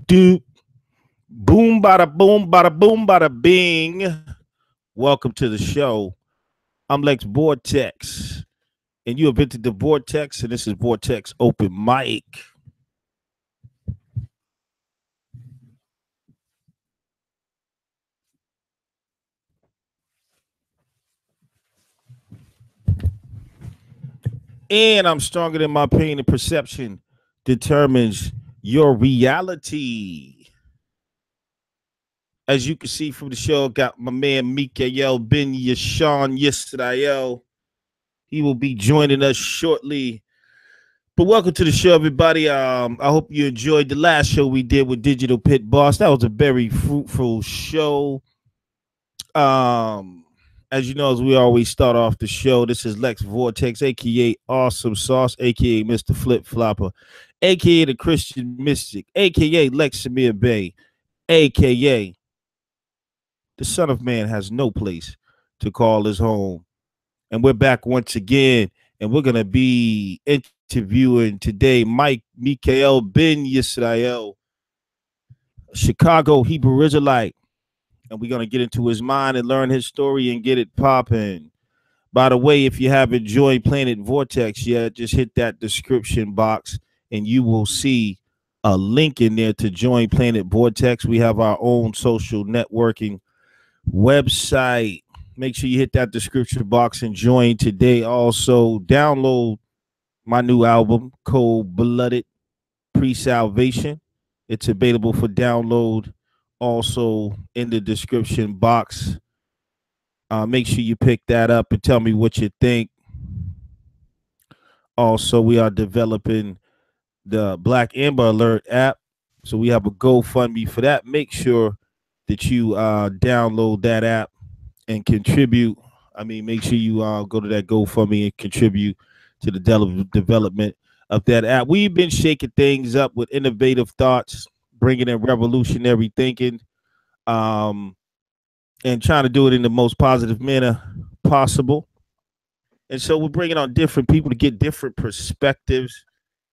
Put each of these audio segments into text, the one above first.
Do bada boom, bada bing. Welcome to the show. I'm Lex Vortex, and you have entered the Vortex, and this is Vortex Open Mic. And I'm stronger than my pain, and perception determines your reality. As you can see from the show, I got my man Mikael Ben Yashan Yisrael. He will be joining us shortly. But welcome to the show, everybody. I hope you enjoyed the last show we did with Digital Pit Boss. That was a very fruitful show. Um, as you know, as we always start off the show, this is Lex Vortex, aka Awesome Sauce, aka Mr. Flip Flopper, aka the Christian Mystic, aka Lex Samir Bay, aka the Son of Man has no place to call his home. And we're back once again, and we're gonna be interviewing today Mike Mikael Ben Yisrael, Chicago Hebrew Israelite, and we're gonna get into his mind and learn his story and get it popping. By the way, if you haven't joined Planet Vortex yet, just hit that description box and you will see a link in there to join Planet Vortex. We have our own social networking website. Make sure you hit that description box and join today. Also, download my new album, Cold Blooded Pre-Salvation. It's available for download also in the description box. Make sure you pick that up and tell me what you think. Also, we are developing the Black Amber Alert app. So we have a GoFundMe for that. Make sure that you download that app and contribute. I mean, make sure you go to that GoFundMe and contribute to the development of that app. We've been shaking things up with innovative thoughts, bringing in revolutionary thinking, um, and trying to do it in the most positive manner possible. And so we're bringing on different people to get different perspectives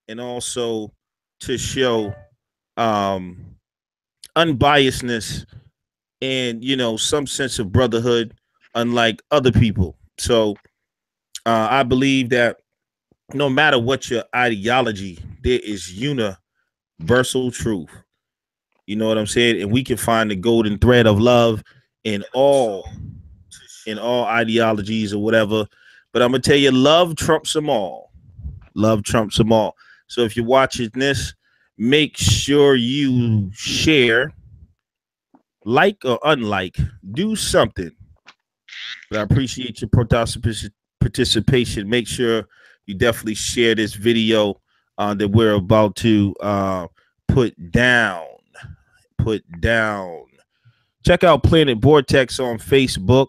and also to show um, unbiasedness and, you know, some sense of brotherhood, unlike other people. So I believe that no matter what your ideology, there is universal truth. You know what I'm saying? And we can find the golden thread of love in all ideologies or whatever. But I'm gonna tell you, love trumps them all. Love trumps them all. So if you're watching this, make sure you share, like or unlike, do something. But I appreciate your participation. Make sure you definitely share this video that we're about to put down. Put down. Check out Planet Vortex on Facebook.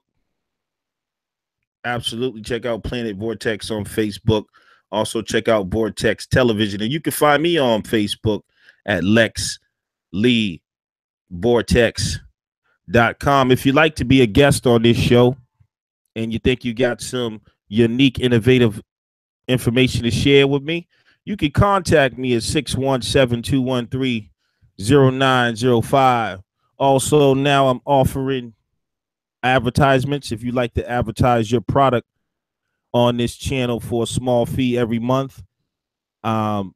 Absolutely. Check out Planet Vortex on Facebook. Also, check out Vortex Television. And you can find me on Facebook at Lex Lee Vortex.com. If you'd like to be a guest on this show and you think you got some unique, innovative information to share with me, you can contact me at 617-213-0905. Also, now I'm offering advertisements. If you'd like to advertise your product on this channel for a small fee every month, um,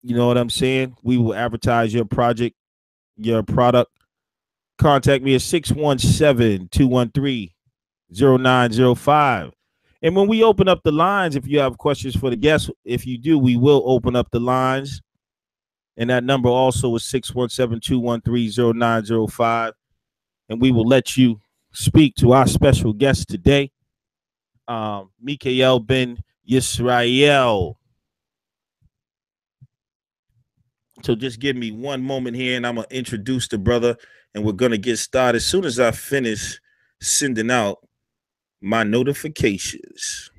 you know what I'm saying? We will advertise your project, your product. Contact me at 617-213-0905. And when we open up the lines, if you have questions for the guests, if you do, we will open up the lines. And that number also is 617-213-0905. And we will let you speak to our special guest today, Mikael Ben Yisrael. So just give me one moment here and I'm going to introduce the brother and we're going to get started as soon as I finish sending out my notifications.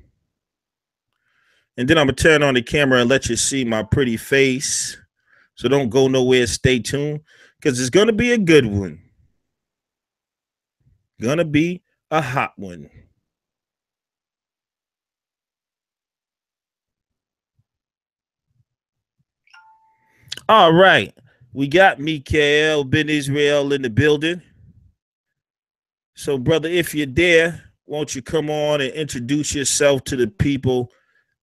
And then I'm going to turn on the camera and let you see my pretty face. So don't go nowhere. Stay tuned because it's going to be a good one. Going to be a hot one. All right. We got Mikael Ben Israel in the building. So, brother, if you're there, won't you come on and introduce yourself to the people?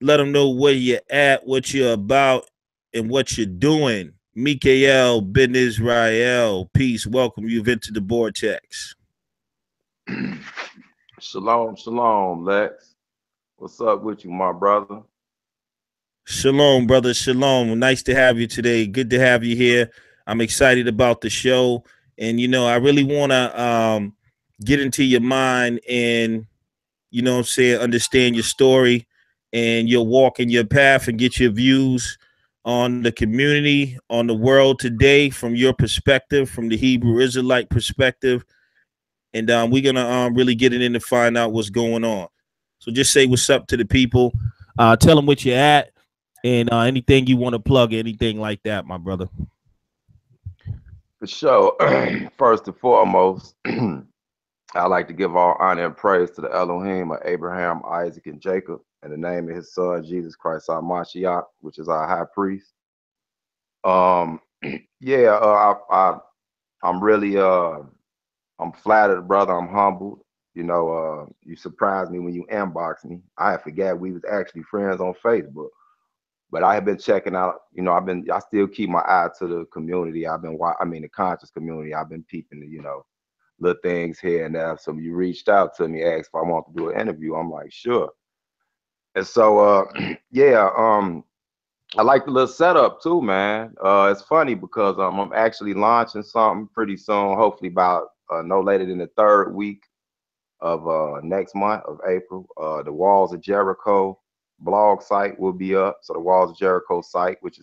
Let them know where you're at, what you're about, and what you're doing. Mikael Ben Israel, peace. Welcome you into the Vortex. Shalom, shalom, Lex. What's up with you, my brother? Shalom, brother. Shalom. Nice to have you today. Good to have you here. I'm excited about the show. And, I really want to get into your mind and, what I'm saying, understand your story and your walk and your path and get your views on the community, on the world today from your perspective, from the Hebrew Israelite perspective. And we're going to really get it in to find out what's going on. So just say what's up to the people. Tell them what you're at and anything you want to plug, anything like that, my brother. For sure. First and foremost, I'd like to give all honor and praise to the Elohim of Abraham, Isaac, and Jacob, in the name of his son, Jesus Christ, our Mashiach, which is our high priest. Um, yeah, I'm really, I'm flattered, brother. I'm humbled. You surprised me when you inboxed me. I forgot we was actually friends on Facebook. But I have been checking out, I still keep my eye to the community. The conscious community. I've been peeping the, little things here and there. So you reached out to me, asked if I want to do an interview. I'm like, sure. And so, yeah, I like the little setup too, man. It's funny because I'm actually launching something pretty soon, hopefully about no later than the third week of next month of April. The Walls of Jericho blog site will be up. So the Walls of Jericho site, which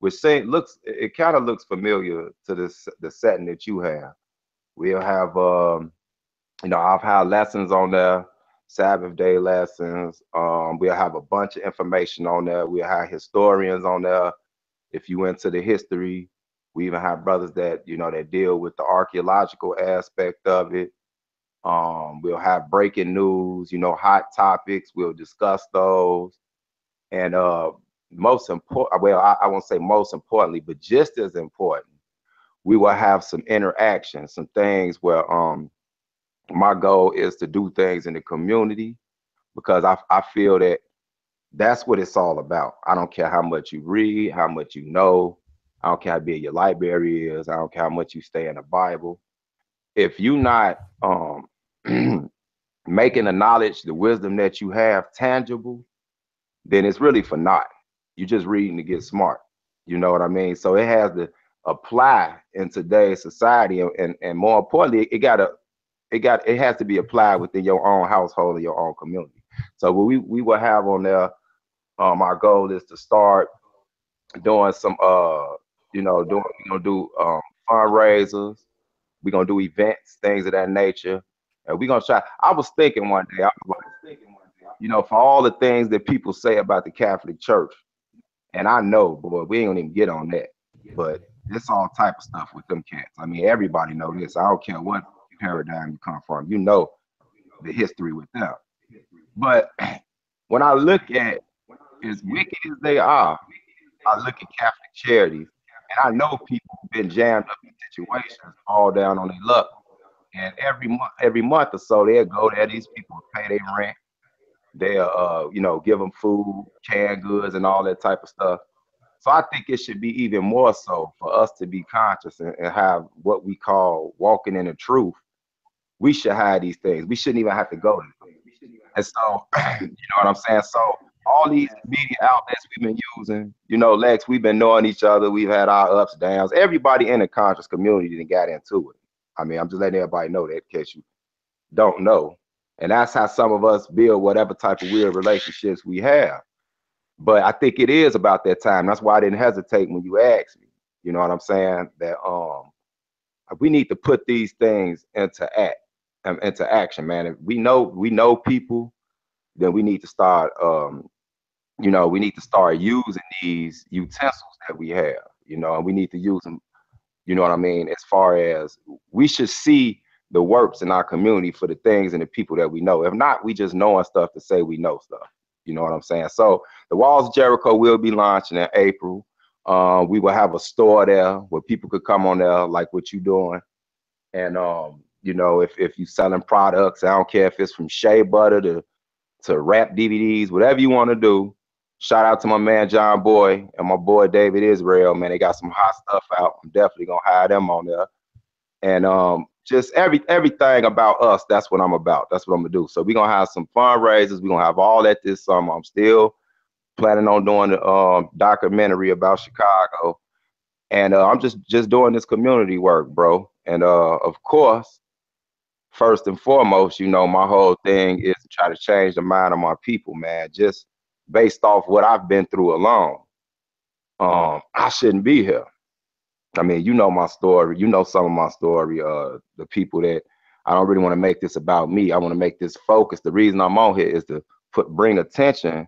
it kind of looks familiar to the setting that you have. We'll have I've had lessons on there, Sabbath day lessons. We'll have a bunch of information on there. We'll have historians on there. If you into the history, we even have brothers that that deal with the archaeological aspect of it. We'll have breaking news, hot topics. We'll discuss those. And most important, well, I won't say most importantly, but just as important, we will have some interaction, some things where my goal is to do things in the community because I feel that that's what it's all about. I don't care how much you read, how much you know. I don't care how big your library is. I don't care how much you stay in the Bible. If you not making the knowledge, the wisdom that you have tangible, then it's really for naught. You're just reading to get smart. You know what I mean? So it has to apply in today's society, and more importantly, it has to be applied within your own household and your own community. So what we will have on there, our goal is to start doing some we're gonna do fundraisers, we're gonna do events, things of that nature. And we're gonna try. I was thinking one day, I was like, for all the things that people say about the Catholic Church, and I know, boy, we ain't gonna even get on that. But it's all type of stuff with them cats. I mean, everybody know this. I don't care what paradigm you come from. You know the history with them. But when I look at as wicked as they are, I look at Catholic charities, and I know people who've been jammed up in situations, all down on their luck. And every month or so, they'll go there. These people pay their rent. They'll, give them food, canned goods, and all that type of stuff. So I think it should be even more so for us to be conscious and have what we call walking in the truth. We should hide these things. We shouldn't even have to go there. And so, you know what I'm saying? So all these media outlets we've been using, Lex, we've been knowing each other. We've had our ups, downs. Everybody in the conscious community that got into it. I mean, I'm just letting everybody know that in case you don't know. And that's how some of us build whatever type of weird relationships we have. But I think it is about that time. That's why I didn't hesitate when you asked me. You know what I'm saying? That we need to put these things into action, man. If we know people, then we need to start we need to start using these utensils that we have, and we need to use them, you know what I mean, as far as we should see the works in our community for the things and the people that we know. If not, we just knowing stuff to say we know stuff. You know what I'm saying? So the Walls of Jericho will be launching in April. We will have a store there where people could come on there like what you doing. And you know, if you selling products, I don't care if it's from shea butter to rap DVDs, whatever you want to do. Shout out to my man John Boy and my boy David Israel, man. They got some hot stuff out. I'm definitely gonna hire them on there. And just everything about us, that's what I'm about. That's what I'm gonna do. So we're gonna have some fundraisers, we're gonna have all that this summer. I'm still planning on doing a documentary about Chicago. And I'm just doing this community work, bro. And of course, first and foremost, you know, my whole thing is to try to change the mind of my people, man. Just based off what I've been through alone. I shouldn't be here. I mean, you know my story. You know some of my story. The people that I don't really want to make this about me. I want to make this focus. The reason I'm on here is to bring attention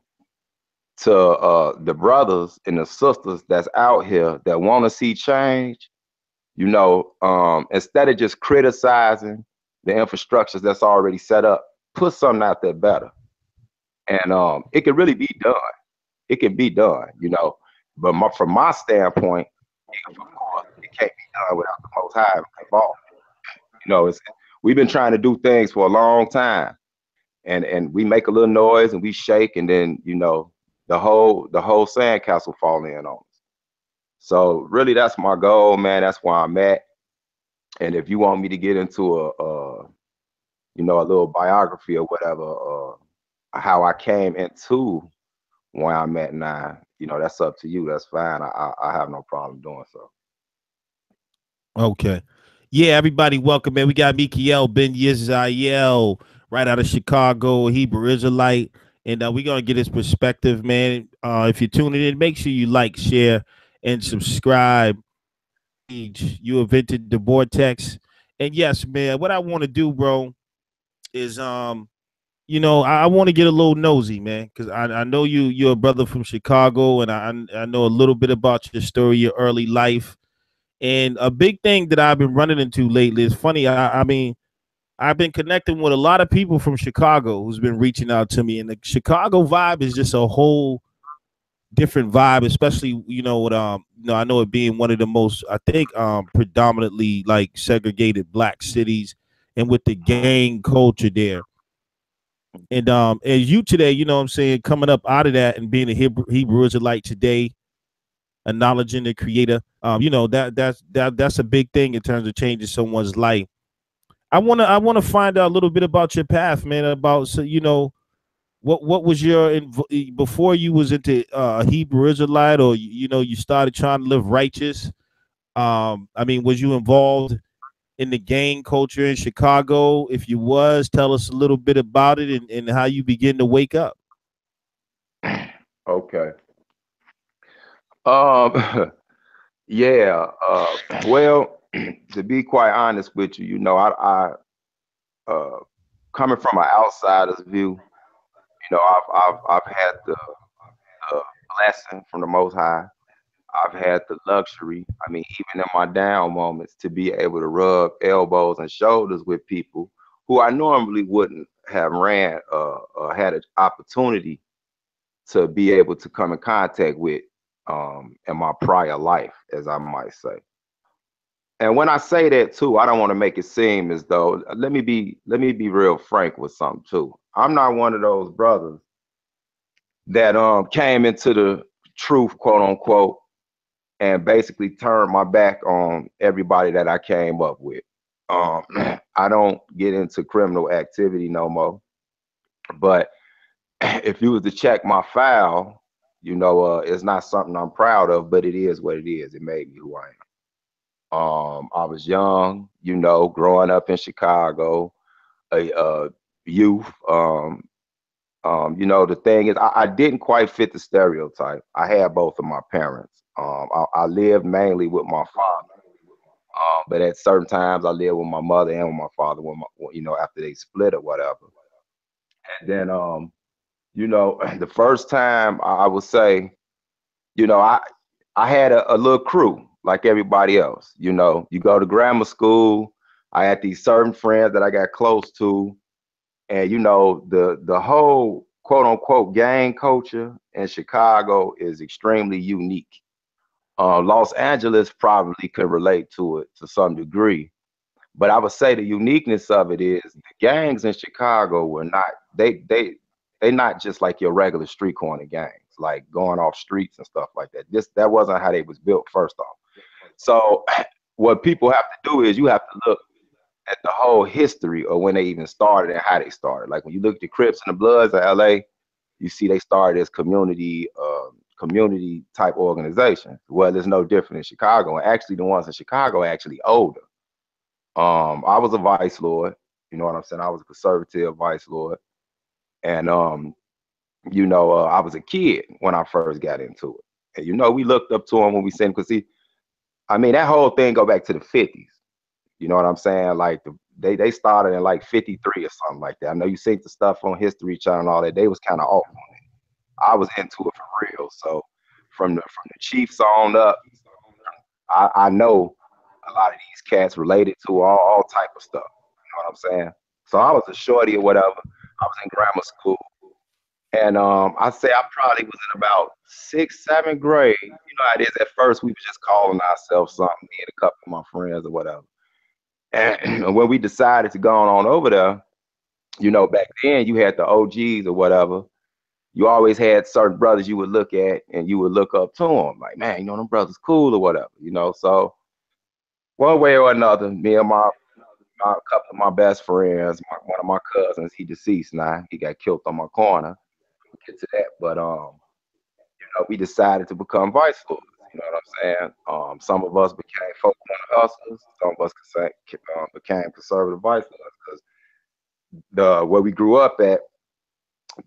to the brothers and the sisters that's out here that want to see change. You know, instead of just criticizing the infrastructures that's already set up, put something out there better. And it can really be done. It can be done, you know. But from my standpoint, of course, it can't be done without the Most High involved. You know, we've been trying to do things for a long time, and we make a little noise and we shake, and then you know the whole sandcastle fall in on us. So really, that's my goal, man. That's where I'm at. And if you want me to get into a you know, a little biography or whatever, how I came into where I'm at now, you know, that's up to you. That's fine. I have no problem doing so. Okay. Yeah, everybody, welcome, man. We got Mikael Ben Yisrael right out of Chicago, Hebrew Israelite. And we're going to get his perspective, man. If you're tuning in, make sure you like, share, and subscribe. You invented the vortex. And yes, man, what I want to do, bro, is you know, I want to get a little nosy, man, because I know you're a brother from Chicago, and I know a little bit about your story, your early life. And a big thing that I've been running into lately is funny. I mean, I've been connecting with a lot of people from Chicago who's been reaching out to me, and the Chicago vibe is just a whole different vibe, especially with you know, I know it being one of the most, I think, predominantly like segregated black cities, and with the gang culture there. And as you today, you know what I'm saying, coming up out of that and being a Hebrew Israelite today, acknowledging the creator, you know, that's a big thing in terms of changing someone's life. I wanna find out a little bit about your path, man, about, so you know, what was your before you was into Hebrew Israelite, or you know, you started trying to live righteous. I mean, was you involved in the gang culture in Chicago? If you was, tell us a little bit about it, and how you begin to wake up. Okay. Um, yeah. Well, to be quite honest with you, you know, I coming from an outsider's view, you know, I've had the blessing from the Most High. I've had the luxury, I mean, even in my down moments, to be able to rub elbows and shoulders with people who I normally wouldn't have ran or had an opportunity to be able to come in contact with in my prior life, as I might say. And when I say that too, I don't want to make it seem as though, let me be real frank with something too. I'm not one of those brothers that came into the truth, quote unquote, and basically turned my back on everybody that I came up with. Um, I don't get into criminal activity no more. But if you was to check my file, you know, it's not something I'm proud of, but it is what it is. It made me who I am. I was young, you know, growing up in Chicago, a youth. You know, the thing is, I didn't quite fit the stereotype. I had both of my parents. I lived mainly with my father, but at certain times I lived with my mother and with my father you know, after they split or whatever. And then, you know, the first time I would say, you know, I had a little crew like everybody else. You know, you go to grammar school. I had these certain friends that I got close to, and you know, the whole quote unquote gang culture in Chicago is extremely unique. Los Angeles probably could relate to it to some degree. But I would say the uniqueness of it is the gangs in Chicago were not they not just like your regular street corner gangs, like going off streets and stuff like that. That wasn't how they was built first off. So what people have to do is you have to look at the whole history of when they even started and how they started. Like when you look at the Crips and the Bloods of LA, you see they started as community type organizations. Well, it's no different in Chicago. And actually the ones in Chicago are actually older. I was a vice lord, you know what I'm saying? I was a conservative vice lord. And I was a kid when I first got into it. And we looked up to him when we seen, because I mean, that whole thing go back to the 50s. You know what I'm saying? Like they started in like 53 or something like that. I know you seen the stuff on History Channel and all that. They was kind of off on it. I was into it for real. So from the Chiefs on up, I know a lot of these cats related to all type of stuff. You know what I'm saying? So I was a shorty or whatever. I was in grammar school. And I say I probably was in about sixth, seventh grade. You know how it is. At first, we was just calling ourselves something, me and a couple of my friends or whatever. And when we decided to go on over there, back then you had the OGs or whatever. You always had certain brothers you would look at and you would look up to them. Like, man, them brothers cool or whatever, So one way or another, me and my couple of my best friends, one of my cousins, he deceased now. He got killed on my corner. We'll get to that. But we decided to become vice lords. You know what I'm saying? Some of us became folk corner hustlers. Some of us became conservative vice lords because where we grew up at,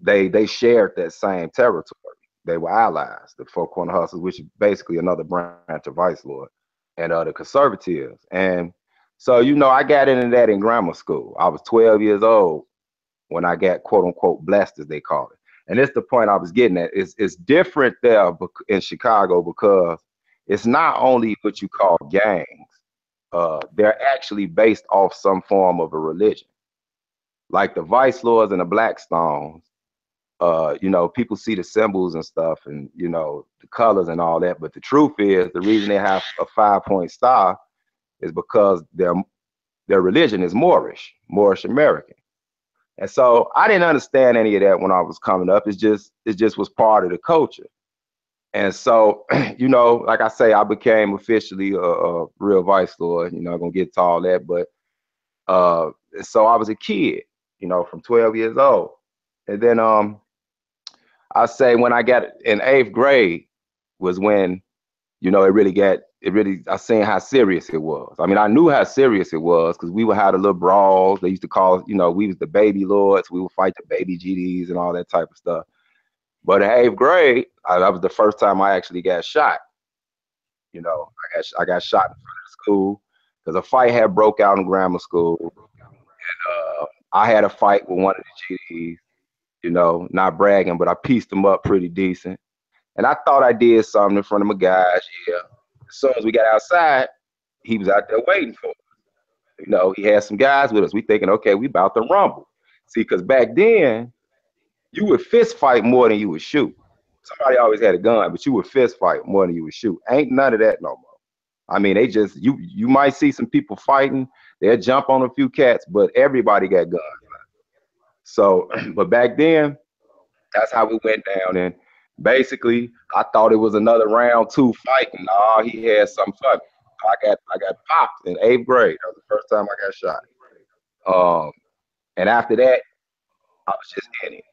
they shared that same territory. They were allies, the folk corner hustlers, which is basically another branch of vice lord, and the conservatives. And so, I got into that in grammar school. I was 12 years old when I got quote unquote blessed, as they call it. And it's the point I was getting at. It's different there in Chicago because it's not only what you call gangs. They're actually based off some form of a religion. Like the Vice Lords and the Blackstones, people see the symbols and stuff and, the colors and all that. But the truth is, the reason they have a 5-point star is because their religion is Moorish American. And so I didn't understand any of that when I was coming up. It just was part of the culture. And so, like I say, I became officially a real vice lord. I'm gonna get to all that, but so I was a kid, from 12 years old. And then I say when I got in 8th grade was when, I seen how serious it was. I mean, I knew how serious it was because we would have the little brawls. They used to call us, we was the baby lords. We would fight the baby GDs and all that type of stuff. But in 8th grade, that was the first time I actually got shot. I got shot in front of the school because a fight had broke out in grammar school. And I had a fight with one of the GDs, not bragging, but I pieced him up pretty decent. And I thought I did something in front of my guys, yeah. As soon as we got outside, he was out there waiting for us. He had some guys with us. We thinking, okay, we about to rumble. See, because back then, you would fist fight more than you would shoot. Somebody always had a gun, but you would fist fight more than you would shoot. Ain't none of that no more. I mean, they just, you might see some people fighting. They'll jump on a few cats, but everybody got guns. So, but back then, that's how we went down. And basically, I thought it was another round 2 fight. And he had something funny. I got popped in 8th grade. That was the first time I got shot. And after that, I was just in it.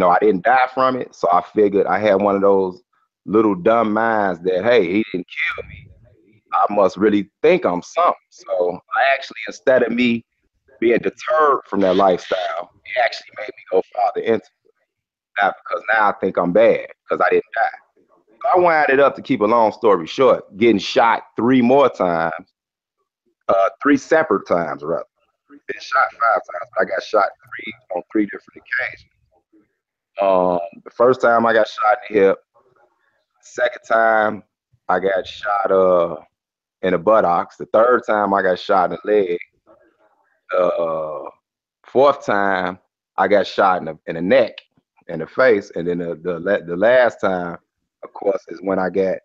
I didn't die from it, so I figured I had one of those little dumb minds that, hey, he didn't kill me. I must really think I'm something. So I actually, instead of me being deterred from that lifestyle, it actually made me go farther into it. Now, because now I think I'm bad because I didn't die. So I wound it up, to keep a long story short, getting shot 3 more times, 3 separate times rather. Been shot 5 times, but I got shot on 3 different occasions. The first time I got shot in the hip. Second time I got shot in the buttocks. The third time I got shot in the leg. Fourth time I got shot in the neck, in the face, and then the last time, of course, is when I got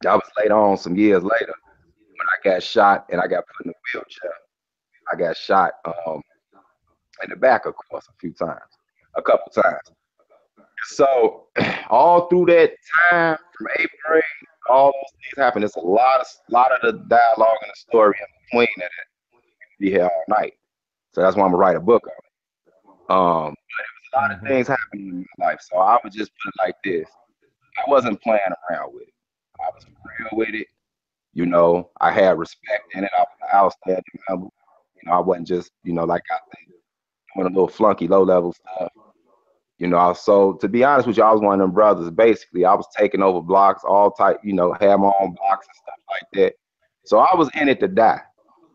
That was later on, some years later, when I got shot and I got put in a wheelchair. I got shot in the back, of course, a few times, a couple times. So all through that time, from eighth grade, all those things happened. There's a lot of the dialogue and the story in between that be here all night. So that's why I'm gonna write a book on it. A lot of Hmm. things happening in my life. So I would just put it like this: I wasn't playing around with it. I was for real with it. I had respect in it. I was an outstanding member. I wasn't just, like I think, doing a little flunky, low level stuff. So to be honest with you, I was one of them brothers. Basically, I was taking over blocks, all type, had my own blocks and stuff like that. So I was in it to die,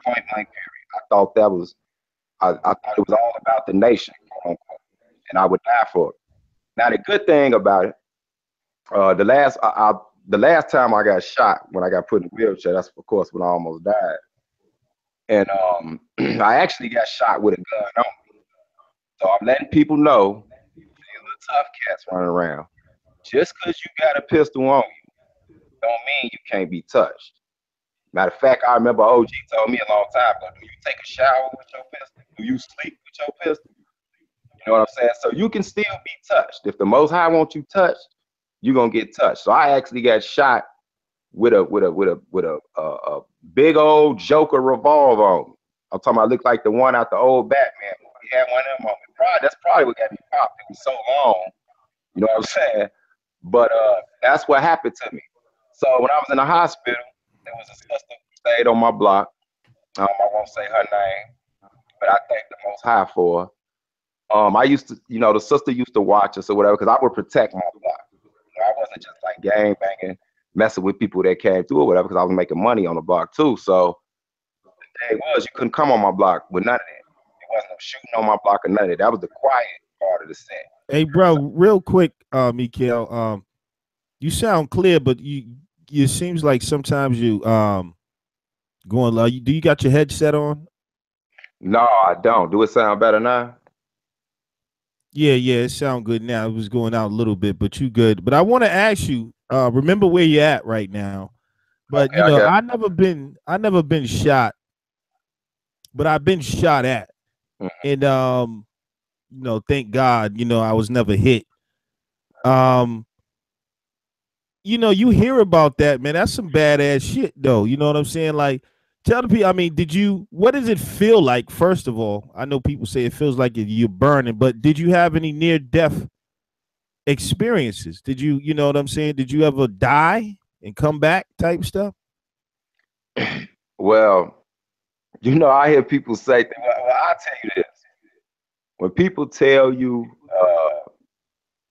point blank period. I thought it was all about the nation, quote unquote, and I would die for it. Now the good thing about it, the last time I got shot when I got put in a wheelchair, that's of course when I almost died, and I actually got shot with a gun on me. So I'm letting people know, these little tough cats running around. Just because you got a pistol on you, don't mean you can't be touched. Matter of fact, I remember OG told me a long time ago, do you take a shower with your pistol? Do you sleep with your pistol? You know what I'm saying? So you can still be touched. If the Most High wants you touched, you're gonna get touched. So I actually got shot with a big old Joker revolver on me. I'm talking about, looked like the one out the old Batman movie. He had one of them on me. That's probably what got me popped. It was so long, you know what I'm saying? But that's what happened to me. So when I was in the hospital, there was a sister who stayed on my block. I won't say her name, but I thank the Most High for her. I used to, the sister used to watch us or whatever, because I would protect my block. I wasn't just like gang banging, messing with people that came through or whatever, because I was making money on the block too. So the thing was, you couldn't come on my block with none of that. It wasn't no shooting on my block or none of that. That was the quiet part of the set. Hey, bro, real quick, Mikael, you sound clear, but it seems like sometimes you going low. Do you got your headset on? No, I don't. Do it sound better now? Yeah, yeah, it sound good now. It was going out a little bit, but you good. But I want to ask you, remember where you're at right now. But Okay, I got. I never been shot, but I've been shot at. Mhm. And thank God, I was never hit. Um, you hear about that, man. That's some badass shit though. You know what I'm saying? Like, tell the people, I mean, what does it feel like? First of all, I know people say it feels like you're burning, but did you have any near death experiences? Did you know what I'm saying? Did you ever die and come back type stuff? Well, I hear people say, well, I'll tell you this. When people tell you,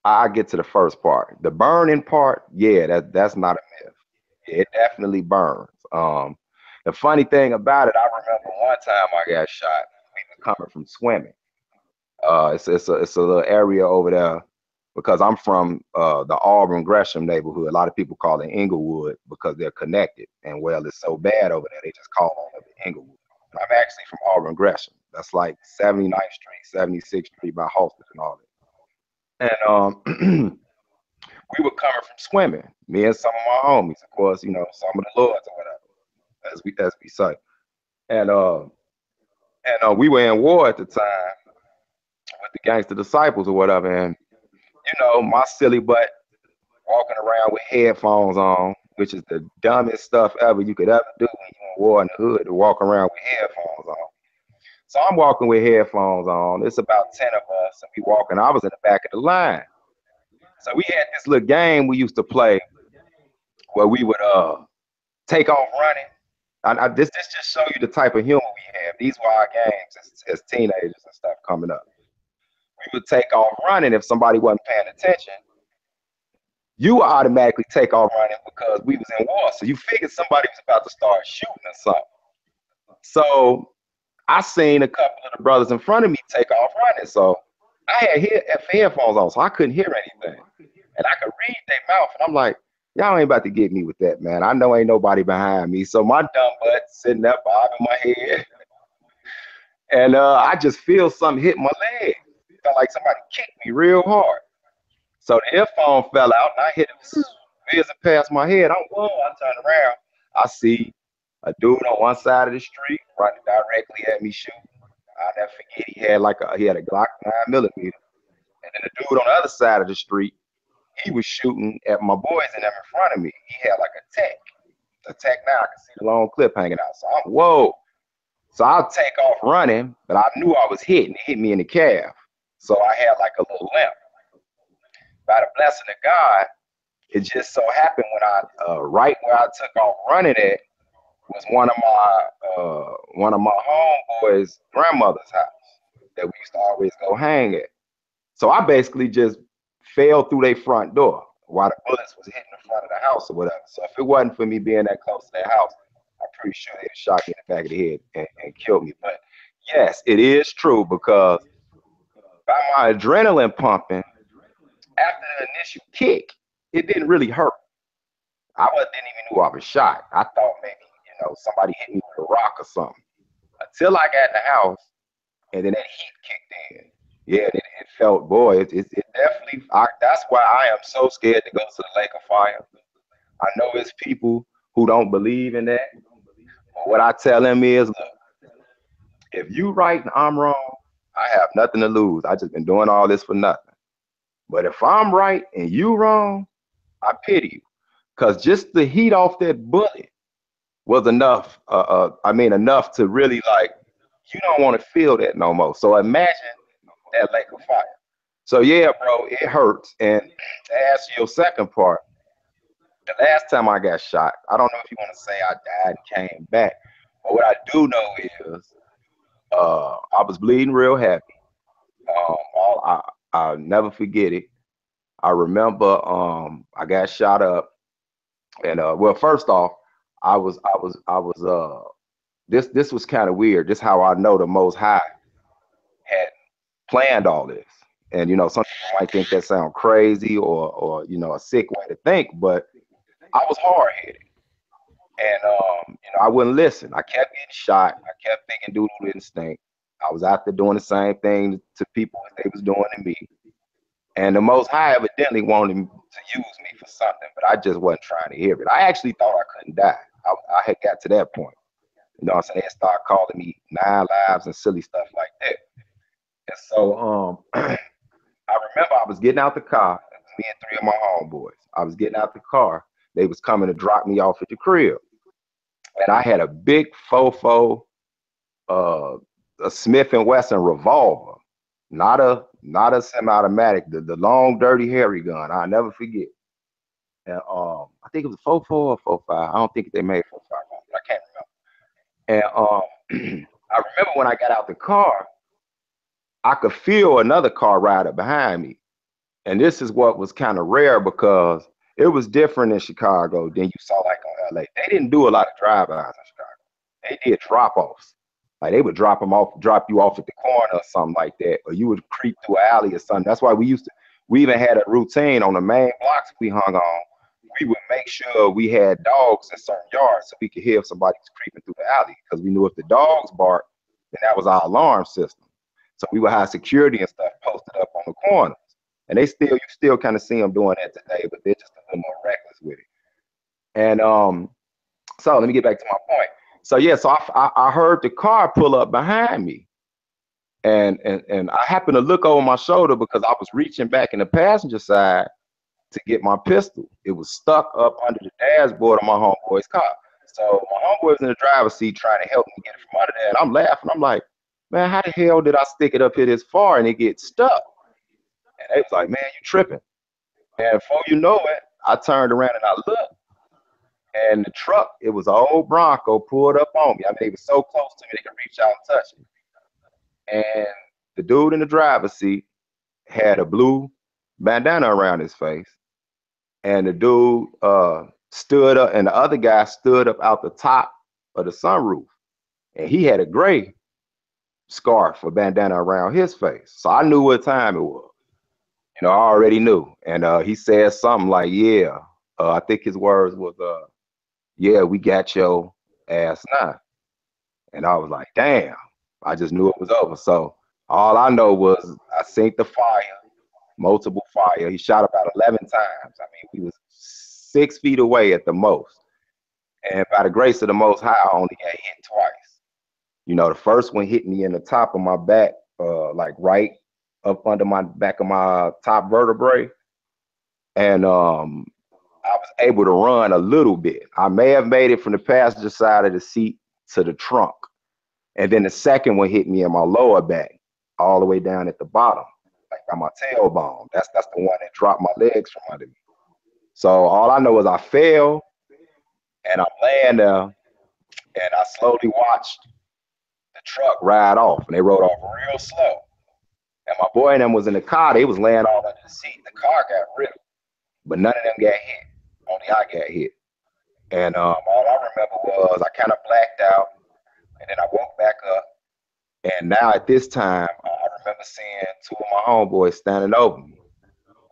I get to the first part. The burning part, yeah, that's not a myth. Yeah, it definitely burns. The funny thing about it, I remember one time I got shot. We were coming from swimming. It's a little area over there because I'm from the Auburn Gresham neighborhood. A lot of people call it Inglewood because they're connected. And well, it's so bad over there, they just call it Inglewood. But I'm actually from Auburn Gresham. That's like 79th Street, 76th Street by Halsted and all that. And we were coming from swimming, me and some of my homies, of course, some of the lords or whatever, as we say. And we were in war at the time with the gangster disciples or whatever. And my silly butt walking around with headphones on, which is the dumbest stuff ever you could ever do when you're in war in the hood, to walk around with headphones on. So I'm walking with headphones on. It's about 10 of us, and we walking. I was in the back of the line. So we had this little game we used to play where we would take off running. This just show you the type of humor we have. These were our games as teenagers and stuff coming up. We would take off running if somebody wasn't paying attention. You would automatically take off running because we was in war. So you figured somebody was about to start shooting or something. So I seen a couple of the brothers in front of me take off running. So I had headphones on, so I couldn't hear anything. And I could read their mouth. And I'm like, y'all ain't about to get me with that, man. I know ain't nobody behind me. So my dumb butt sitting there bobbing my head. And I just feel something hit my leg. Felt like somebody kicked me real hard. So the earphone fell out and I hit it. whizzing past my head. I'm whoa. I turn around. I see a dude on one side of the street running directly at me shooting. I'll never forget. He had a Glock 9mm, and then the dude on the other side of the street, he was shooting at my boys and them in front of me. He had like a tech. Now I can see the long clip hanging out. So I'm whoa. So I'll take off running, but I knew I was hitting. It hit me in the calf. So I had like a little limp. By the blessing of God, it just so happened when right where I took off running at was one of my homeboys' grandmother's house that we used to always go hang at. So I basically just fell through their front door while the bullets was hitting the front of the house or whatever. So if it wasn't for me being that close to that house, I'm pretty sure they'd shot me in the back of the head and killed me. But yes, it is true because by my adrenaline pumping, after the initial kick, it didn't really hurt. Didn't even know I was shot. I thought maybe, somebody hit me with a rock or something. Until I got in the house and then that heat kicked in. Yeah, it felt, boy, it definitely, that's why I am so scared to go to the lake of fire. I know it's people who don't believe in that. But what I tell them is, look, if you right and I'm wrong, I have nothing to lose. I just been doing all this for nothing. But if I'm right and you wrong, I pity you. Because just the heat off that bullet was enough. Enough to really you don't want to feel that no more. So imagine that lake of fire. So yeah, bro, it hurts. And to answer your second part, the last time I got shot, I don't know if you want to say I died and came back, but what I do know is I was bleeding real heavy. I'll never forget it. I remember I got shot up, and well, first off, this was kind of weird. This is how I know the Most High had planned all this. And some people might think that sounds crazy or a sick way to think, but I was hard headed, and I wouldn't listen. I kept getting shot. I kept thinking doodle instinct. I was out there doing the same thing to people as they was doing to me. And the Most High evidently wanted to use me for something, but I just wasn't trying to hear it. I actually thought I couldn't die. I had got to that point. You know what I'm saying? They started calling me 9 lives and silly stuff like that. And so I remember I was getting out the car, me and 3 of my homeboys. I was getting out the car. They was coming to drop me off at the crib. And I had a big fofo, a Smith & Wesson revolver. Not a semi-automatic, the long, dirty, hairy gun. I'll never forget. And I think it was a 4.4 or 4.5. I don't think they made 4.5, but I can't remember. And I remember when I got out the car, I could feel another car rider behind me. And this is what was kind of rare because it was different in Chicago than you saw like on LA. They didn't do a lot of drive-bys in Chicago. They did drop-offs. Like they would drop you off at the corner or something like that, or you would creep through an alley or something. That's why we even had a routine on the main blocks we hung on. We would make sure we had dogs in certain yards so we could hear if somebody was creeping through the alley, because we knew if the dogs barked, then that was our alarm system. So we would have security and stuff posted up on the corners. And you still kind of see them doing that today, but they're just a little more reckless with it. And so let me get back to my point. So yeah, so I heard the car pull up behind me, and I happened to look over my shoulder because I was reaching back in the passenger side to get my pistol. It was stuck up under the dashboard of my homeboy's car. So my homeboy's in the driver's seat trying to help me get it from under there, and I'm laughing. I'm like, man, how the hell did I stick it up here this far and it gets stuck? And they was like, man, you tripping. And before you know it, I turned around and I looked. And the truck, it was an old Bronco pulled up on me. I mean, they were so close to me, they could reach out and touch me. And the dude in the driver's seat had a blue bandana around his face. And the dude stood up, and the other guy stood up out the top of the sunroof. And he had a gray scarf or bandana around his face. So I knew what time it was. I already knew. And he said something like, yeah. I think his words was, yeah, we got your ass now. And I was like, damn, I just knew it was over. So all I know was I seen the fire, multiple fire. He shot about 11 times. I mean, we was 6 feet away at the most. And by the grace of the Most High, I only got hit twice. You know, the first one hit me in the top of my back, like right up under my back of my top vertebrae. And I was able to run a little bit. I may have made it from the passenger side of the seat to the trunk. And then the second one hit me in my lower back, all the way down at the bottom, like by my tailbone. That's the one that dropped my legs from under me. So all I know is I fell and I'm laying there and I slowly watched the truck ride off, and they rode off real slow. And my boy and them was in the car. They was laying all under the seat. The car got ripped, but none of them got hit. Only I got hit. And all I remember was I kind of blacked out, and then I woke back up. And now at this time, I remember seeing two of my homeboys standing over me,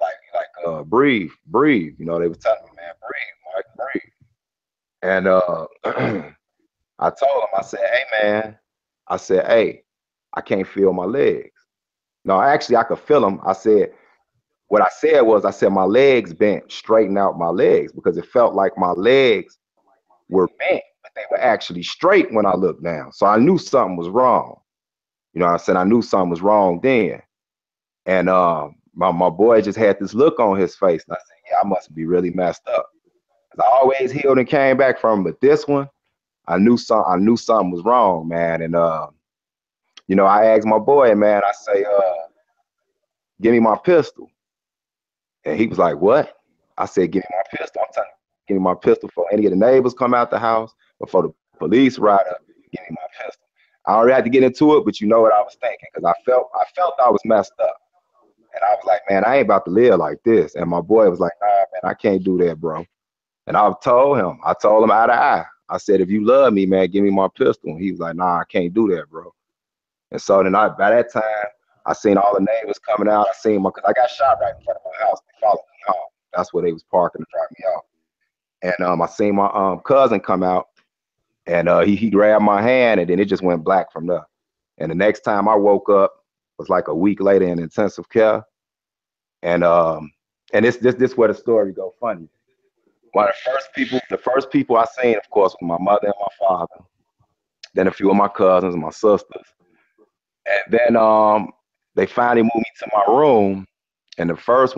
like breathe, breathe. You know, they was telling me, man, breathe, Mike, breathe. And I told them, I said, hey, man, I said, hey, I can't feel my legs. No, actually, I could feel them. I said, what I said was, I said, my legs bent, straighten out my legs, because it felt like my legs were bent, but they were actually straight when I looked down. So I knew something was wrong. You know what I said? I knew something was wrong then. And my boy just had this look on his face. And I said, yeah, I must be really messed up. I always healed and came back from it, but this one, I knew something was wrong, man. And you know, I asked my boy, man, I say, give me my pistol. And he was like, what? I said, give me my pistol. I'm telling you, give me my pistol before any of the neighbors come out the house, before the police ride up, give me my pistol. I already had to get into it, but you know what I was thinking, because I felt I was messed up. And I was like, man, I ain't about to live like this. And my boy was like, nah, man, I can't do that, bro. And I told him eye to eye. I said, if you love me, man, give me my pistol. And he was like, nah, I can't do that, bro. And so then by that time, I seen all the neighbors coming out. I seen because I got shot right in front of my house. They followed me home. That's where they was parking to drop me off. And I seen my cousin come out, and he grabbed my hand, and then it just went black from there. And the next time I woke up was like a week later in intensive care. And this where the story go funny. One of the first people I seen, of course, was my mother and my father. Then a few of my cousins and my sisters. And then they finally moved me to my room. And the first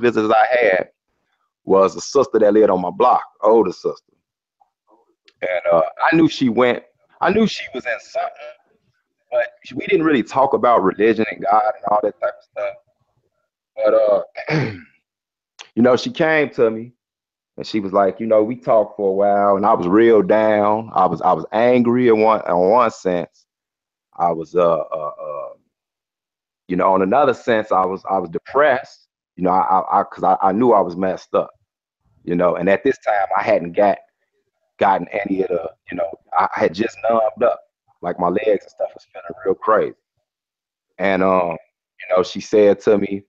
visitors I had was a sister that lived on my block, older sister. And I knew she was in something, but we didn't really talk about religion and God and all that type of stuff. But you know, she came to me and she was like, you know, we talked for a while, and I was real down. I was angry in one sense. I was you know, in another sense, I was depressed. You know, because I knew I was messed up. You know, and at this time I hadn't gotten any of the, you know, I had just numbed up. Like my legs and stuff was feeling real crazy. And you know, she said to me,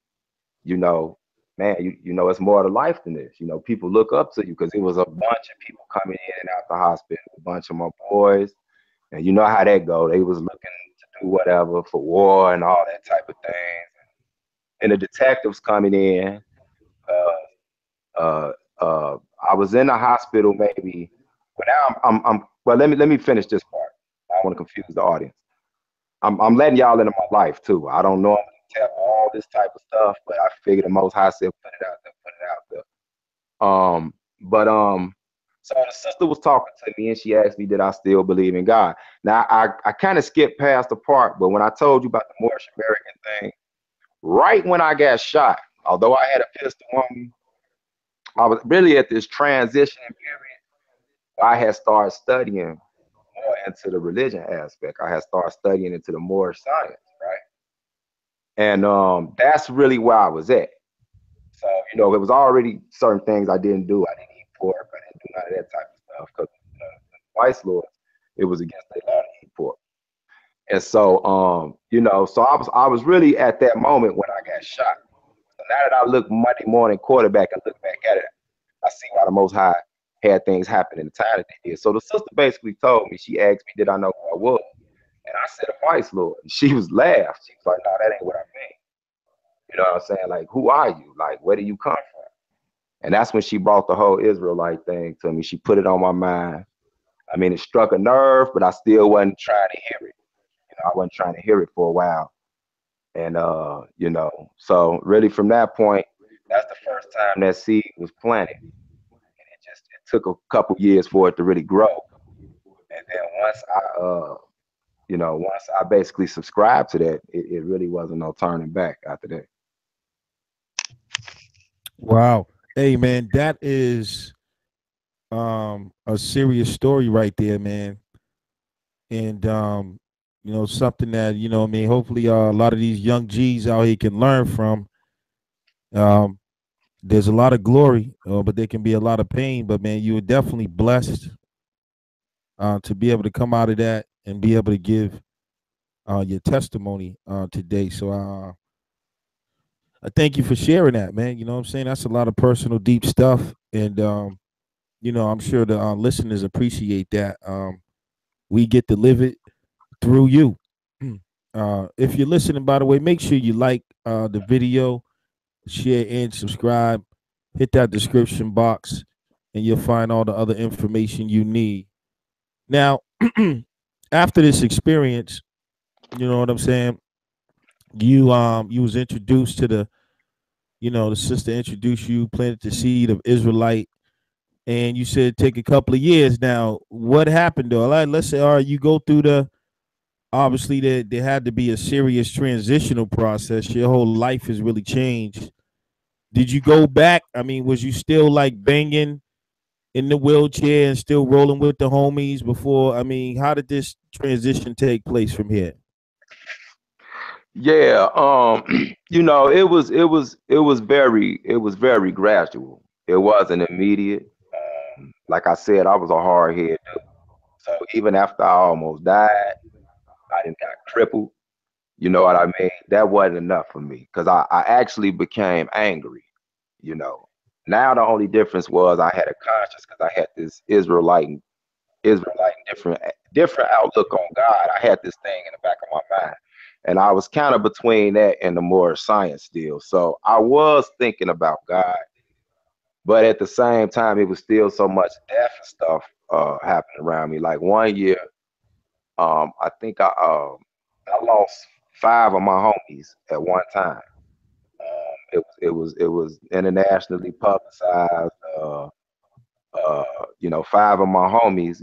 you know, man, you know, it's more to life than this. You know, people look up to you, because it was a bunch of people coming in and out the hospital, a bunch of my boys. And you know how that go. They was looking to do whatever for war and all that type of thing. And the detectives coming in. I was in the hospital maybe. But now I'm well, let me finish this part. I don't want to confuse the audience. I'm letting y'all into my life too. I don't normally tell all this type of stuff, but I figured the Most High said put it out there. So the sister was talking to me, and she asked me, did I still believe in God? Now I kind of skipped past the part, but when I told you about the Moorish American thing, right when I got shot, although I had a pistol on me, I was really at this transition period. I had started studying more into the religion aspect. I had started studying into the Moorish science, right? And that's really where I was at. So, you know, it was already certain things I didn't do. I didn't eat pork. I didn't do none of that type of stuff, because the Vice Lords, it was against their law to eat pork. And so, you know, so I was really at that moment when I got shot. So now that I look Monday morning quarterback and look back at it, I see why the Most High had things happen in the time that they did. So the sister basically told me, she asked me, did I know who I was? And I said, a Vice Lord. And she was laughed. She was like, no, that ain't what I mean. You know what I'm saying? Like, who are you? Like, where do you come from? And that's when she brought the whole Israelite thing to me. She put it on my mind. I mean, it struck a nerve, but I still wasn't trying to hear it. I wasn't trying to hear it for a while. And so really from that point, that's the first time that seed was planted. And it took a couple years for it to really grow. And then once I basically subscribed to that, it really wasn't no turning back after that. Wow. Hey man, that is a serious story right there, man. And something that, I mean, hopefully a lot of these young G's out here can learn from. Um there's a lot of glory, but there can be a lot of pain. But man, you were definitely blessed to be able to come out of that and be able to give your testimony today. So I thank you for sharing that, man. You know what I'm saying? That's a lot of personal, deep stuff. And, I'm sure the listeners appreciate that. We get to live it through you. If you're listening, by the way, make sure you like the video, share and subscribe. Hit that description box, and you'll find all the other information you need. Now, after this experience, you know what I'm saying? You was introduced to the sister introduced you, planted the seed of Israelite, and you said take a couple of years. Now, what happened though? Like, let's say, all right, you go through obviously there had to be a serious transitional process. Your whole life has really changed. Did you go back? I mean, was you still like banging in the wheelchair and still rolling with the homies before? I mean, how did this transition take place from here? Yeah, it was very gradual. It wasn't immediate. Like I said, I was a hard head dude. So even after I almost died, I didn't got crippled. You know what I mean? That wasn't enough for me because I actually became angry. You know. Now the only difference was I had a conscience because I had this Israelite different outlook on God. I had this thing in the back of my mind. And I was kind of between that and the more science deal. So I was thinking about God, but at the same time, it was still so much death and stuff happening around me. Like one year, I think I lost five of my homies at one time. It was internationally publicized. Five of my homies,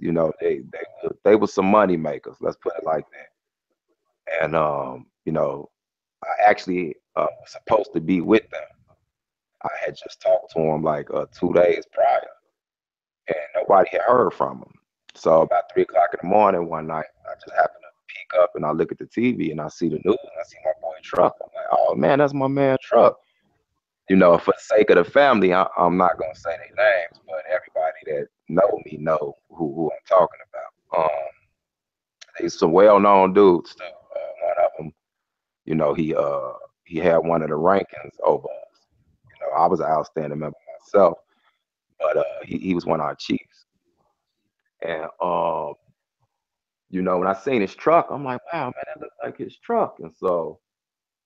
they were some money makers. Let's put it like that. And I actually was supposed to be with them. I had just talked to them like 2 days prior, and nobody had heard from them. So about 3 o'clock in the morning one night, I just happened to peek up and I look at the TV and I see the news and I see my boy Truck. I'm like, oh man, that's my man Truck. For the sake of the family, I'm not gonna say their names, but everybody that know me know who I'm talking about. He's some well-known dudes too. One of them, he had one of the rankings over us. I was an outstanding member myself, but he was one of our chiefs. And when I seen his truck, I'm like, wow, man, that looks like his truck. And so,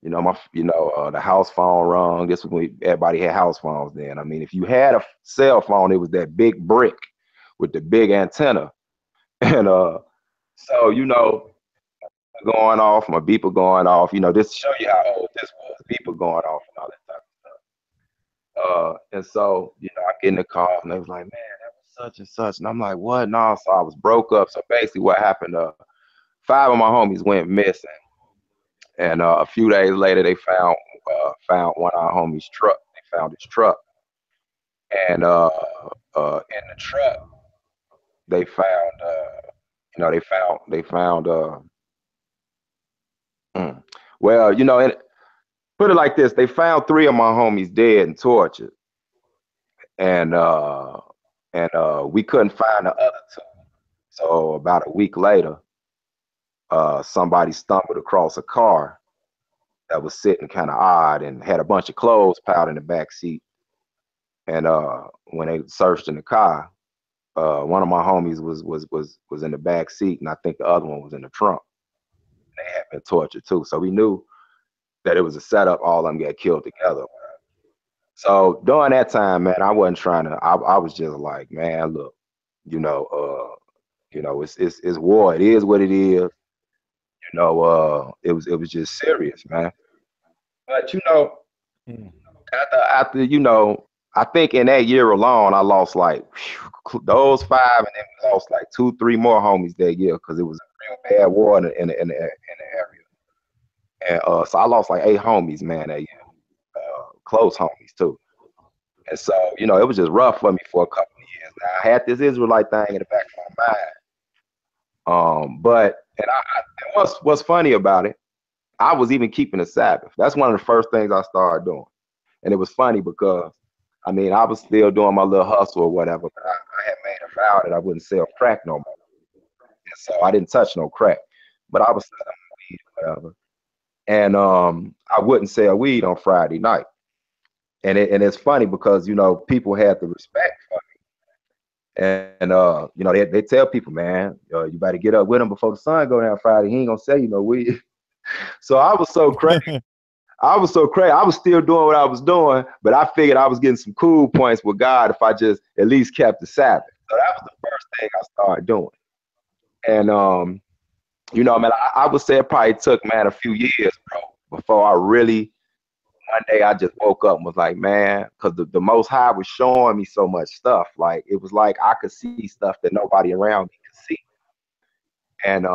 the house phone rung. This was when everybody had house phones then. I mean, if you had a cell phone, it was that big brick with the big antenna. And so, going off, my beeper going off, just to show you how old this was, beeper going off and all that type of stuff. And so, I get in the car and they was like, man, that was such and such. And I'm like, what? No, so I was broke up. So basically what happened, five of my homies went missing. And a few days later, they found one of our homies' truck. They found his truck. And in the truck, they found, mm, well, put it like this: they found three of my homies dead and tortured, and we couldn't find the other two. So about a week later, somebody stumbled across a car that was sitting kind of odd and had a bunch of clothes piled in the back seat. And when they searched in the car, one of my homies was in the back seat, and I think the other one was in the trunk. They had been tortured too, so we knew that it was a setup. All of them got killed together. So during that time, man, I wasn't trying to. I was just like, man, look, you know, it's war. It is what it is. It was just serious, man. But Mm. after I think in that year alone, I lost like those five, and then we lost like two, three more homies that year because it was a real bad war in the area. And so I lost like eight homies, man, that year, close homies too. And so it was just rough for me for a couple of years. Now I had this Israelite thing in the back of my mind. But and and what's funny about it, I was even keeping the Sabbath. That's one of the first things I started doing. And it was funny because I mean I was still doing my little hustle or whatever, but I had made a vow that I wouldn't sell crack no more. And so I didn't touch no crack. But I was selling weed or whatever. And I wouldn't sell weed on Friday night. And it's funny because people had the respect for me. And they tell people, man, you better get up with him before the sun go down Friday. He ain't gonna sell you no weed. So I was so crazy. I was so crazy. I was still doing what I was doing, but I figured I was getting some cool points with God if I just at least kept the Sabbath. So that was the first thing I started doing. And man, I would say it probably took, man, a few years, bro, before I really one day I just woke up and was like, man, because the Most High was showing me so much stuff. Like it was like I could see stuff that nobody around me could see. And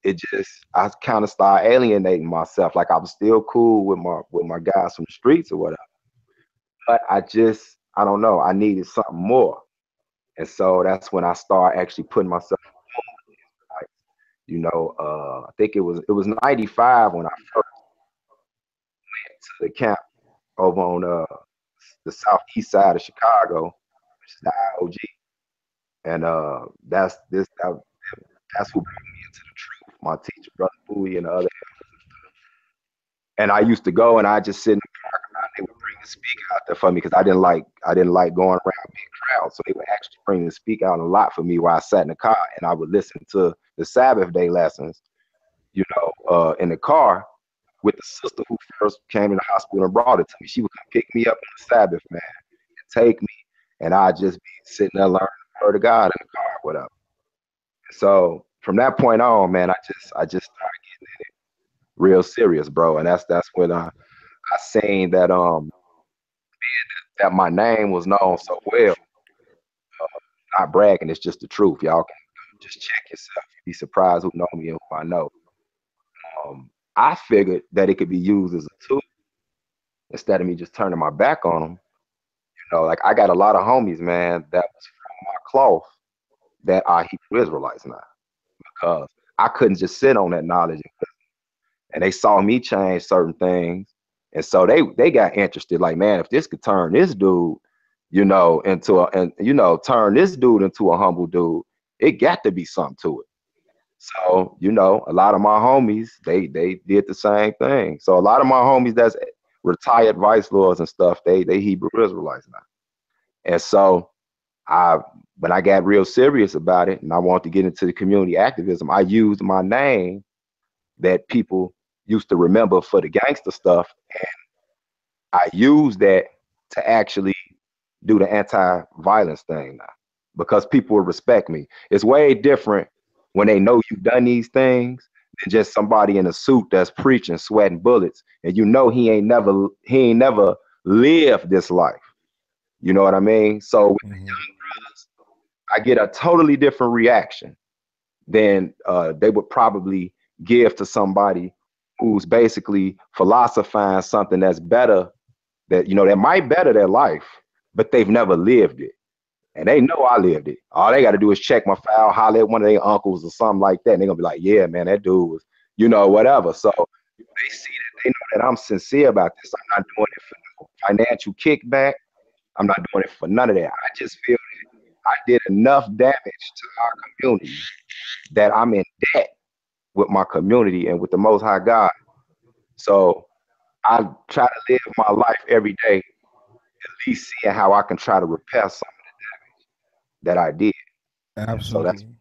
it just I kind of started alienating myself. Like I was still cool with my guys from the streets or whatever. But I don't know, I needed something more. And so that's when I started actually putting myself like, I think it was 95 when I first went to the camp over on the southeast side of Chicago, which is the IOG. And that's who brought me into the truth. My teacher, Brother Bowie, and the other. And I used to go and I just sit in the parking lot. They would bring the speaker out there for me because I didn't like going around big crowds. So they would actually bring the speaker out a lot for me while I sat in the car and I would listen to the Sabbath day lessons, in the car with the sister who first came to the hospital and brought it to me. She would come pick me up on the Sabbath, man, and take me, and I'd just be sitting there learning the word of God in the car, whatever. So from that point on, man, I just started getting real serious, bro. And that's when I seen that my name was known so well. Not bragging, it's just the truth. Y'all can just check yourself. You'd be surprised who know me and who I know. I figured that it could be used as a tool instead of me just turning my back on them. Like I got a lot of homies, man, that was from my cloth that are Hebrew Israelites now because I couldn't just sit on that knowledge, and they saw me change certain things, and so they got interested. Like, man, if this could turn this dude, into turn this dude into a humble dude, it got to be something to it. So, a lot of my homies, they did the same thing. So a lot of my homies that's retired vice lords and stuff, they Hebrew Israelites now. And so I when I got real serious about it and I wanted to get into the community activism, I used my name that people used to remember for the gangster stuff. I used that to actually do the anti-violence thing now because people will respect me. It's way different when they know you've done these things than just somebody in a suit that's preaching, sweating bullets, and he ain't never lived this life. You know what I mean? So with the Mhm. young brothers, I get a totally different reaction than they would probably give to somebody who's basically philosophizing something that's better, that might better their life, but they've never lived it. And they know I lived it. All they got to do is check my file, holler at one of their uncles or something like that. And they're going to be like, yeah, man, that dude was, whatever. So they see that, they know that I'm sincere about this. I'm not doing it for no financial kickback. I'm not doing it for none of that. I just feel that I did enough damage to our community that I'm in debt with my community and with the Most High God. So I try to live my life every day, at least seeing how I can try to repair something that I did. So that's Absolutely.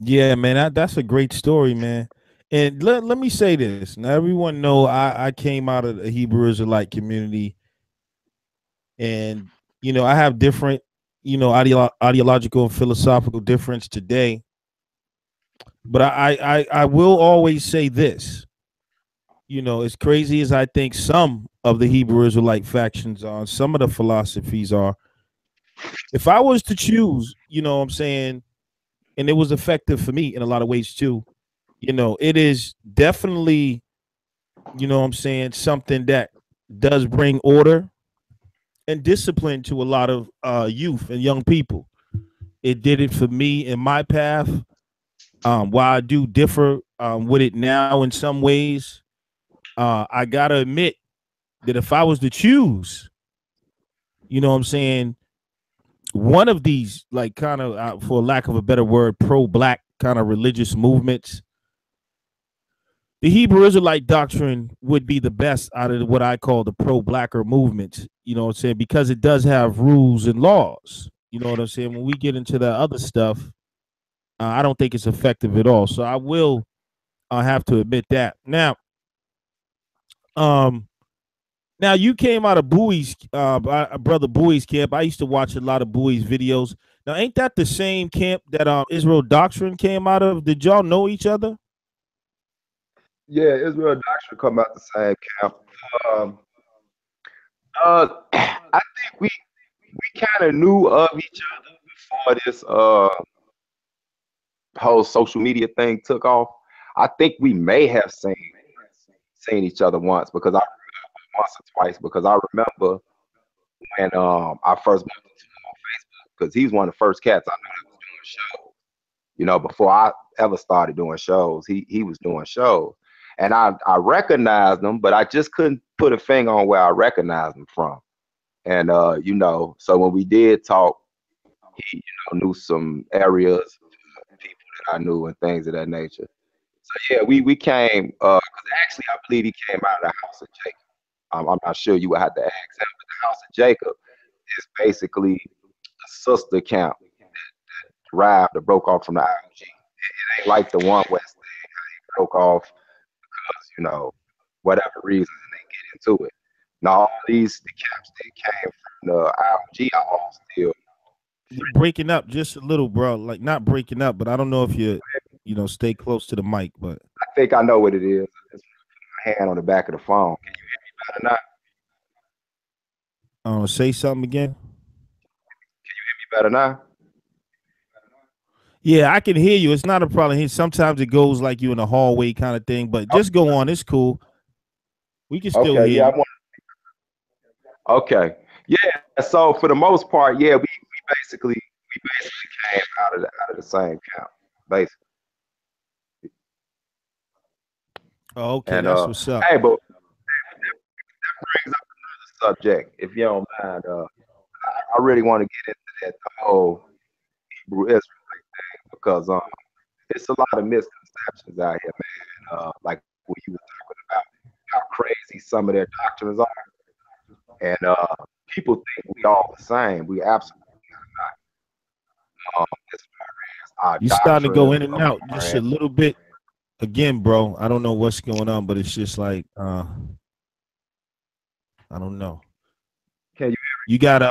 Yeah, man, that's a great story, man. And let me say this. Now everyone know I came out of the Hebrew Israelite community, and I have different, ideological and philosophical difference today. But I will always say this. As crazy as I think some of the Hebrew Israelite factions are, some of the philosophies are, if I was to choose, what I'm saying, and it was effective for me in a lot of ways too, it is definitely, what I'm saying, something that does bring order and discipline to a lot of youth and young people. It did it for me in my path. While I do differ with it now in some ways, I gotta admit that if I was to choose, what I'm saying, one of these, like, kind of, for lack of a better word, pro-black kind of religious movements, the Hebrew Israelite doctrine would be the best out of what I call the pro-blacker movements. You know what I'm saying? Because it does have rules and laws. You know what I'm saying? When we get into that other stuff, I don't think it's effective at all. So I will have to admit that. Um, Now you came out of Bowie's, brother Bowie's camp. I used to watch a lot of Bowie's videos. Now, ain't that the same camp that Israel Doctrine came out of? Did y'all know each other? Yeah, Israel Doctrine come out the same camp. Um, I think we kind of knew of each other before this whole social media thing took off. I think we may have seen each other once because I once or twice because I remember when I first met him on Facebook because he's one of the first cats I knew that was doing shows. Before I ever started doing shows, he was doing shows. And I recognized him, but I just couldn't put a finger on where I recognized him from. And so when we did talk, he knew some areas, people that I knew and things of that nature. So yeah, we came because actually I believe he came out of the House of Jacob. I'm not sure, you would have to ask him, but the House of Jacob is basically a sister camp that derived or broke off from the IOG. It ain't like the One West thing, how he broke off because, whatever reasons, and they get into it. Now, all the camps that came from the IOG are all still You're breaking up just a little, bro. Like, not breaking up, but I don't know if stay close to the mic. But I think I know what it is. It's my hand on the back of the phone. Can you hear me better now? say something again. Can you hear me better now? Yeah, I can hear you. It's not a problem. Sometimes it goes like you in a hallway kind of thing, but just go on. It's cool. We can still Okay, hear yeah, you. Okay. Yeah. So for the most part, yeah, we basically came out of the same camp, basically. Oh, okay, And that's what's up. hey, but that brings up another subject, if you don't mind. I really want to get into that the whole Hebrew Israelite thing because it's a lot of misconceptions out here, man. Like what you were talking about, how crazy some of their doctrines are, and people think we all the same. We absolutely not. As far as our You starting to go doctrine, in and out just a little bit again, bro. I don't know what's going on, but it's just like I don't know. Can you? You got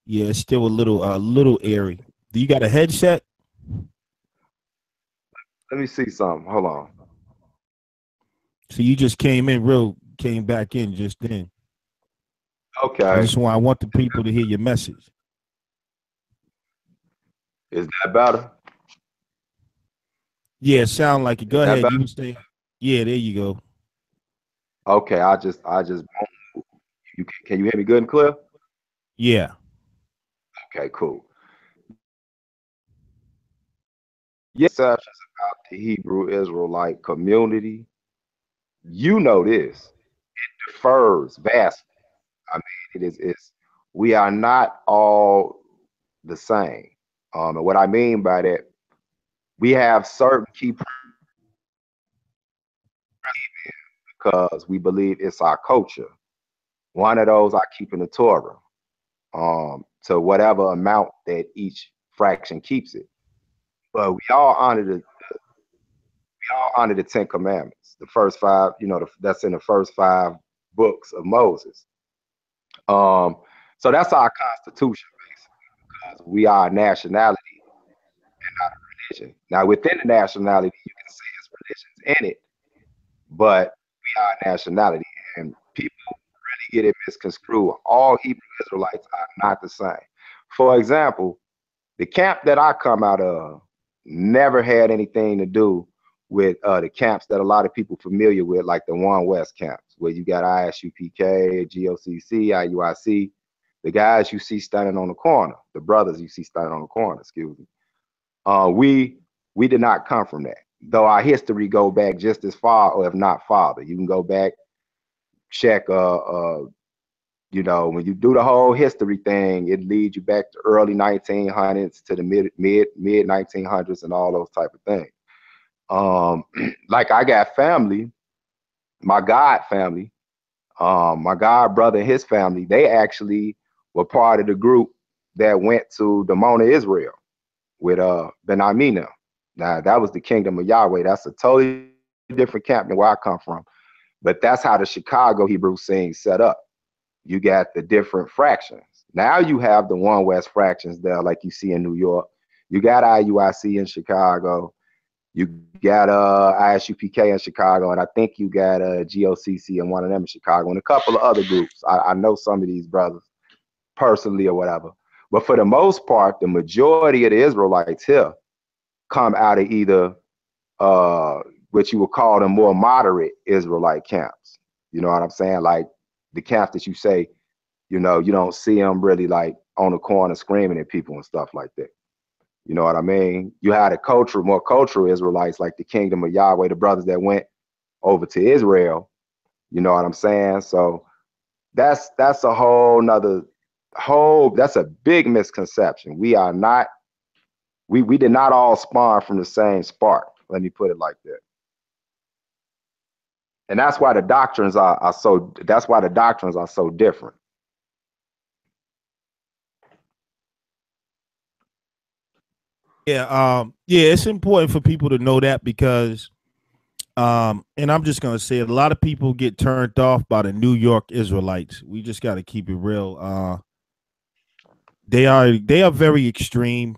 yeah, it's still a little airy. Do you got a headset? Let me see something. Hold on. So you just came back in just then. Okay. I want the people to hear your message. Is that better? Yeah, sound like it. Go ahead. Better? You can stay. Yeah, there you go. Okay. Can you hear me good and clear? Yeah. Okay, cool. Yes, about the Hebrew Israelite community. You know this. It differs vastly. I mean, we are not all the same. And what I mean by that, we have certain key because we believe it's our culture. One of those are keeping the Torah, to whatever amount that each fraction keeps it. But we all honor all honor the Ten Commandments, the first five, that's in the first five books of Moses. Um, so that's our constitution, basically. We are a nationality, not a religion. Now, within the nationality, you can say it's religions in it, but we are a nationality, and people really get it misconstrued. All Hebrew Israelites are not the same. For example, the camp that I come out of never had anything to do with the camps that a lot of people familiar with, like the One West camps, where you got ISUPK, GOCC, IUIC, the guys you see standing on the corner, the brothers you see standing on the corner, excuse me. We did not come from that, though our history go back just as far, or if not farther. You can go back, check when you do the whole history thing, it leads you back to early 1900s to the mid 1900s and all those type of things. Like I got family, my God family, my God brother and his family, they actually were part of the group that went to Dimona, Israel with Ben Amina. Now that was the kingdom of Yahweh. That's a totally different camp than where I come from. But that's how the Chicago Hebrew scene set up. You got the different fractions. Now you have the One West fractions there, like you see in New York. You got IUIC in Chicago. You got ISUPK in Chicago, and I think you got GOCC and one of them in Chicago, and a couple of other groups. I know some of these brothers personally or whatever. But for the most part, the majority of the Israelites here come out of either what you would call the more moderate Israelite camps. You know what I'm saying? Like the camps that you say, you don't see them really like on the corner screaming at people and stuff like that. You know what I mean? You had more cultural Israelites like the kingdom of Yahweh, the brothers that went over to Israel. You know what I'm saying? So that's a that's a big misconception. We are not, we did not all spawn from the same spark. Let me put it like that. And that's why the doctrines are so different. Yeah, it's important for people to know that because and I'm just gonna say it, a lot of people get turned off by the New York Israelites. We just gotta keep it real. They are very extreme.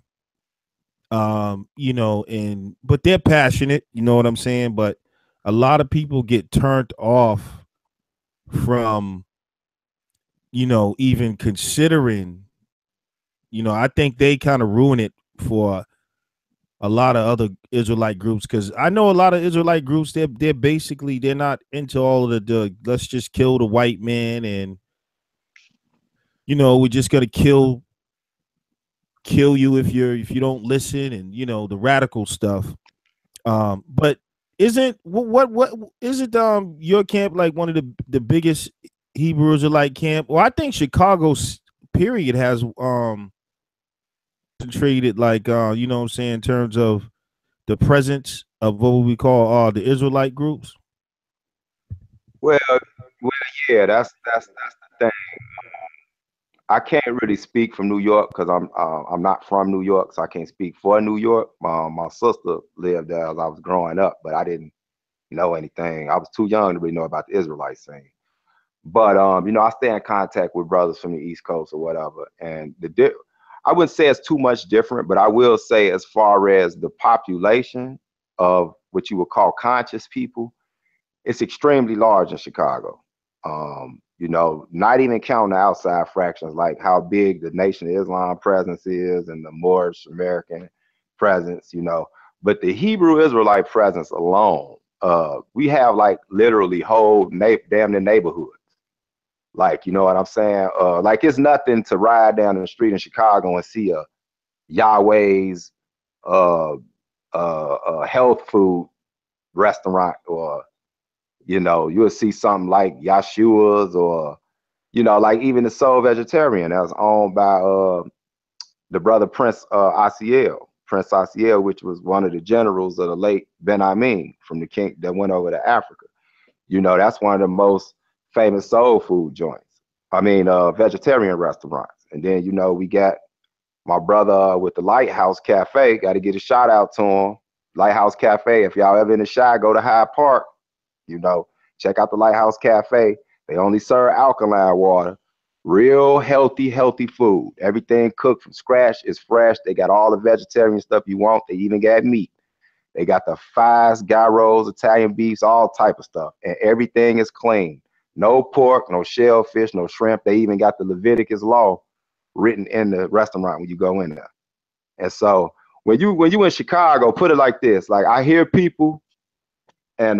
But they're passionate, you know what I'm saying? But a lot of people get turned off from, even considering, I think they kind of ruin it for a lot of other Israelite groups, because I know a lot of Israelite groups, they're not into all of the let's just kill the white man and we're just gonna kill you if you don't listen, and the radical stuff. But isn't what isn't your camp like one of the biggest Hebrew Israelite camp? Well, I think Chicago's period has concentrated like what I'm saying, in terms of the presence of what we call the Israelite groups. Well, yeah, that's the thing. I can't really speak from New York because I'm not from New York, so I can't speak for New York. My sister lived there as I was growing up, but I didn't know anything. I was too young to really know about the Israelite scene. But I stay in contact with brothers from the East Coast or whatever, and I wouldn't say it's too much different, but I will say as far as the population of what you would call conscious people, it's extremely large in Chicago. Not even counting the outside fractions, like how big the Nation of Islam presence is and the Moorish American presence, but the Hebrew Israelite presence alone, we have like literally whole damn near neighborhoods. Like, you know what I'm saying? Like it's nothing to ride down the street in Chicago and see a Yahweh's health food restaurant, or you'll see something like Yeshua's, or like even the Soul Vegetarian that was owned by the brother Prince Asiel, which was one of the generals of the late Ben Amin from the king that went over to Africa. That's one of the most famous soul food joints. I mean, vegetarian restaurants. And then we got my brother with the Lighthouse Cafe. Got to get a shout out to him. Lighthouse Cafe. If y'all ever in the Chi, go to Hyde Park, you know, check out the Lighthouse Cafe. They only serve alkaline water. Real healthy food. Everything cooked from scratch is fresh. They got all the vegetarian stuff you want. They even got meat. They got the thighs, gyros, Italian beefs, all type of stuff. And everything is clean. No pork, no shellfish, no shrimp. They even got the Leviticus law written in the restaurant when you go in there. And so when you in Chicago, put it like this. Like I hear people and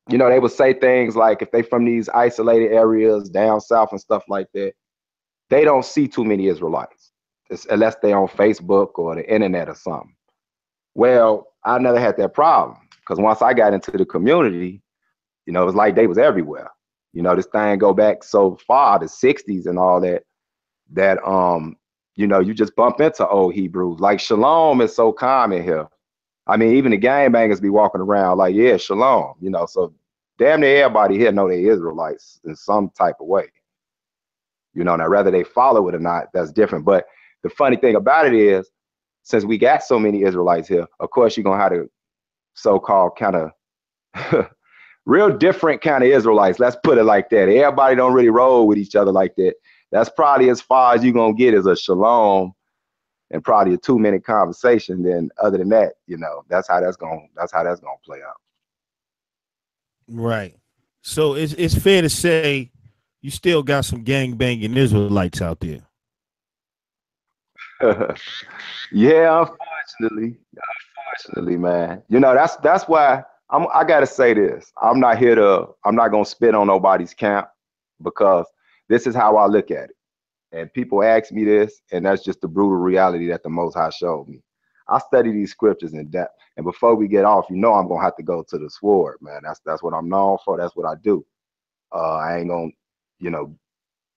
you know, they would say things like if they from these isolated areas down south and stuff like that, they don't see too many Israelites unless they're on Facebook or the internet or something. Well, I never had that problem because once I got into the community, you know, it was like they was everywhere. You know, this thing go back so far, the 60s and all that, you know, you just bump into old Hebrews. Like shalom is so common here. I mean, even the gangbangers be walking around like, yeah, shalom, you know, so damn near everybody here know they Israelites in some type of way. You know, now whether they follow it or not, that's different. But the funny thing about it is, since we got so many Israelites here, of course, you're going to have to so-called kind of real different kind of Israelites. Let's put it like that. Everybody don't really roll with each other like that. That's probably as far as you're going to get is a shalom and probably a 2-minute conversation. Then other than that, you know, that's how that's going to play out. Right. So it's fair to say you still got some gangbanging Israelites out there. Yeah, unfortunately, man. You know, that's why I gotta say this. I'm not gonna spit on nobody's camp because this is how I look at it. And people ask me this, and that's just the brutal reality that the Most High showed me. I study these scriptures in depth. And before we get off, you know I'm gonna have to go to the sword, man. That's what I'm known for. That's what I do. I ain't gonna, you know,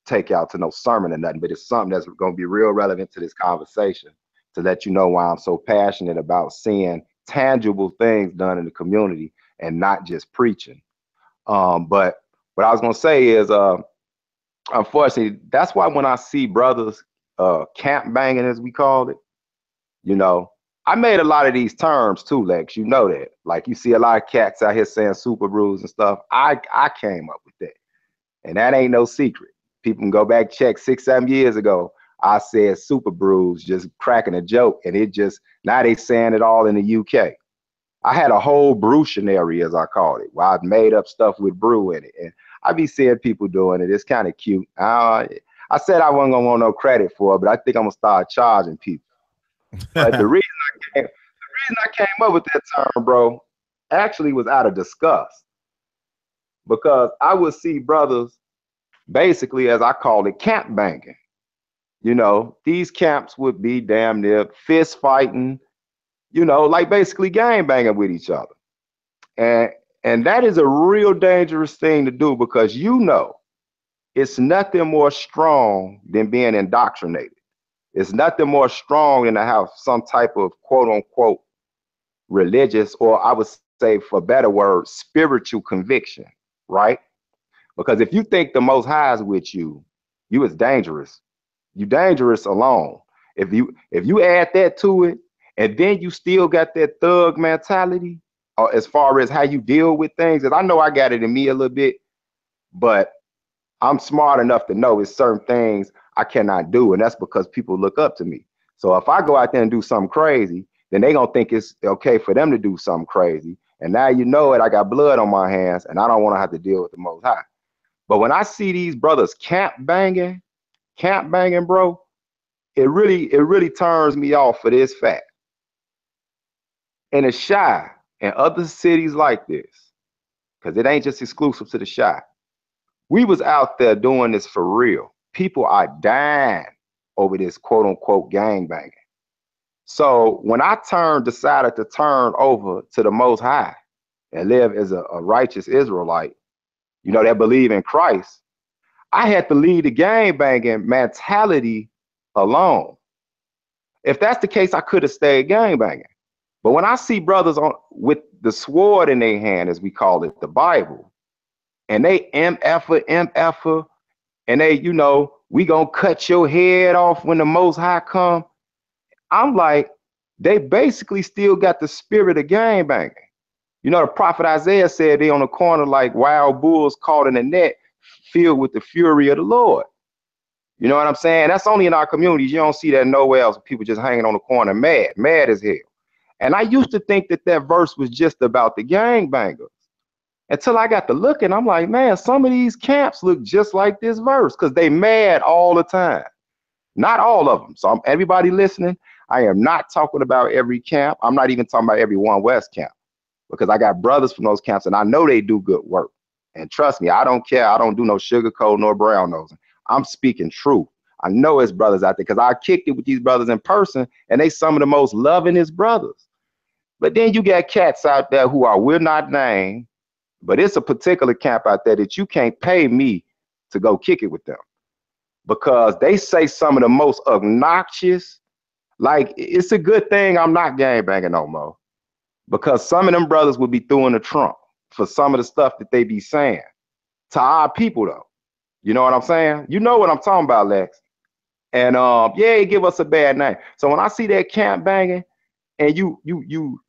take y'all to no sermon or nothing, but it's something that's gonna be real relevant to this conversation to let you know why I'm so passionate about seeing tangible things done in the community and not just preaching. But what I was gonna say is, unfortunately, that's why when I see brothers camp banging, as we call it, you know, I made a lot of these terms too, Lex. You know that. Like you see a lot of cats out here saying super brews and stuff. I came up with that. And that ain't no secret. People can go back, check 6-7 years ago. I said super brews, just cracking a joke. And it just, now they saying it all in the UK. I had a whole brewtionary, as I called it, where I made up stuff with brew in it. And I be seeing people doing it. It's kind of cute. I said I wasn't gonna want no credit for it, but I think I'm gonna start charging people. But the reason I came up with that term, bro, actually was out of disgust. Because I would see brothers basically, as I call it, camp banging. You know, these camps would be damn near fist fighting, you know, like basically gang banging with each other. And that is a real dangerous thing to do because you know it's nothing more strong than being indoctrinated. It's nothing more strong than to have some type of quote unquote religious, or I would say for a better word, spiritual conviction, right? Because if you think the Most High is with you, you is dangerous. You dangerous alone. If you add that to it, and then you still got that thug mentality, as far as how you deal with things, and I know I got it in me a little bit, but I'm smart enough to know it's certain things I cannot do, and that's because people look up to me. So if I go out there and do something crazy, then they gonna think it's okay for them to do something crazy. And now you know it, I got blood on my hands, and I don't want to have to deal with the Most High. But when I see these brothers camp banging, bro, it really turns me off for this fact. In the Chi and other cities like this, because it ain't just exclusive to the Chi, we was out there doing this for real. People are dying over this quote unquote gang banging. So when I decided to turn over to the Most High and live as a righteous Israelite, you know, that believe in Christ, I had to leave the gang banging mentality alone. If that's the case, I could have stayed gang banging. But when I see brothers with the sword in their hand, as we call it, the Bible, and they MF, and they, you know, we gonna cut your head off when the Most High come. I'm like, they basically still got the spirit of gang banging. You know, the prophet Isaiah said they on the corner like wild bulls caught in a net, filled with the fury of the Lord. You know what I'm saying? That's only in our communities. You don't see that nowhere else. People just hanging on the corner, mad as hell. And I used to think that that verse was just about the gangbangers until I got to looking. I'm like, man, some of these camps look just like this verse because they mad all the time. Not all of them. So everybody listening, I am not talking about every camp. I'm not even talking about every One West camp because I got brothers from those camps and I know they do good work. And trust me, I don't care. I don't do no sugarcoat nor brown nosing. I'm speaking truth. I know it's brothers out there because I kicked it with these brothers in person and they some of the most lovingest brothers. But then you got cats out there who I will not name, but it's a particular camp out there that you can't pay me to go kick it with them because they say some of the most obnoxious, like it's a good thing I'm not gangbanging no more because some of them brothers would be throwing the trunk for some of the stuff that they be saying to our people though. You know what I'm saying? You know what I'm talking about, Lex. And yeah, it give us a bad name. So when I see that camp banging and you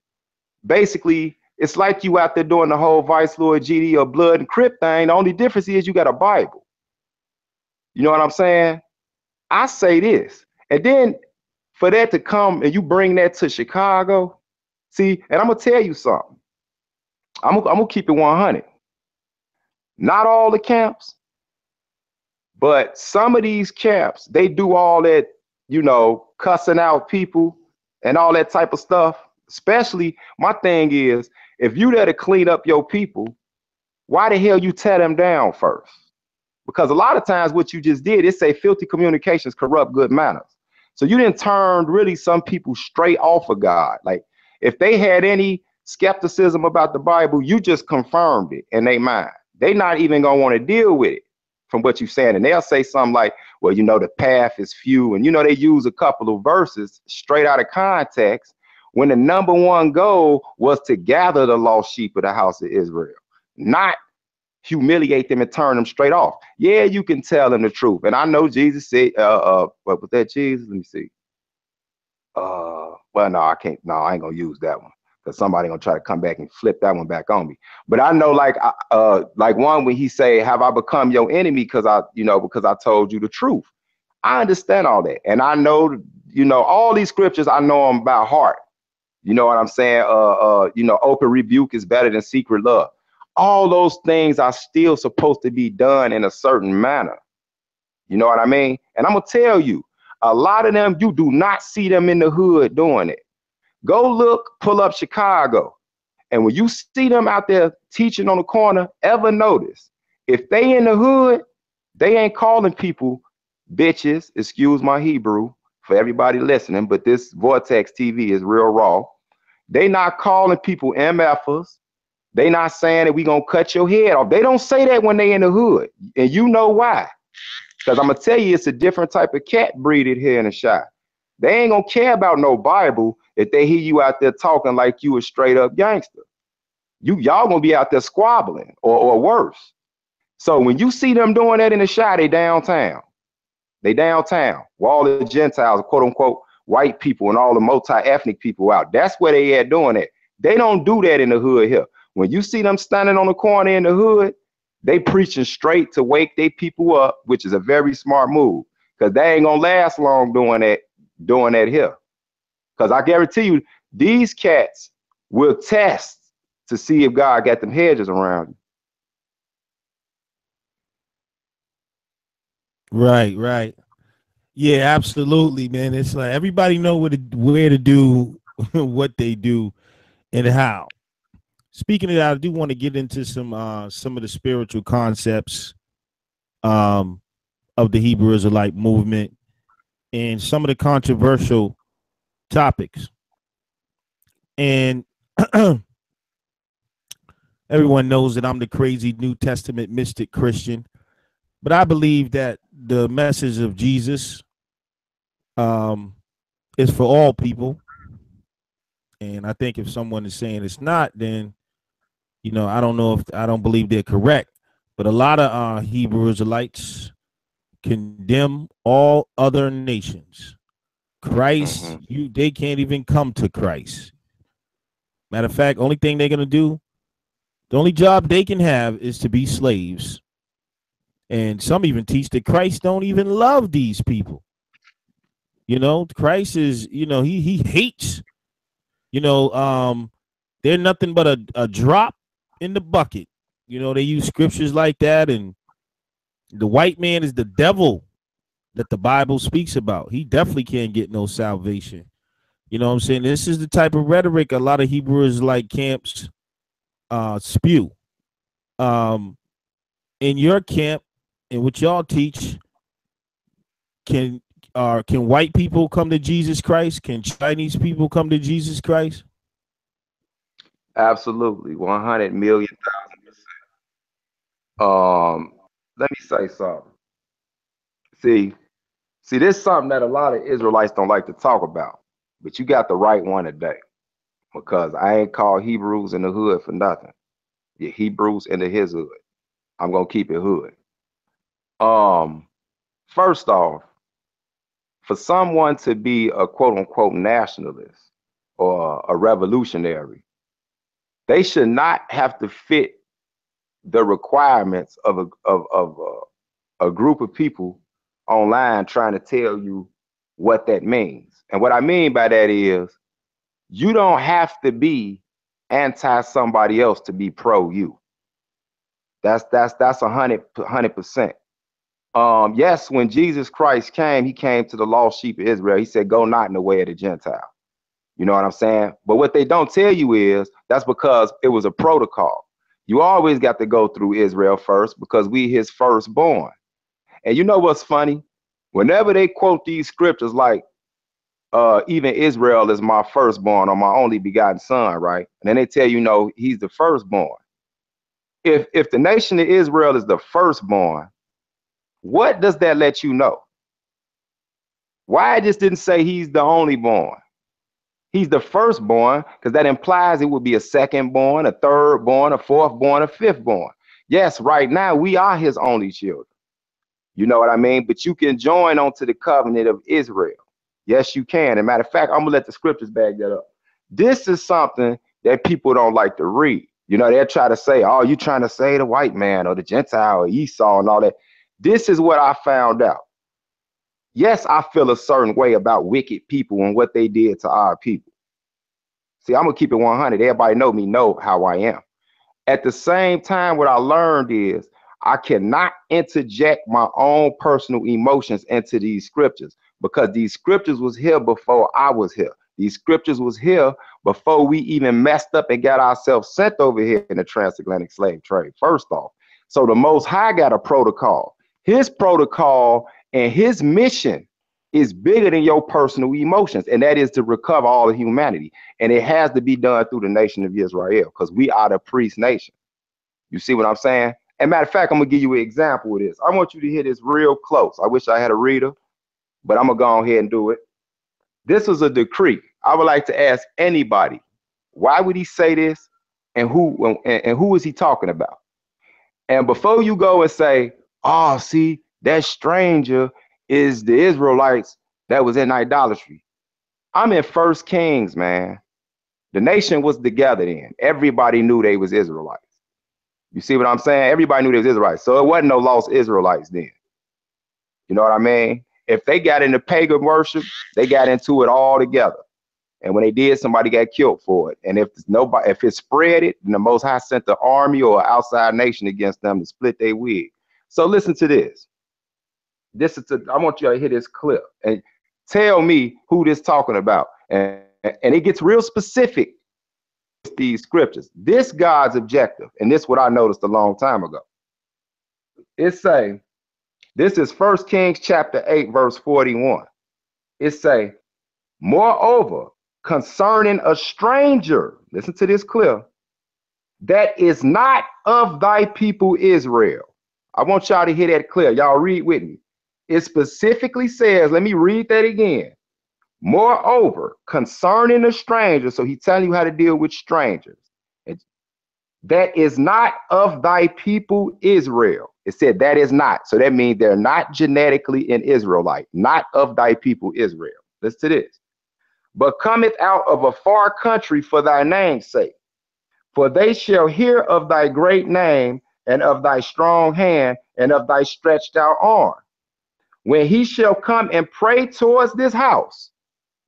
basically, it's like you out there doing the whole Vice Lord GD or Blood and Crip thing. The only difference is you got a Bible. You know what I'm saying? I say this. And then for that to come and you bring that to Chicago, see, and I'm going to tell you something. I'm going to keep it 100. Not all the camps, but some of these camps, they do all that, you know, cussing out people and all that type of stuff. Especially, my thing is, if you there to clean up your people, why the hell you tear them down first? Because a lot of times what you just did is say filthy communications corrupt good manners. So you didn't turn really some people straight off of God. Like if they had any skepticism about the Bible, you just confirmed it in their mind. They not even gonna want to deal with it from what you're saying. And they'll say something like, well, you know, the path is few. And, you know, they use a couple of verses straight out of context when the number one goal was to gather the lost sheep of the house of Israel, not humiliate them and turn them straight off. Yeah, you can tell them the truth. And I know Jesus said, what was that, Jesus? Let me see. Well, no, I can't. No, I ain't gonna use that one because somebody gonna try to come back and flip that one back on me. But I know, like one when he say, "Have I become your enemy because I told you the truth?" I understand all that, and I know, you know, all these scriptures. I know them by heart. You know what I'm saying? You know, open rebuke is better than secret love. All those things are still supposed to be done in a certain manner. You know what I mean? And I'm gonna tell you, a lot of them, you do not see them in the hood doing it. Go look, pull up Chicago. And when you see them out there teaching on the corner, ever notice, if they in the hood, they ain't calling people bitches, excuse my Hebrew for everybody listening, but this Vortex TV is real raw. They not calling people MFers. They not saying that we gonna cut your head off. They don't say that when they in the hood. And you know why? Because I'm gonna tell you, it's a different type of cat breeded here in the shop. They ain't gonna care about no Bible if they hear you out there talking like you a straight up gangster. Y'all gonna be out there squabbling or worse. So when you see them doing that in the shop, they downtown. They downtown where all the Gentiles, quote unquote, white people and all the multi-ethnic people out. That's where they at doing it. They don't do that in the hood here. When you see them standing on the corner in the hood, they preaching straight to wake their people up, which is a very smart move because they ain't gonna last long doing that here. Because I guarantee you, these cats will test to see if God got them hedges around you. Right. Yeah, absolutely, man. It's like everybody know where to do what they do and how. Speaking of that, I do want to get into some of the spiritual concepts of the Hebrew Israelite movement and some of the controversial topics. And everyone knows that I'm the crazy New Testament mystic Christian, but I believe that the message of Jesus is for all people. And I think if someone is saying it's not, then, you know, I don't believe they're correct. But a lot of Hebrew Israelites condemn all other nations, Christ, they can't even come to Christ. Matter of fact, only thing they're gonna do, the only job they can have is to be slaves. And some even teach that Christ don't even love these people. You know, Christ is, you know, he hates, you know, they're nothing but a drop in the bucket. You know, they use scriptures like that, and the white man is the devil that the Bible speaks about. He definitely can't get no salvation. You know what I'm saying? This is the type of rhetoric a lot of Hebrew Israelite camps spew. In your camp, and what y'all teach, can white people come to Jesus Christ? Can Chinese people come to Jesus Christ? Absolutely, 100,000,000%. Let me say something. See, this is something that a lot of Israelites don't like to talk about, but you got the right one today, because I ain't called Hebrews in the hood for nothing. Yeah, Hebrews into his hood. I'm gonna keep it hood. First off, for someone to be a quote unquote nationalist or a revolutionary, they should not have to fit the requirements of a group of people online trying to tell you what that means. And what I mean by that is, you don't have to be anti somebody else to be pro you. That's 100%. Yes, when Jesus Christ came, he came to the lost sheep of Israel. He said, go not in the way of the Gentile. You know what I'm saying? But what they don't tell you is that's because it was a protocol. You always got to go through Israel first because we his firstborn. And you know what's funny? Whenever they quote these scriptures like, even Israel is my firstborn or my only begotten son, right? And then they tell you, no, he's the firstborn. If the nation of Israel is the firstborn, what does that let you know? Why it just didn't say he's the only born? He's the firstborn, because that implies it would be a secondborn, a thirdborn, a fourthborn, a fifthborn. Yes, right now we are his only children. You know what I mean? But you can join onto the covenant of Israel. Yes, you can. As a matter of fact, I'm gonna let the scriptures back that up. This is something that people don't like to read. You know, they'll try to say, oh, you trying to say the white man or the Gentile or Esau and all that. This is what I found out. Yes, I feel a certain way about wicked people and what they did to our people. See, I'm gonna keep it 100. Everybody know how I am. At the same time, what I learned is I cannot interject my own personal emotions into these scriptures, because these scriptures was here before I was here. These scriptures was here before we even messed up and got ourselves sent over here in the transatlantic slave trade, first off. So the Most High got a protocol. His protocol and his mission is bigger than your personal emotions, and that is to recover all of humanity. And it has to be done through the nation of Israel, because we are the priest nation. You see what I'm saying? And matter of fact, I'm gonna give you an example of this. I want you to hear this real close. I wish I had a reader, but I'm gonna go ahead and do it. This was a decree. I would like to ask anybody, why would he say this, and who is he talking about? And before you go and say, oh, see, that stranger is the Israelites that was in idolatry, I'm in 1 Kings, man. The nation was together then. Everybody knew they was Israelites. You see what I'm saying? Everybody knew they was Israelites. So it wasn't no lost Israelites then. You know what I mean? If they got into pagan worship, they got into it all together. And when they did, somebody got killed for it. And if it spread it, then the Most High sent the army or an outside nation against them to split their wig. So listen to this. I want you to hear this clip and tell me who this talking about. And it gets real specific with these scriptures. This God's objective, and this is what I noticed a long time ago. It say, this is 1 Kings chapter 8, verse 41. It say, moreover, concerning a stranger, listen to this clip, that is not of thy people Israel. I want y'all to hear that clear. Y'all read with me. It specifically says, let me read that again. Moreover, concerning a stranger, so he's telling you how to deal with strangers, that is not of thy people Israel. It said that is not. So that means they're not genetically an Israelite, not of thy people Israel. Listen to this. But cometh out of a far country for thy name's sake. For they shall hear of thy great name, and of thy strong hand, and of thy stretched out arm. When he shall come and pray towards this house,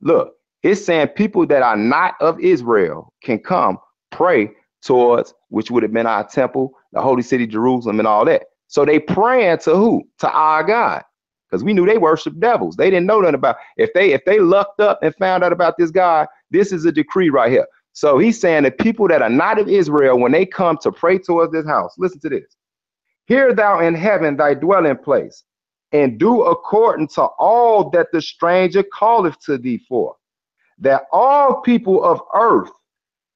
look, it's saying people that are not of Israel can come pray towards, which would have been our temple, the holy city, Jerusalem, and all that. So they praying to who? To our God. Because we knew they worship devils. They didn't know nothing about, if they lucked up and found out about this God, this is a decree right here. So he's saying that people that are not of Israel, when they come to pray towards this house, listen to this. Hear thou in heaven thy dwelling place, and do according to all that the stranger calleth to thee for, that all people of earth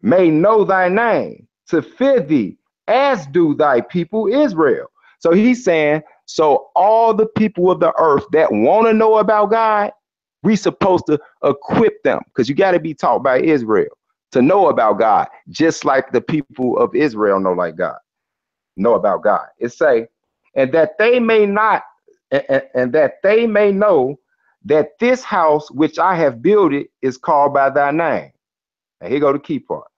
may know thy name, to fear thee, as do thy people Israel. So he's saying, so all the people of the earth that want to know about God, we supposed to equip them, because you got to be taught by Israel to know about God, just like the people of Israel know about God. It say, and that they may not, and that they may know that this house which I have builded is called by thy name. And here go the key part.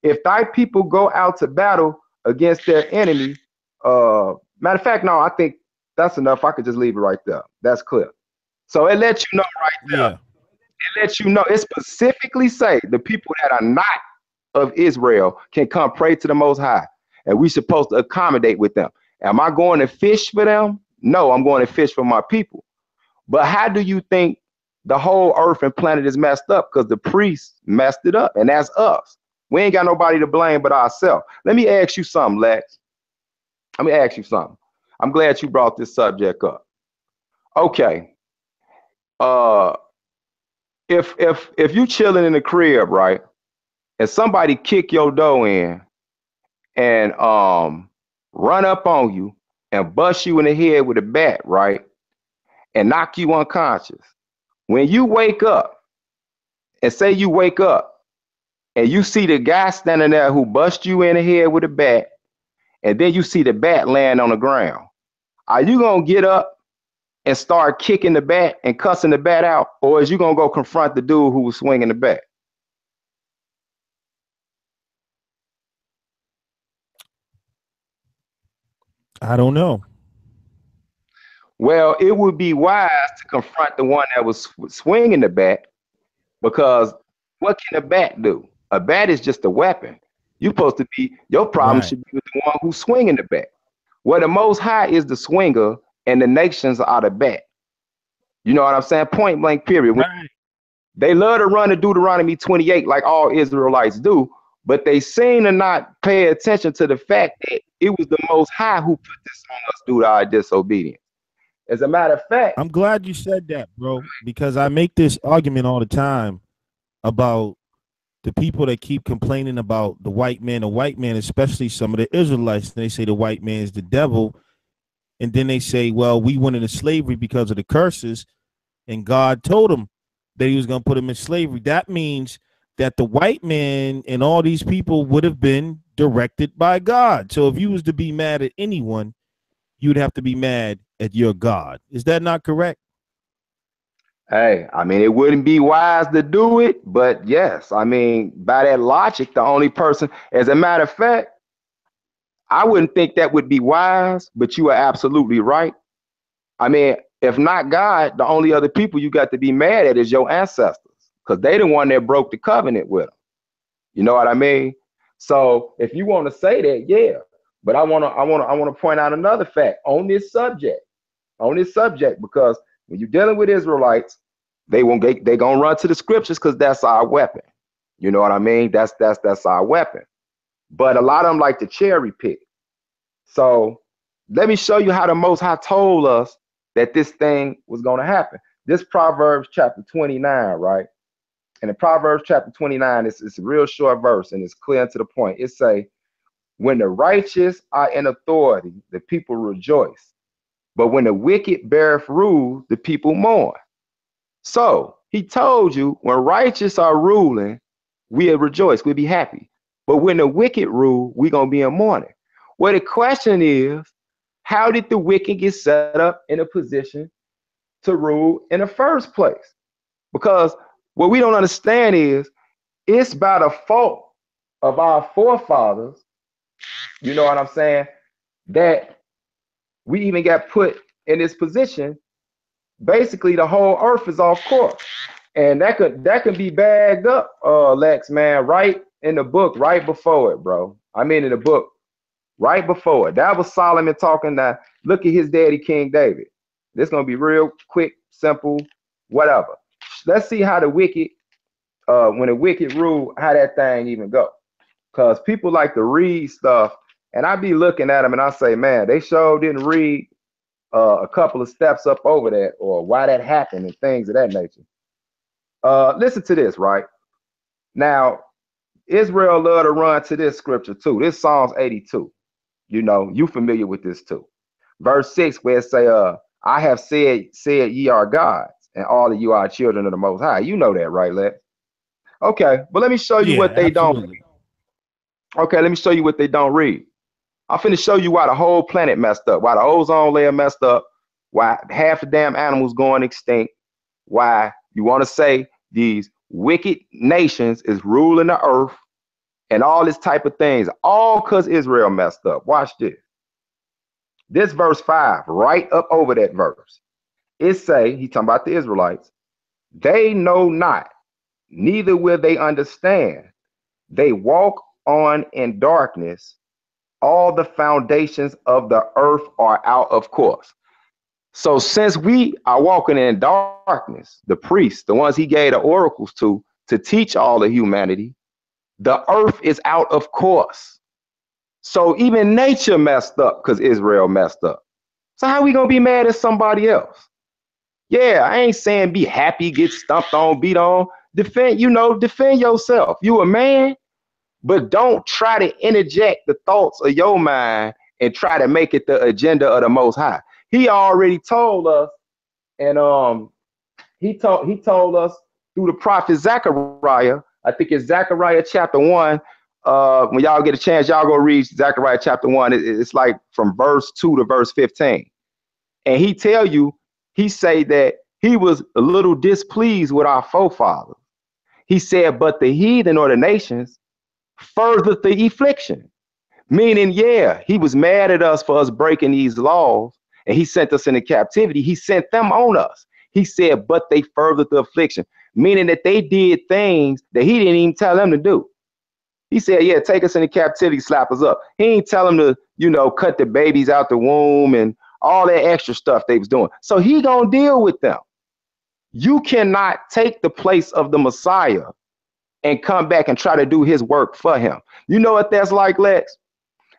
If thy people go out to battle against their enemy, matter of fact, no, I think that's enough. I could just leave it right there. That's clear. So it lets you know right there. Yeah. It lets you know, it specifically say the people that are not of Israel can come pray to the Most High, and we supposed to accommodate with them. Am I going to fish for them? No, I'm going to fish for my people. But how do you think the whole earth and planet is messed up? Because the priests messed it up, and that's us. We ain't got nobody to blame but ourselves. Let me ask you something, Lex. Let me ask you something. I'm glad you brought this subject up. Okay. If you chilling in the crib, right, and somebody kick your door in and run up on you and bust you in the head with a bat, right, and knock you unconscious. When you wake up, and say you wake up and you see the guy standing there who bust you in the head with a bat, and then you see the bat laying on the ground, are you gonna get up and start kicking the bat and cussing the bat out, or is you gonna go confront the dude who was swinging the bat? I don't know. Well, it would be wise to confront the one that was swinging the bat, because what can a bat do? A bat is just a weapon. You're supposed to be, your problem Right. should be with the one who's swinging the bat. Well, the Most High is the swinger, and the nations are the bat. You know what I'm saying? Point blank, period. Right. They love to run to Deuteronomy 28 like all Israelites do, but they seem to not pay attention to the fact that it was the Most High who put this on us due to our disobedience. As a matter of fact, I'm glad you said that, bro, because I make this argument all the time about the people that keep complaining about the white man, especially some of the Israelites. They say the white man is the devil. And then they say, well, we went into slavery because of the curses, and God told them that he was going to put them in slavery. That means that the white man and all these people would have been directed by God. So if you was to be mad at anyone, you'd have to be mad at your God. Is that not correct? hey, I mean, it wouldn't be wise to do it, but yes, I mean, by that logic, the only person, as a matter of fact, I wouldn't think that would be wise, but you are absolutely right. I mean, if not God, the only other people you got to be mad at is your ancestors, because they the one that broke the covenant with them. You know what I mean? So if you want to say that, yeah. But I want to point out another fact on this subject, because when you're dealing with Israelites, they gonna run to the scriptures because that's our weapon. You know what I mean? That's our weapon. But a lot of them like to cherry pick. So let me show you how the Most High told us that this thing was going to happen. This Proverbs chapter 29, right? And in Proverbs chapter 29, it's a real short verse and it's clear and to the point. It say, when the righteous are in authority, the people rejoice. But when the wicked beareth rule, the people mourn. So he told you when righteous are ruling, we'll rejoice, we'll be happy. But when the wicked rule, we're going to be in mourning. Well, the question is, how did the wicked get set up in a position to rule in the first place? Because what we don't understand is it's by the fault of our forefathers, you know what I'm saying, that we even got put in this position. Basically, the whole earth is off course. And that could be bagged up, Lex, man, right in the book, right before it, bro. I mean, in the book, right before it. That was Solomon talking that. Look at his daddy, King David. This gonna be real quick, simple, whatever. Let's see how the wicked, when the wicked rule, how that thing even go. Because people like to read stuff, and I be looking at them and I say, man, they sure didn't read a couple of steps up over that, or why that happened and things of that nature. Listen to this, right? Now, Israel love to run to this scripture too. This Psalms 82. You know, you familiar with this too. Verse 6, where it say, I have said ye are gods, and all of you are children of the Most High. You know that, right, Lex? Okay, but let me show you what they don't read. Okay, let me show you what they don't read. I'm finna show you why the whole planet messed up, why the ozone layer messed up, why half the damn animals going extinct, why you want to say these wicked nations is ruling the earth, and all this type of things, all because Israel messed up. Watch this. This verse 5, right up over that verse. It say, he talking about the Israelites, they know not, neither will they understand. They walk on in darkness. All the foundations of the earth are out of course. So since we are walking in darkness, the priests, the ones he gave the oracles to teach all of humanity, the earth is out of course. So even nature messed up because Israel messed up. So how we gonna be mad at somebody else? Yeah, I ain't saying be happy, get stumped on, beat on. Defend yourself. You a man, but don't try to interject the thoughts of your mind and try to make it the agenda of the Most High. He already told us, and he told us through the prophet Zechariah. I think it's Zechariah chapter 1. When y'all get a chance, y'all go read Zechariah chapter 1. It's like from verse 2 to verse 15. And he tell you, he say that he was a little displeased with our forefathers. He said, but the heathen or the nations furthered the affliction. Meaning, yeah, he was mad at us for us breaking these laws, and he sent us into captivity. He sent them on us. He said, but they furthered the affliction, meaning that they did things that he didn't even tell them to do. He said, yeah, take us into captivity, slap us up. He ain't tell them to, cut the babies out the womb and all that extra stuff they was doing. So he gonna deal with them. You cannot take the place of the Messiah and come back and try to do his work for him. You know what that's like, Lex?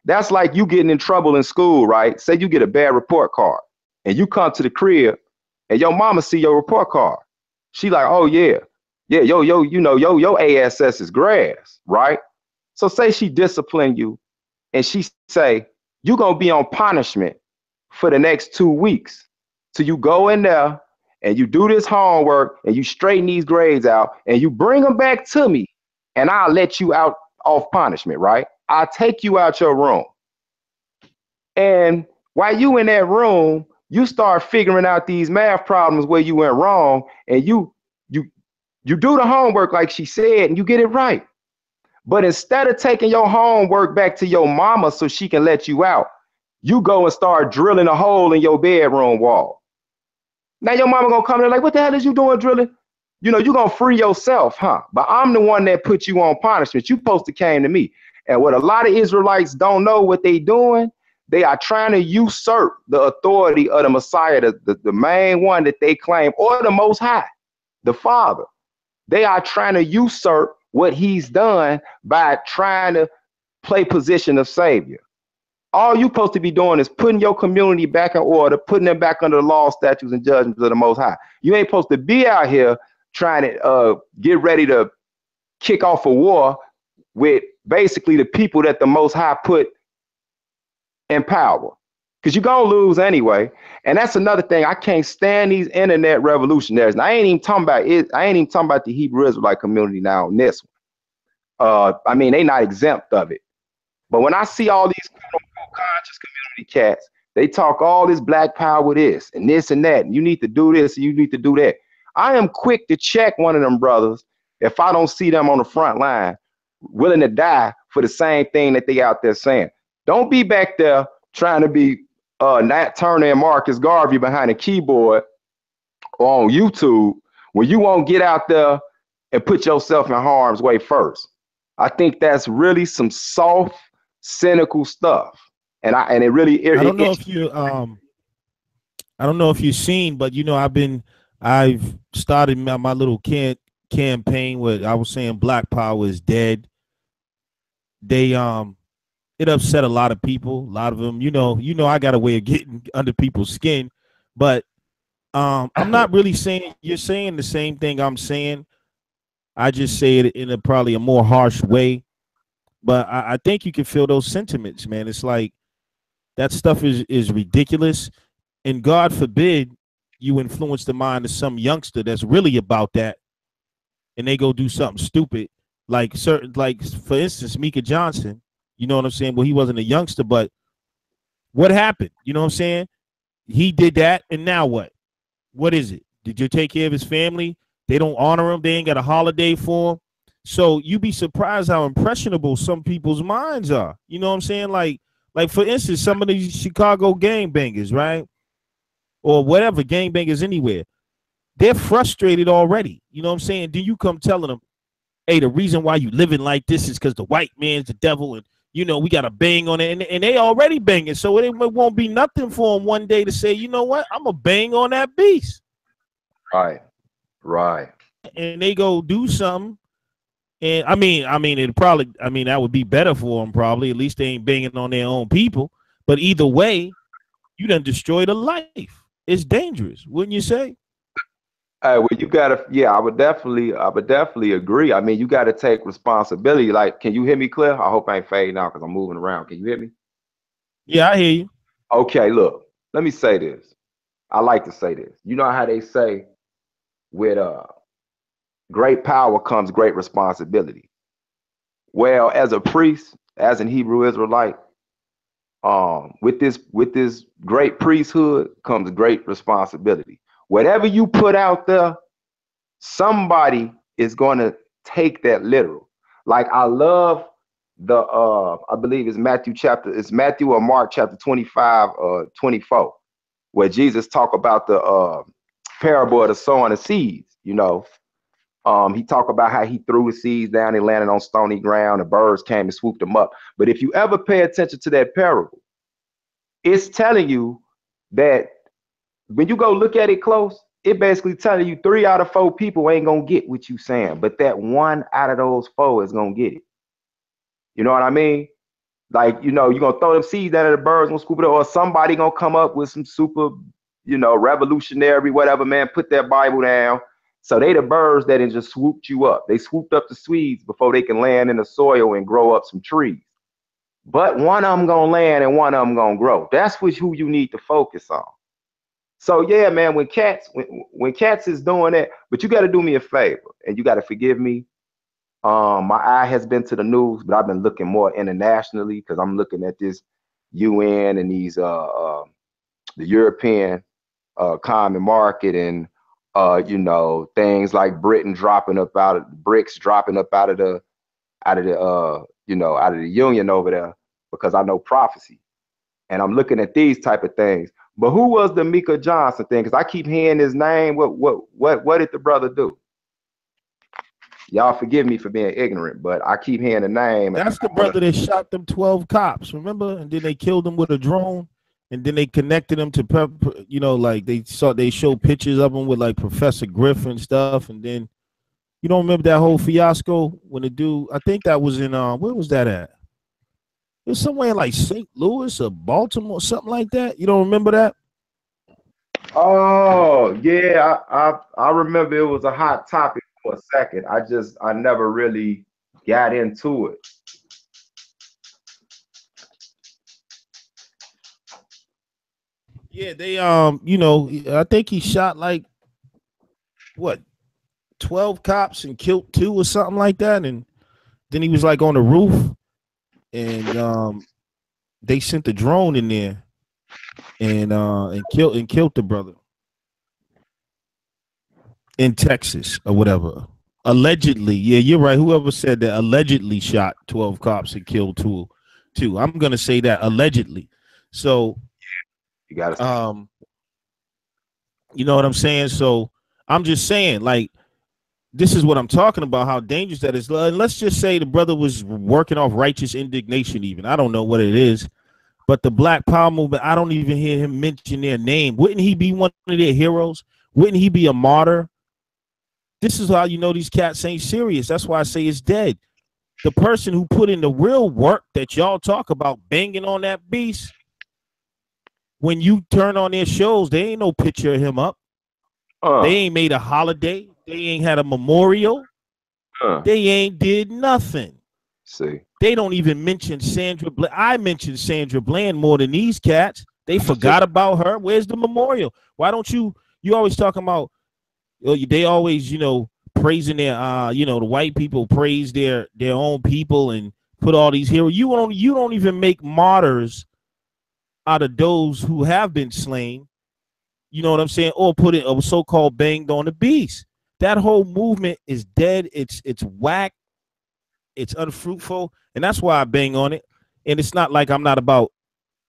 That's like you getting in trouble in school, right? Say you get a bad report card and you come to the crib and your mama see your report card. She like, oh yeah, your ASS is grass, right? So say she discipline you and she say, you're gonna be on punishment for the next 2 weeks. So you go in there and you do this homework and you straighten these grades out and you bring them back to me and I'll let you out off punishment, right? I'll take you out your room. And while you in that room, you start figuring out these math problems where you went wrong, and you do the homework like she said and you get it right. But instead of taking your homework back to your mama so she can let you out, you go and start drilling a hole in your bedroom wall. Now your mama gonna come in like, what the hell is you doing drilling? You're gonna free yourself, huh? But I'm the one that put you on punishment. You supposed to came to me. And what a lot of Israelites don't know what they doing, they are trying to usurp the authority of the Messiah, the main one that they claim, or the Most High, the Father. They are trying to usurp what he's done by trying to play position of savior. All you're supposed to be doing is putting your community back in order, putting them back under the law, statutes, and judgments of the Most High. You ain't supposed to be out here trying to get ready to kick off a war with basically the people that the Most High put in power, because you're gonna lose anyway. And that's another thing. I can't stand these internet revolutionaries. And I ain't even talking about it. I ain't even talking about the Hebrew Israelite community now on this one. I mean, they not exempt of it. But when I see all these conscious community cats, they talk all this black power, this and that, and you need to do this and you need to do that. I am quick to check one of them brothers if I don't see them on the front line, willing to die for the same thing that they out there saying. Don't be back there trying to be Nat Turner and Marcus Garvey behind a keyboard or on YouTube when you won't get out there and put yourself in harm's way first. I think that's really some soft, cynical stuff. And it really I don't know if you I don't know if you've seen, but you know, I've started my little campaign where I was saying Black Power is dead. They it upset a lot of people, a lot of them, I got a way of getting under people's skin, but I'm not really saying you're saying the same thing I'm saying. I just say it in probably a more harsh way, but I think you can feel those sentiments, man. It's like that stuff is ridiculous, and God forbid you influence the mind of some youngster that's really about that, and they go do something stupid, like for instance, Mika Johnson. You know what I'm saying? Well, he wasn't a youngster, but what happened? You know what I'm saying? He did that, and now what? What is it? Did you take care of his family? They don't honor him. They ain't got a holiday for him. So you be surprised how impressionable some people's minds are. You know what I'm saying? Like for instance, some of these Chicago gangbangers, right? Or whatever, gangbangers anywhere. They're frustrated already. You know what I'm saying? Then you come telling them, hey, the reason why you living like this is because the white man's the devil, and we got to bang on it. And they already banging. So it won't be nothing for them one day to say, you know what? I'm going to bang on that beast. Right. And they go do something. And I mean, that would be better for them probably. At least they ain't banging on their own people. But either way, you done destroyed a life. It's dangerous, wouldn't you say? Well, you gotta, yeah, I would definitely agree. I mean, you gotta take responsibility. Like, can you hear me clear? I hope I ain't fading out because I'm moving around. Can you hear me? Yeah, I hear you. Okay, look, let me say this. I like to say this. You know how they say with great power comes great responsibility. Well, as a priest, as an Hebrew Israelite, with this great priesthood comes great responsibility. Whatever you put out there, somebody is going to take that literal. Like I love the I believe it's Matthew or Mark chapter 25 24, where Jesus talk about the parable of the sowing of seeds. He talked about how he threw his seeds down, they landed on stony ground, the birds came and swooped them up. But if you ever pay attention to that parable, it's telling you that when you go look at it close, it basically telling you 3 out of 4 people ain't gonna get what you saying, but that 1 out of those 4 is gonna get it. You know what I mean? Like, you're gonna throw them seeds down and the birds gonna scoop it up, or somebody gonna come up with some super, revolutionary, whatever, man, put that Bible down. So they the birds that just swooped you up. They swooped up the seeds before they can land in the soil and grow up some trees. But one of them gonna land and one of them gonna grow. That's who you need to focus on. So yeah, man, when Cats is doing that, but you got to do me a favor and you got to forgive me. My eye has been to the news, but I've been looking more internationally because I'm looking at this UN and these the European common market and things like Britain dropping up out of BRICS dropping up out of the union over there, because I know prophecy. And I'm looking at these type of things. But who was the Mika Johnson thing? Because I keep hearing his name. What did the brother do? Y'all forgive me for being ignorant, but I keep hearing the name. That's the brother that shot them 12 cops, remember? And then they killed them with a drone. And then they connected them to, like they showed pictures of them with like Professor Griffin stuff. And then, you don't remember that whole fiasco when the dude, I think that was in, where was that at? It was somewhere in like St. Louis or Baltimore, something like that. You don't remember that? Oh, yeah. I remember it was a hot topic for a second. I never really got into it. Yeah, they I think he shot like what 12 cops and killed 2 or something like that, and then he was like on the roof, and they sent the drone in there and killed the brother. in Texas or whatever. Allegedly, yeah, you're right. Whoever said that allegedly shot 12 cops and killed two. I'm gonna say that allegedly. So, You got to. you know what I'm saying? So I'm just saying, like, this is what I'm talking about, how dangerous that is. And let's just say the brother was working off righteous indignation, even. I don't know what it is. But the Black Power movement, I don't even hear him mention their name. Wouldn't he be one of their heroes? Wouldn't he be a martyr? This is how you know these cats ain't serious. That's why I say it's dead. The person who put in the real work that y'all talk about banging on that beast, when you turn on their shows, they ain't no picture of him up. They ain't made a holiday. They ain't had a memorial. They ain't did nothing. See, they don't even mention Sandra Bland. I mentioned Sandra Bland more than these cats. They forgot about her. Where's the memorial? Why don't you always talking about, they always, praising their, the white people praise their own people and put all these heroes. You don't even make martyrs out of those who have been slain. You know what I'm saying? Or put it a so-called banged on the beast. That whole movement is dead. It's whack. It's unfruitful. And that's why I bang on it. And it's not like I'm not about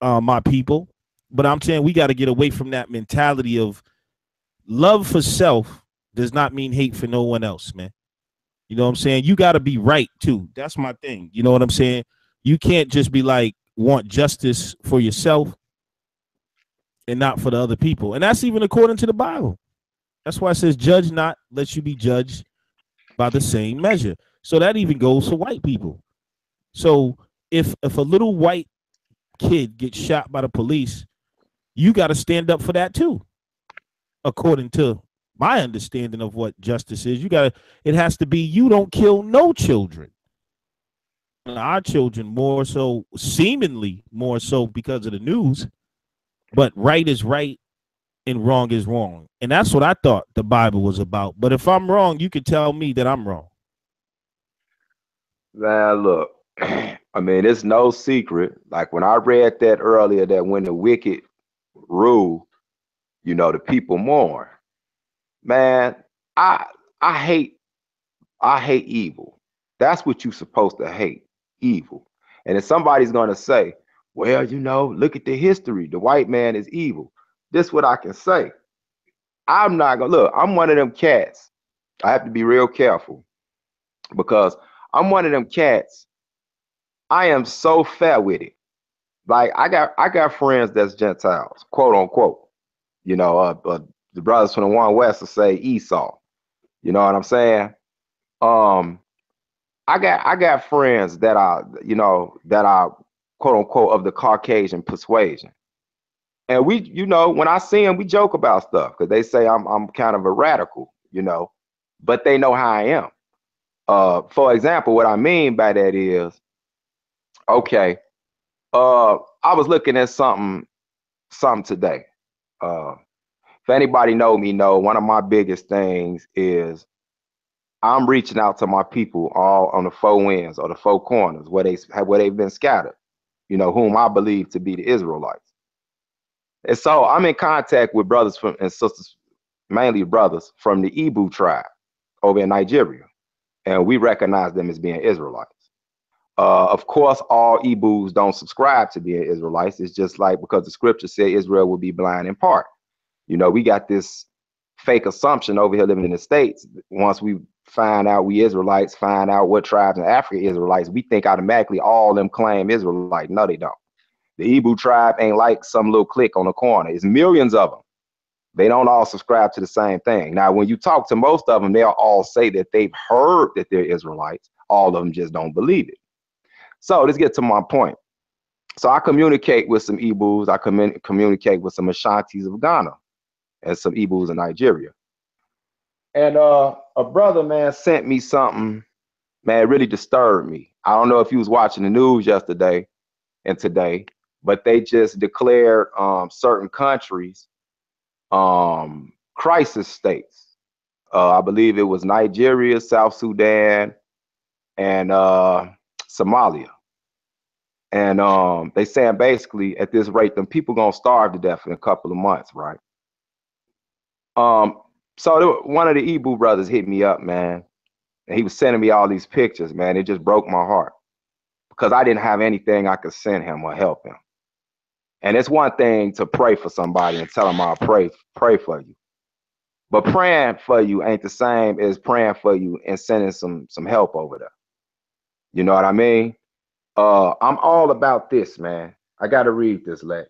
my people, but I'm saying we got to get away from that mentality of love for self does not mean hate for no one else, man. You know what I'm saying? You got to be right too. That's my thing. You know what I'm saying? You can't just be like, want justice for yourself and not for the other people. And that's even according to the Bible. That's why it says, judge not, lest you be judged by the same measure. So that even goes for white people. So if a little white kid gets shot by the police, you got to stand up for that too. According to my understanding of what justice is, it has to be, you don't kill no children. Our children more so, seemingly more so because of the news, but right is right and wrong is wrong. And that's what I thought the Bible was about. But if I'm wrong, you can tell me that I'm wrong. Man, look, I mean, it's no secret. Like when I read that earlier, that when the wicked rule, the people mourn. Man, I I hate evil. That's what you're supposed to hate, evil. And if somebody's gonna say, well, look at the history, the white man is evil. This is what I can say. I'm not gonna look, I'm one of them cats. I have to be real careful because I'm one of them cats. I am so fair with it. Like I got friends that's Gentiles, quote unquote. The brothers from the One West will say Esau. You know what I'm saying? I got friends that are quote unquote of the Caucasian persuasion. And we, when I see them, we joke about stuff because they say I'm kind of a radical, but they know how I am. For example, what I mean by that is, okay, I was looking at something today. If anybody know me, one of my biggest things is I'm reaching out to my people all on the four ends or the four corners where they've been scattered, whom I believe to be the Israelites. And so I'm in contact with brothers and sisters, mainly brothers from the Igbo tribe over in Nigeria, and we recognize them as being Israelites. Of course, all Igbos don't subscribe to being Israelites. It's just like because the scripture said Israel will be blind in part. We got this fake assumption over here living in the States. Once we find out we Israelites, find out what tribes in Africa Israelites, we think automatically all of them claim Israelite. No, they don't. The Igbo tribe ain't like some little clique on the corner. It's millions of them. They don't all subscribe to the same thing. Now, when you talk to most of them, they'll all say that they've heard that they're Israelites. All of them just don't believe it. So let's get to my point. So I communicate with some Igbos. I communicate with some Ashantis of Ghana and some Igbos in Nigeria. And a brother, man, sent me something, man, it really disturbed me. I don't know if he was watching the news yesterday and today, but they just declared certain countries crisis states. I believe it was Nigeria, South Sudan, and Somalia. And they saying basically at this rate, them people gonna starve to death in a couple of months, right? So one of the Ebu brothers hit me up, man, and he was sending me all these pictures, man. It just broke my heart because I didn't have anything I could send him or help him. And it's one thing to pray for somebody and tell them I'll pray for you. But praying for you ain't the same as praying for you and sending some help over there. You know what I mean? I'm all about this, man. I got to read this, Lex.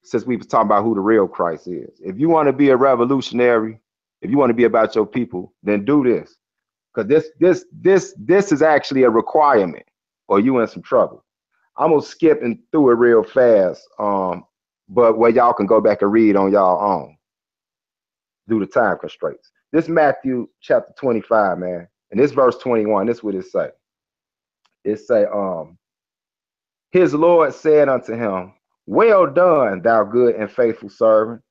Since we was talking about who the real Christ is. If you want to be a revolutionary, if you want to be about your people, then do this. Because this is actually a requirement, or you in some trouble. I'm gonna skip and through it real fast, but where y'all can go back and read on y'all own due to time constraints. This Matthew chapter 25, man, and this verse 21. This is what it say. It say, his Lord said unto him, well done, thou good and faithful servant.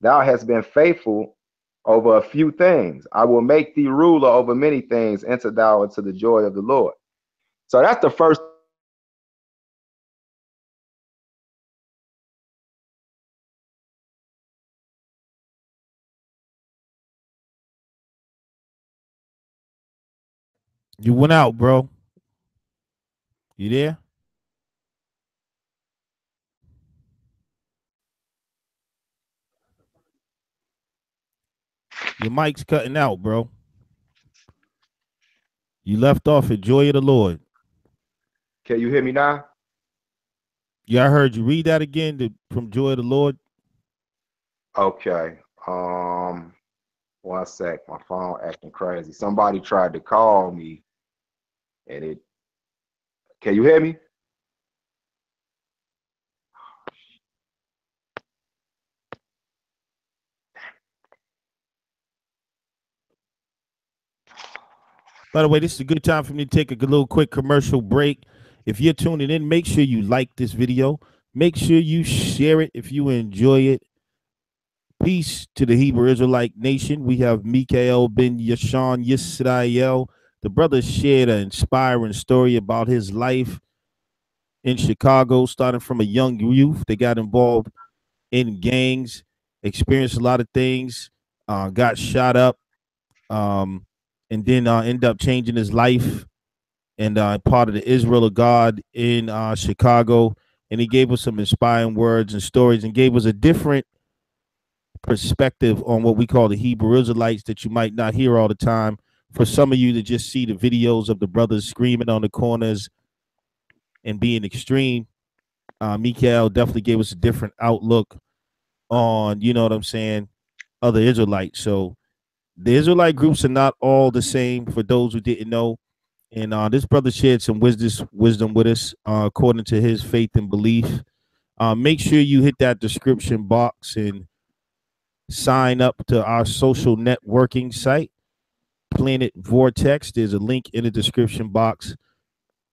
Thou hast been faithful over a few things. I will make thee ruler over many things. Enter thou into the joy of the Lord. So that's the first. You went out, bro. You there? Your mic's cutting out, bro. You left off at Joy of the Lord. Can you hear me now? Yeah, I heard you. Read that again from Joy of the Lord. Okay. 1 sec. My phone acting crazy. Somebody tried to call me and it. Can you hear me? By the way, this is a good time for me to take a little quick commercial break. If you're tuning in, make sure you like this video. Make sure you share it if you enjoy it. Peace to the Hebrew Israelite nation. We have Mikael ben Yashan Yisrael. The brother shared an inspiring story about his life in Chicago, starting from a young youth. They got involved in gangs, experienced a lot of things, got shot up, and then end up changing his life and part of the Israel of God in Chicago. And he gave us some inspiring words and stories and gave us a different perspective on what we call the Hebrew Israelites that you might not hear all the time. For some of you to just see the videos of the brothers screaming on the corners and being extreme, Mikael definitely gave us a different outlook on, you know what I'm saying, other Israelites. So the Israelite groups are not all the same for those who didn't know. And this brother shared some wisdom with us according to his faith and belief. Make sure you hit that description box and sign up to our social networking site, Planet Vortex. There's a link in the description box.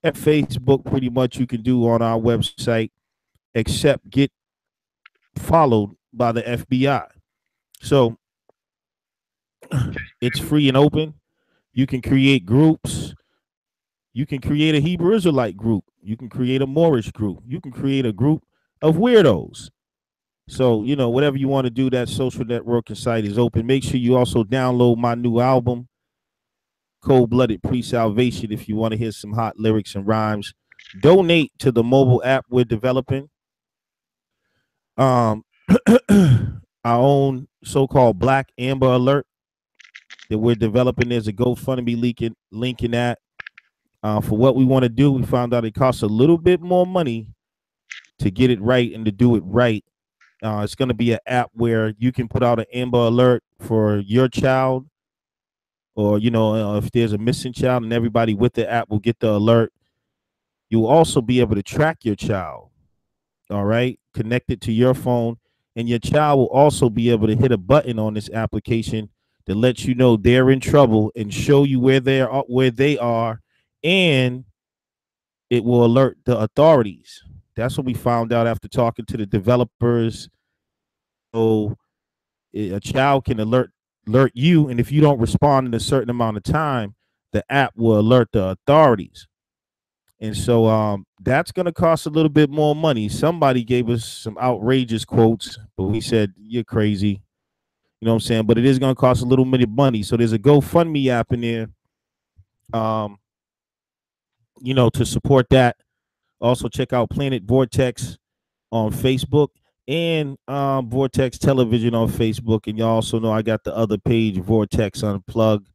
At Facebook, pretty much you can do on our website, except get followed by the FBI. So it's free and open. You can create groups. You can create a Hebrew Israelite group. You can create a Moorish group. You can create a group of weirdos. So, you know, whatever you want to do, that social networking site is open. Make sure you also download my new album, Cold Blooded Pre-Salvation, if you want to hear some hot lyrics and rhymes. Donate to the mobile app we're developing. Our own so-called Black Amber Alert that we're developing. There's a GoFundMe link in that. For what we want to do, we found out it costs a little bit more money to get it right and to do it right. It's going to be an app where you can put out an Amber Alert for your child, or, you know, if there's a missing child, and everybody with the app will get the alert. You'll also be able to track your child, all right, connect it to your phone, and your child will also be able to hit a button on this application that lets you know they're in trouble and show you where they are, and it will alert the authorities. That's what we found out after talking to the developers. So a child can alert you, and if you don't respond in a certain amount of time, the app will alert the authorities. And so that's going to cost a little bit more money. Somebody gave us some outrageous quotes, but we said, you're crazy. You know what I'm saying? But it is going to cost a little bit of money. So there's a GoFundMe app in there, um, to support that. Also, check out Planet Vortex on Facebook and Vortex Television on Facebook. And y'all also know I got the other page, Vortex Unplugged.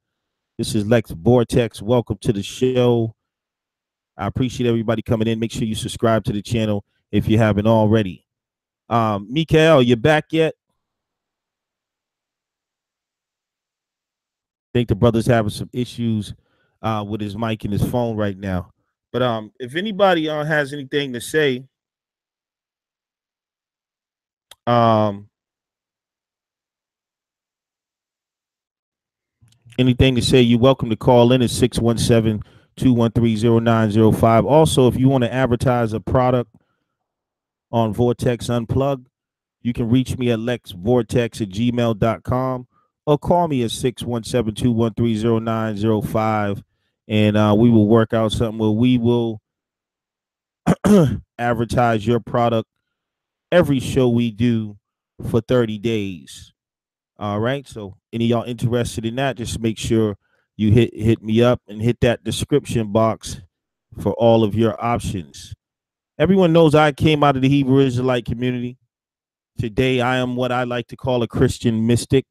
This is Lex Vortex. Welcome to the show. I appreciate everybody coming in. Make sure you subscribe to the channel if you haven't already. Mikael, you back yet? I think the brother's having some issues with his mic and his phone right now. But if anybody has anything to say, you're welcome to call in at 617-213-0905. Also, if you want to advertise a product on Vortex Unplugged, you can reach me at lexvortex@gmail.com or call me at 617-213-0905, and we will work out something where we will advertise your product every show we do for 30 days. All right. So any of y'all interested in that, just make sure you hit me up and hit that description box for all of your options. Everyone knows I came out of the Hebrew Israelite community. Today, I am what I like to call a Christian mystic.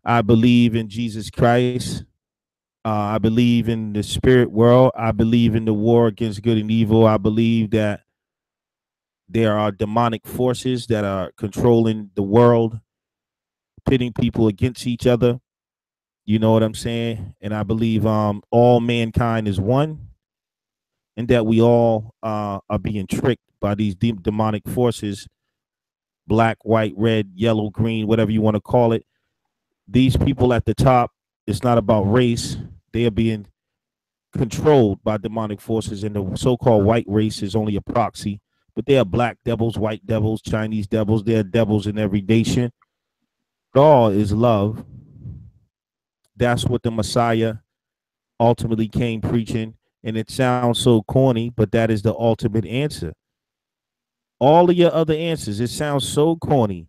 I believe in Jesus Christ. I believe in the spirit world. I believe in the war against good and evil. I believe that there are demonic forces that are controlling the world, pitting people against each other. You know what I'm saying? And I believe all mankind is one, and that we all are being tricked by these demonic forces, black, white, red, yellow, green, whatever you want to call it. These people at the top, it's not about race. They are being controlled by demonic forces, and the so-called white race is only a proxy. But they are black devils, white devils, Chinese devils. They are devils in every nation. God is love. That's what the Messiah ultimately came preaching. And it sounds so corny, but that is the ultimate answer. All of your other answers, it sounds so corny.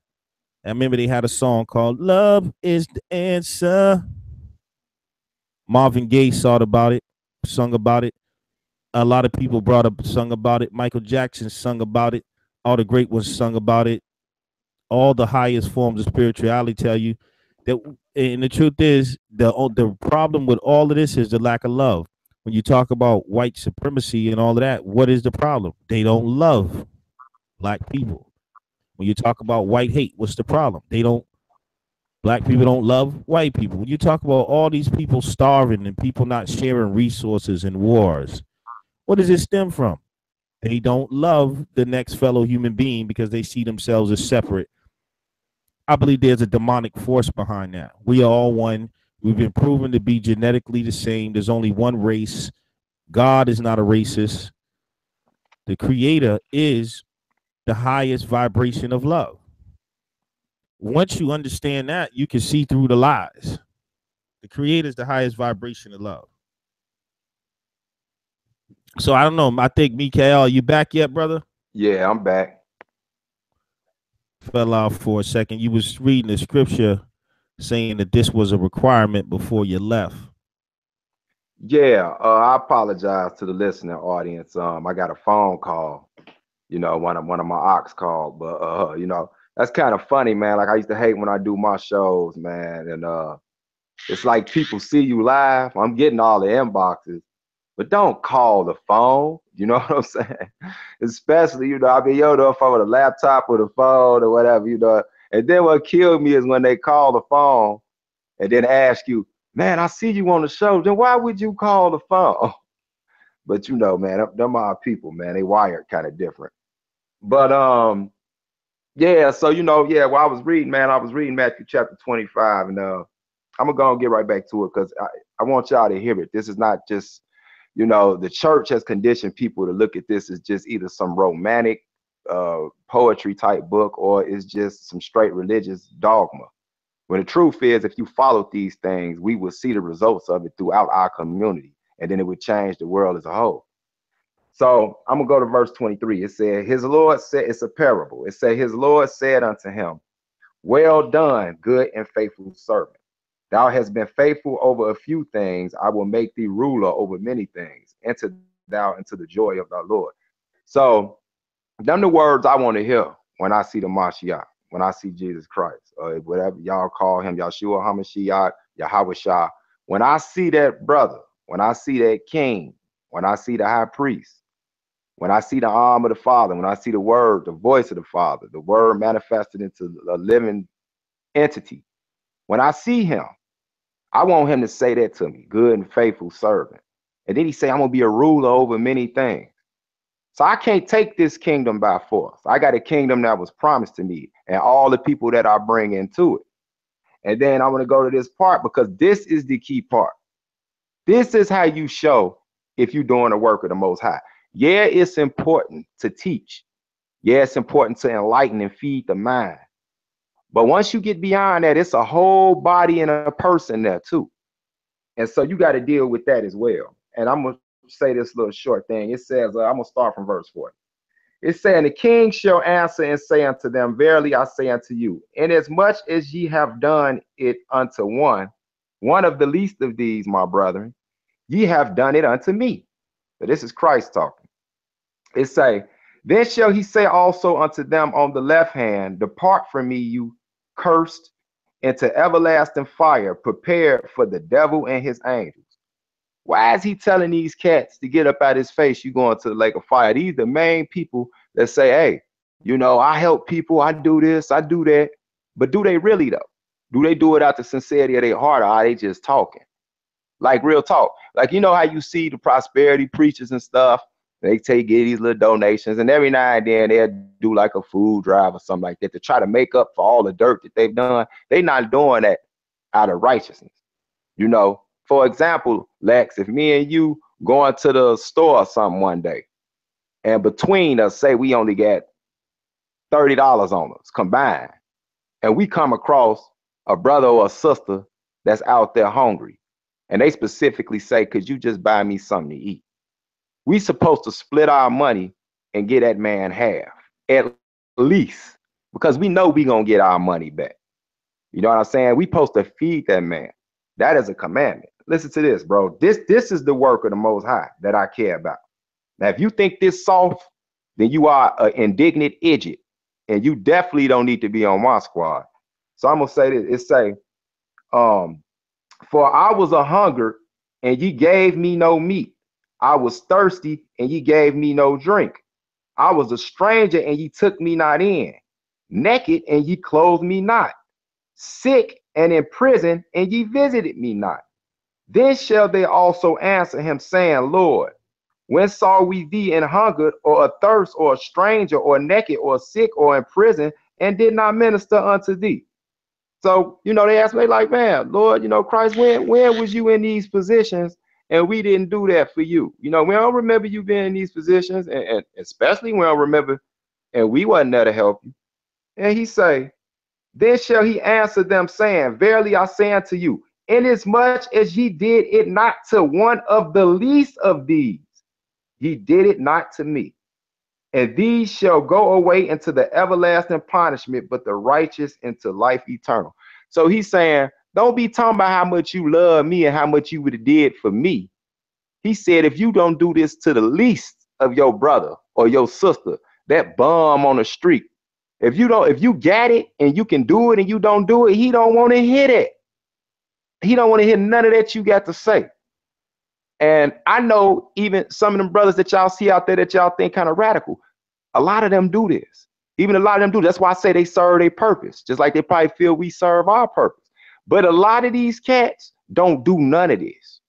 I remember they had a song called Love is the Answer. Marvin Gaye sung about it. A lot of people sung about it. Michael Jackson sung about it. All the great ones sung about it. All the highest forms of spirituality tell you that, and the truth is, the problem with all of this is the lack of love. When you talk about white supremacy and all of that, what is the problem? They don't love black people. When you talk about white hate, what's the problem? Black people don't love white people. When you talk about all these people starving and people not sharing resources and wars, what does it stem from? They don't love the next fellow human being because they see themselves as separate. I believe there's a demonic force behind that. We are all one. We've been proven to be genetically the same. There's only one race. God is not a racist. The creator is the highest vibration of love. Once you understand that, you can see through the lies. The creator is the highest vibration of love. So I don't know. I think Mikael, you back yet, brother? Yeah, I'm back. Fell off for a second. You was reading the scripture saying that this was a requirement before you left. Yeah, I apologize to the listening audience. I got a phone call, one of my ox called, but that's kind of funny, man. Like I used to hate when I do my shows, man, and it's like people see you live. I'm getting all the inboxes, but don't call the phone. You know what I'm saying? Especially, I mean, if I'm with a laptop or the phone or whatever. And then what killed me is when they call the phone and then ask you, man, I see you on the show. Then why would you call the phone? But man, them are people, man. They wired kind of different. But yeah. So while I was reading, man, I was reading Matthew chapter 25, and I'm gonna go and get right back to it because I want y'all to hear it. This is not just, the church has conditioned people to look at this as just either some romantic poetry type book or it's just some straight religious dogma. When the truth is, if you followed these things, we will see the results of it throughout our community, and then it would change the world as a whole. So I'm gonna go to verse 23. It said, his Lord said, it's a parable. It said, his Lord said unto him, Well done, good and faithful servant. Thou hast been faithful over a few things. I will make thee ruler over many things. Enter thou into the joy of thy Lord. So, them the words I want to hear when I see the Mashiach, when I see Jesus Christ, or whatever y'all call him, Yahshua HaMashiach, Yahweh Shah. When I see that brother, when I see that king, when I see the high priest, when I see the arm of the Father, when I see the word, the voice of the Father, the word manifested into a living entity, when I see him, I want him to say that to me, good and faithful servant. And then he say, I'm gonna be a ruler over many things. So I can't take this kingdom by force. I got a kingdom that was promised to me and all the people that I bring into it. And then I'm gonna go to this part because this is the key part. This is how you show if you're doing the work of the Most High. Yeah, it's important to teach. Yeah, it's important to enlighten and feed the mind. But once you get beyond that, it's a whole body and a person there too. And so you got to deal with that as well. And I'm going to say this little short thing. It says, I'm going to start from verse 40. It's saying, the king shall answer and say unto them, verily I say unto you, inasmuch as ye have done it unto one of the least of these, my brethren, ye have done it unto me. So this is Christ talking. It say, then shall he say also unto them on the left hand, depart from me, you cursed, into everlasting fire, prepared for the devil and his angels. Why is he telling these cats to get up out his face? You going to the lake of fire? These the main people that say, hey, you know, I help people, I do this, I do that. But do they really though? Do they do it out the sincerity of their heart, or are they just talking? Like real talk. Like, you know how you see the prosperity preachers and stuff, they get these little donations, and every now and then they'll do like a food drive or something like that to try to make up for all the dirt that they've done. They not doing that out of righteousness. You know, for example, Lex, if me and you going to the store or something one day, and between us, say we only got $30 on us combined, and we come across a brother or a sister that's out there hungry, and they specifically say, could you just buy me something to eat? We supposed to split our money and get that man half, at least, because we know we gonna get our money back. You know what I'm saying? We supposed to feed that man. That is a commandment. Listen to this, bro. This is the work of the Most High that I care about. Now, if you think this soft, then you are an indignant idiot, and you definitely don't need to be on my squad. So I'm gonna say this. It say, for I was a hunger, and ye gave me no meat. I was thirsty, and ye gave me no drink. I was a stranger, and ye took me not in. Naked, and ye clothed me not. Sick and in prison, and ye visited me not. Then shall they also answer him, saying, Lord, when saw we thee in hunger, or athirst, or a stranger, or naked, or sick, or in prison, and did not minister unto thee? So, you know, they ask me like, man, Lord, you know, Christ, when was you in these positions and we didn't do that for you? You know, we don't remember you being in these positions, and especially we don't remember, and we wasn't there to help you. And he say, then shall he answer them, saying, verily I say unto you, inasmuch as ye did it not to one of the least of these, ye did it not to me. And these shall go away into the everlasting punishment, but the righteous into life eternal. So he's saying, don't be talking about how much you love me and how much you would have did for me. He said, if you don't do this to the least of your brother or your sister, that bum on the street, if you got it and you can do it and you don't do it, he don't want to hear that. He don't want to hear none of that you got to say. And I know even some of them brothers that y'all see out there that y'all think kind of radical, a lot of them do this. Even a lot of them do. That's why I say they serve their purpose, just like they probably feel we serve our purpose. But a lot of these cats don't do none of this.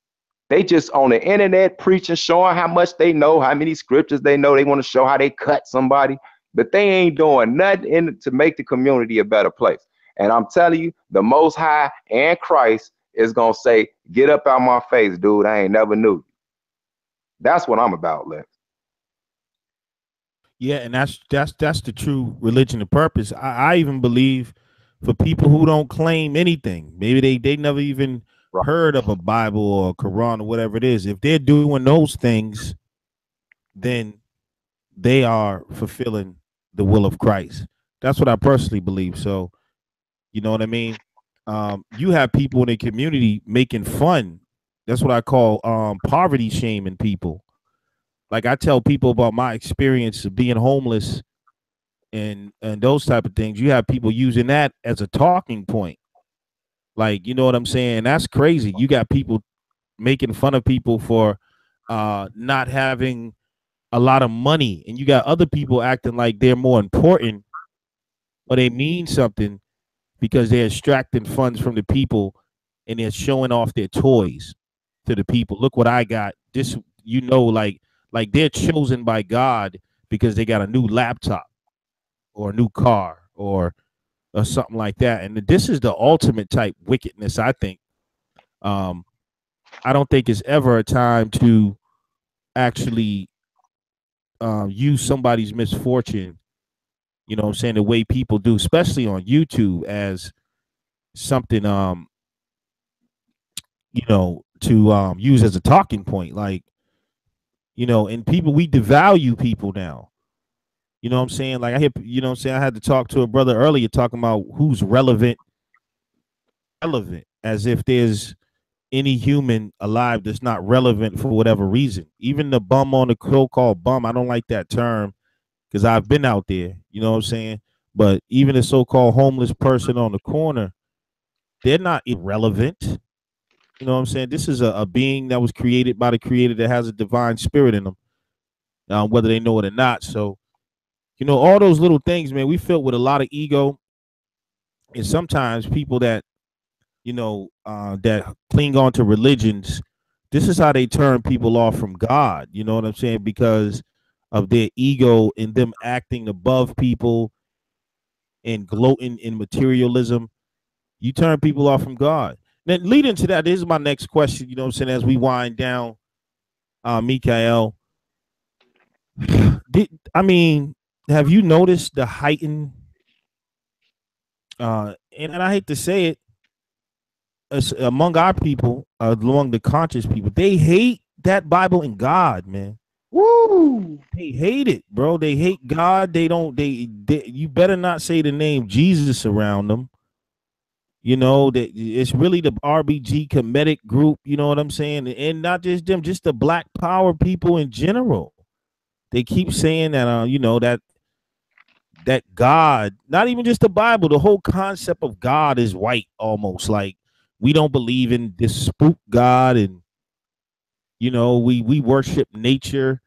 They just on the internet preaching, showing how much they know, how many scriptures they know. They want to show how they cut somebody, but they ain't doing nothing to make the community a better place. And I'm telling you, the Most High and Christ is going to say, get up out my face, dude. I ain't never knew you. That's what I'm about, Lex. Yeah, and that's the true religion of purpose. I even believe for people who don't claim anything, maybe they never even heard of a Bible or a Quran or whatever it is. If they're doing those things, then they are fulfilling the will of Christ. That's what I personally believe. So You know what I mean? You have people in the community making fun. That's what I call poverty shaming people. Like I tell people about my experience of being homeless and those type of things. You have people using that as a talking point. Like, you know what I'm saying? That's crazy. You got people making fun of people for not having a lot of money, and you got other people acting like they're more important or they mean something because they're extracting funds from the people and they're showing off their toys to the people. Look what I got. This, like they're chosen by God because they got a new laptop or a new car or something like that. And this is the ultimate type wickedness, I think. Um, I don't think it's ever a time to actually use somebody's misfortune, you know what I'm saying, the way people do, especially on YouTube, as something to use as a talking point. Like, and people, we devalue people now. You know what I'm saying? Like I hear, you know what I'm saying? I had to talk to a brother earlier talking about who's relevant, as if there's any human alive that's not relevant for whatever reason. Even the bum on the so-called bum, I don't like that term because I've been out there, you know what I'm saying? But even a so-called homeless person on the corner, they're not irrelevant. You know what I'm saying? This is a being that was created by the creator that has a divine spirit in them, whether they know it or not. So, all those little things, man, we filled with a lot of ego. And sometimes people that cling on to religions, this is how they turn people off from God. You know what I'm saying? Because of their ego and them acting above people and gloating in materialism, you turn people off from God. Then leading to that, this is my next question. You know what I'm saying? As we wind down, Mikael, I mean, have you noticed the heightened, and I hate to say it, among our people, among the conscious people, they hate that Bible and God, man. Woo! They hate it, bro. They hate God. They don't. They you better not say the name Jesus around them. That it's really the RBG comedic group. You know what I'm saying? And not just them, just the Black Power people in general. They keep saying that, that God, not even just the Bible, the whole concept of God is white, almost like we don't believe in this spook God, and we worship nature.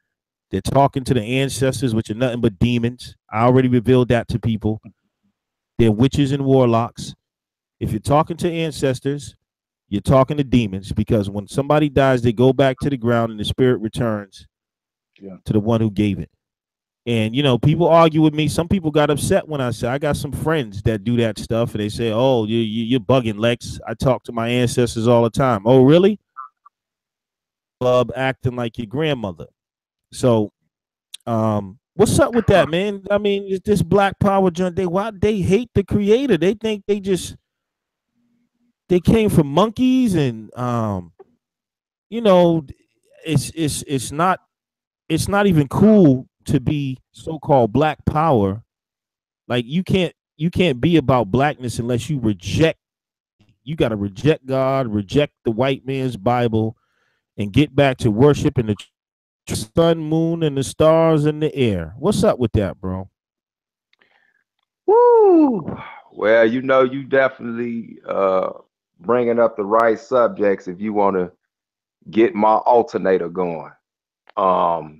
They're talking to the ancestors, which are nothing but demons. I already revealed that to people. They're witches and warlocks. If you're talking to ancestors, you're talking to demons, because when somebody dies, they go back to the ground and the spirit returns to the one who gave it. And people argue with me. Some people got upset when I said, I got some friends that do that stuff, and they say, "Oh, you're bugging, Lex. I talk to my ancestors all the time." Oh, really? Acting like your grandmother. So, what's up with that, man? I mean, this Black Power joint. They hate the creator. They think they came from monkeys, and you know, it's not even cool to be so-called Black Power. Like you can't be about blackness unless you reject. You got to reject God, reject the white man's Bible, and get back to worshiping the sun, moon, and the stars in the air. What's up with that, bro? Woo! Well, you definitely bringing up the right subjects if you want to get my alternator going. Um,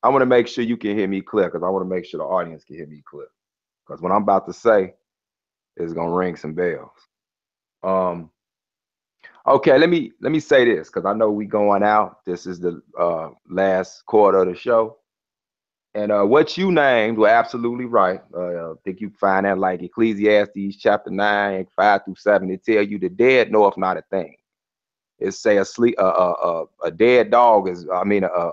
I want to make sure you can hear me clear because I want to make sure the audience can hear me clear. Because what I'm about to say is gonna ring some bells. Um, okay, let me say this because I know we going out. This is the last quarter of the show. And what you named were absolutely right. I think you can find that like Ecclesiastes chapter 9, 5 through 7. It tell you the dead knoweth not a thing. It say a dead dog is, I mean, a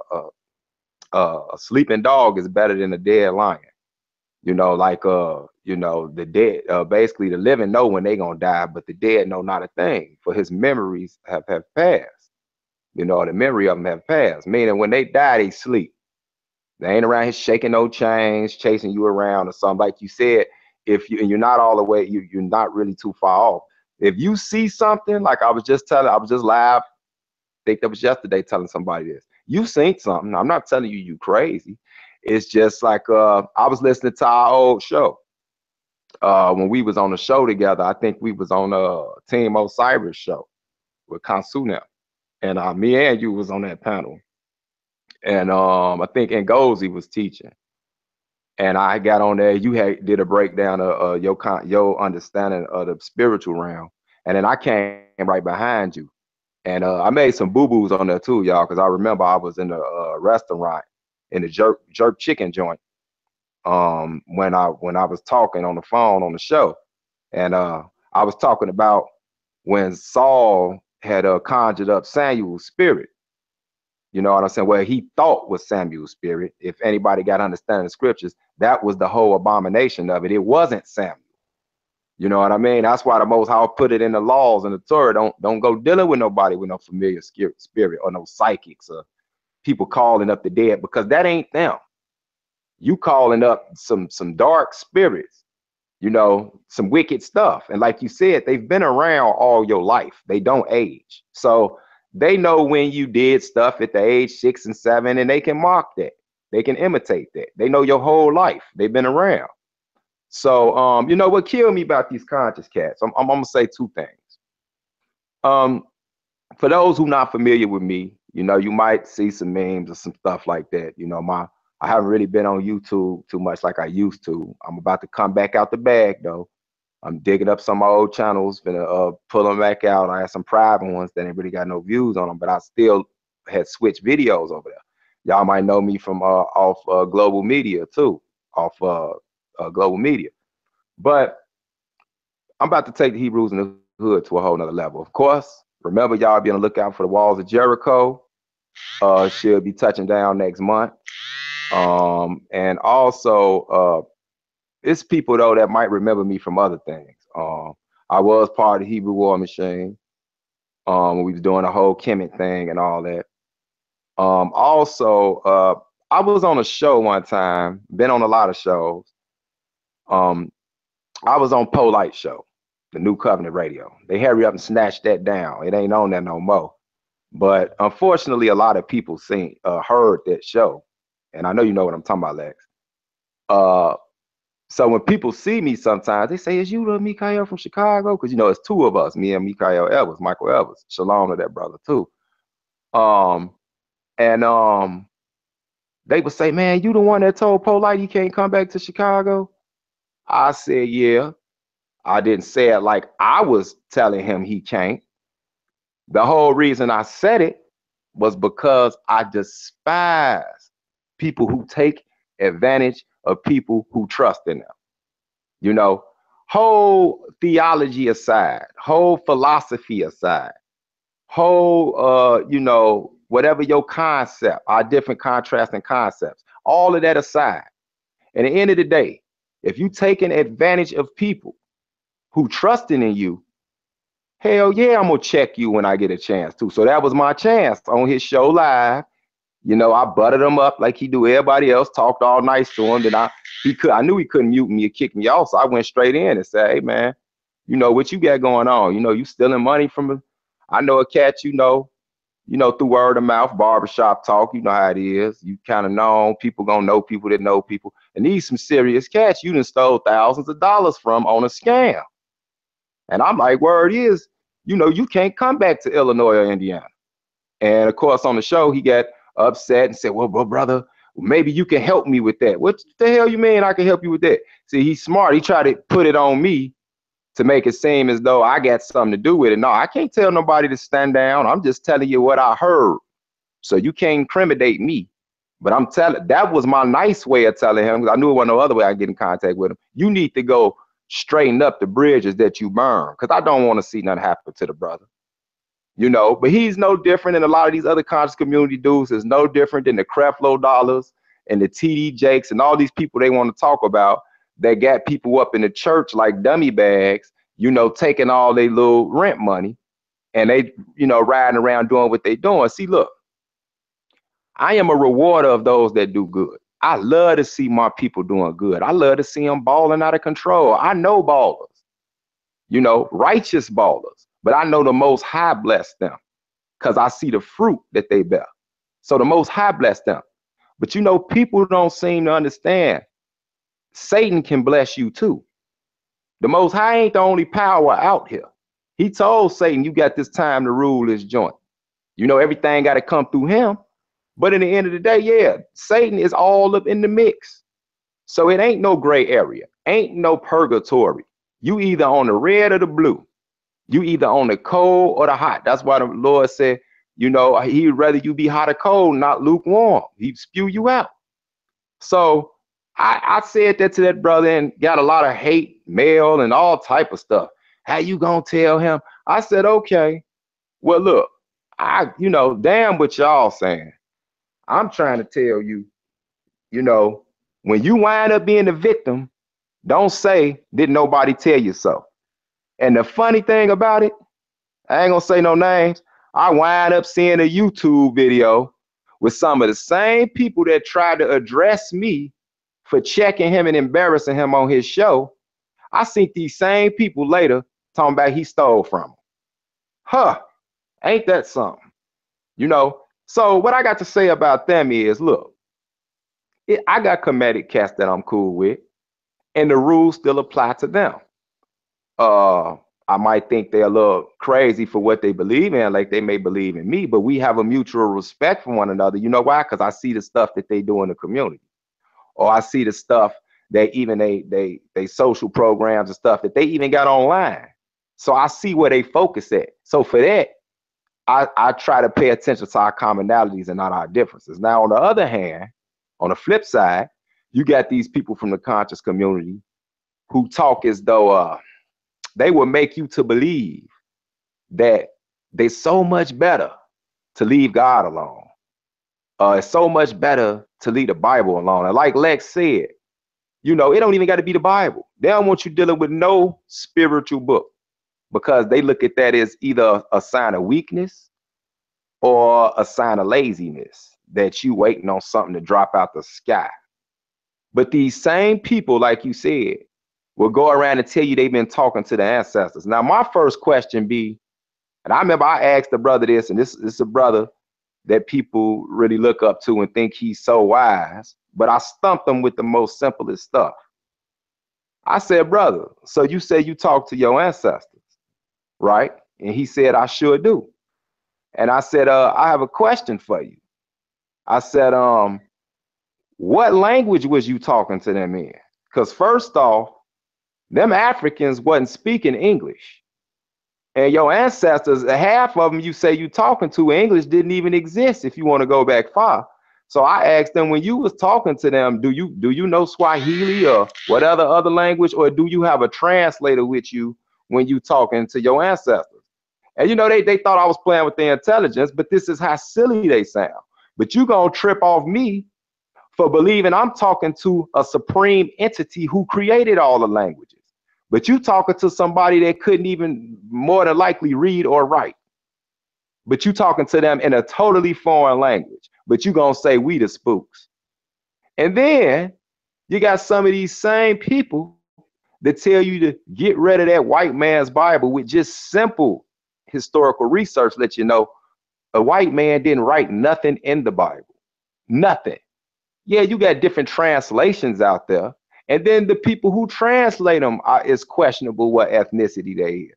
sleeping dog is better than a dead lion. The dead, basically the living know when they gonna die, but the dead know not a thing, for his memories have passed. The memory of them have passed, meaning when they die, they sleep. They ain't around here shaking no chains, chasing you around or something. Like you said, if you, and you're not all the way, you're not really too far off. If you see something, like I was just live, I think that was yesterday, telling somebody this. You seen something. I'm not telling you crazy. It's just like I was listening to our old show. When we was on the show together, I think we was on Team Osiris show with Kansu now. And me and you was on that panel. And I think Ngozi was teaching. And I got on there. You did a breakdown of your understanding of the spiritual realm, and then I came right behind you, and I made some boo boos on there too, y'all, because I remember I was in the restaurant in the jerk chicken joint when I was talking on the phone on the show, and I was talking about when Saul had conjured up Samuel's spirit. You know what I'm saying? Well, he thought was Samuel's spirit. If anybody got understanding the scriptures, that was the whole abomination of it. It wasn't Samuel. You know what I mean? That's why the Most High put it in the laws and the Torah. Don't go dealing with nobody with no familiar spirit or no psychics or people calling up the dead, because that ain't them. You calling up some dark spirits, you know, some wicked stuff. And like you said, they've been around all your life. They don't age. So they know when you did stuff at the age 6 and 7, and they can mock that. They can imitate that. They know your whole life. They've been around. So, you know what killed me about these conscious cats? I'm gonna say two things. For those who not familiar with me, you know, you might see some memes or some stuff like that. You know, I haven't really been on YouTube too much like I used to. I'm about to come back out the bag though. I'm digging up some of my old channels, gonna pull them back out. I had some private ones that ain't really got no views on them, but I still had switched videos over there. Y'all might know me from off Global Media too, off Global Media. But I'm about to take the Hebrews in the Hood to a whole nother level. Of course, remember y'all be on the lookout for the Walls of Jericho. Should be touching down next month. And also it's people though that might remember me from other things. I was part of the Hebrew War Machine. We was doing the whole Kemet thing and all that. Also, I was on a show one time, been on a lot of shows. I was on Polite Show, the New Covenant Radio. They hurry up and snatch that down. It ain't on there no more. But unfortunately, a lot of people heard that show. And I know you know what I'm talking about, Lex. So when people see me sometimes, they say, "Is you the Mikael from Chicago?" Because, you know, it's two of us, me and Mikael Evers, Michael Evers. Shalom to that brother, too. They would say, "Man, you the one that told Polite he can't come back to Chicago?" I said, "Yeah." I didn't say it like I was telling him he can't. The whole reason I said it was because I despise people who take advantage of people who trust in them. You know, whole theology aside, whole philosophy aside, whole, you know, whatever your concept, our different contrasting concepts, all of that aside. At the end of the day, if you taking advantage of people who trusting in you, hell yeah, I'm gonna check you when I get a chance to. So that was my chance on his show live. You know, I buttered him up like he do everybody else, talked all nice to him. Then I knew he couldn't mute me or kick me off, so I went straight in and said, "Hey man, you know what you got going on? You know, you stealing money from I know a cat, you know, through word of mouth, barbershop talk, you know how it is. You kind of know people gonna know people that know people. And these some serious cats you done stole thousands of dollars from on a scam." And I'm like, word is, you know, you can't come back to Illinois or Indiana. And of course, on the show, he got upset and said, well, brother, maybe you can help me with that. What the hell you mean I can help you with that? See, he's smart. He tried to put it on me to make it seem as though I got something to do with it. No, I can't tell nobody to stand down. I'm just telling you what I heard. So you can't incriminate me. But I'm telling, that was my nice way of telling him, because I knew it wasn't no other way I get in contact with him. You need to go straighten up the bridges that you burn, because I don't want to see nothing happen to the brother. You know, but he's no different than a lot of these other conscious community dudes. Is no different than the Creflo Dollars and the TD Jakes and all these people they want to talk about that got people up in the church like dummy bags, you know, taking all their little rent money and they, you know, riding around doing what they doing. See, look, I am a rewarder of those that do good. I love to see my people doing good. I love to see them balling out of control. I know ballers, you know, righteous ballers, but I know the Most High bless them because I see the fruit that they bear. So the Most High bless them. But you know, people don't seem to understand Satan can bless you too. The Most High ain't the only power out here. He told Satan, you got this time to rule this joint. You know, everything got to come through him. But in the end of the day, yeah, Satan is all up in the mix. So it ain't no gray area, ain't no purgatory. You either on the red or the blue. You either on the cold or the hot. That's why the Lord said, you know, he'd rather you be hot or cold, not lukewarm. He'd spew you out. So I said that to that brother and got a lot of hate mail and all type of stuff. How you gonna tell him? I said, okay, well, look, you know, damn what y'all saying. I'm trying to tell you, you know, when you wind up being the victim, don't say, didn't nobody tell you so? And the funny thing about it, I ain't gonna say no names. I wind up seeing a YouTube video with some of the same people that tried to address me for checking him and embarrassing him on his show. I seen these same people later talking about he stole from them. Huh, ain't that something? You know, so what I got to say about them is, look, I got comedic cats that I'm cool with, and the rules still apply to them. I might think they're a little crazy for what they believe in, like they may believe in me, but we have a mutual respect for one another. You know why? Because I see the stuff that they do in the community, or I see the stuff that even they social programs and stuff that they even got online. So I see where they focus at. So for that, I try to pay attention to our commonalities and not our differences. Now, on the other hand, on the flip side, you got these people from the conscious community who talk as though they will make you to believe that they're so much better to leave God alone. It's so much better to leave the Bible alone. And like Lex said, you know, it don't even got to be the Bible. They don't want you dealing with no spiritual book because they look at that as either a sign of weakness or a sign of laziness, that you waiting on something to drop out the sky. But these same people, like you said, will go around and tell you they've been talking to the ancestors. Now, my first question be, and I remember I asked the brother this, and this is a brother that people really look up to and think he's so wise, but I stumped him with the most simplest stuff. I said, brother, so you say you talk to your ancestors, right? And he said, I sure do. And I said, I have a question for you. I said, what language was you talking to them in? Because first off, them Africans wasn't speaking English. And your ancestors, half of them you say you talking to, English didn't even exist if you want to go back far. So I asked them, when you was talking to them, do you know Swahili or whatever other language, or do you have a translator with you when you talking to your ancestors? And you know, they thought I was playing with their intelligence, but this is how silly they sound. But you gonna trip off me for believing I'm talking to a supreme entity who created all the languages. But you talking to somebody that couldn't even more than likely read or write. But you talking to them in a totally foreign language. But you gonna say we the spooks. And then you got some of these same people that tell you to get rid of that white man's Bible with just simple historical research. Let you know a white man didn't write nothing in the Bible. Nothing. Yeah, you got different translations out there. And then the people who translate them is questionable what ethnicity they is.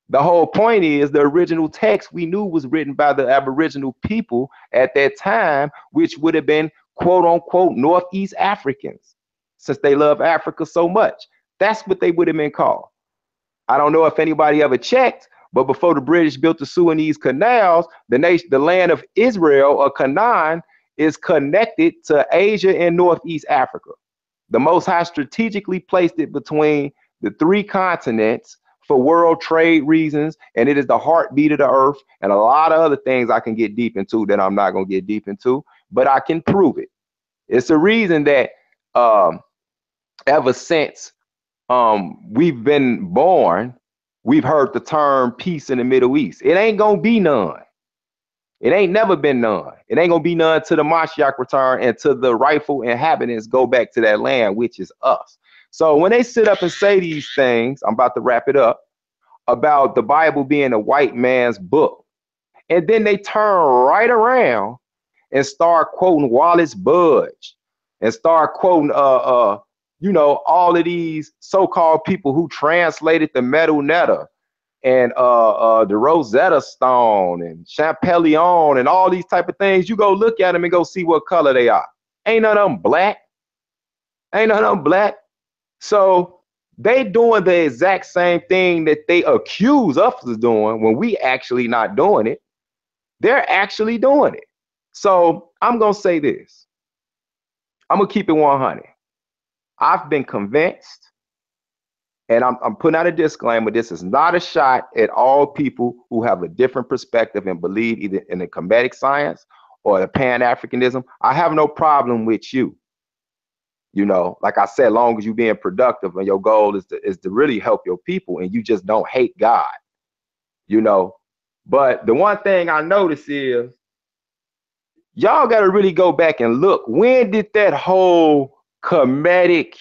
The whole point is the original text we knew was written by the Aboriginal people at that time, which would have been quote unquote Northeast Africans, since they love Africa so much. That's what they would have been called. I don't know if anybody ever checked, but before the British built the Suez canals, the land of Israel, or Canaan, is connected to Asia and Northeast Africa. The Most High strategically placed it between the three continents for world trade reasons, and it is the heartbeat of the earth, and a lot of other things I can get deep into that I'm not going to get deep into, but I can prove it. It's a reason that ever since we've been born, we've heard the term peace in the Middle East. It ain't going to be none. It ain't never been none. It ain't gonna be none till the Mashiach return and till the rightful inhabitants go back to that land, which is us. So when they sit up and say these things, I'm about to wrap it up, about the Bible being a white man's book, and then they turn right around and start quoting Wallace Budge and start quoting all of these so-called people who translated the Metal Netta and the Rosetta Stone and Champollion and all these type of things. You go look at them and go see what color they are. Ain't none of them black. Ain't none of them black. So they doing the exact same thing that they accuse us of doing when we actually not doing it. They're actually doing it. So I'm gonna say this. I'm gonna keep it 100. I've been convinced, and I'm putting out a disclaimer. This is not a shot at all people who have a different perspective and believe either in the Kemetic science or the Pan-Africanism. I have no problem with you. You know, like I said, long as you're being productive and your goal is to really help your people and you just don't hate God, you know. But the one thing I notice is y'all got to really go back and look. When did that whole Kemetic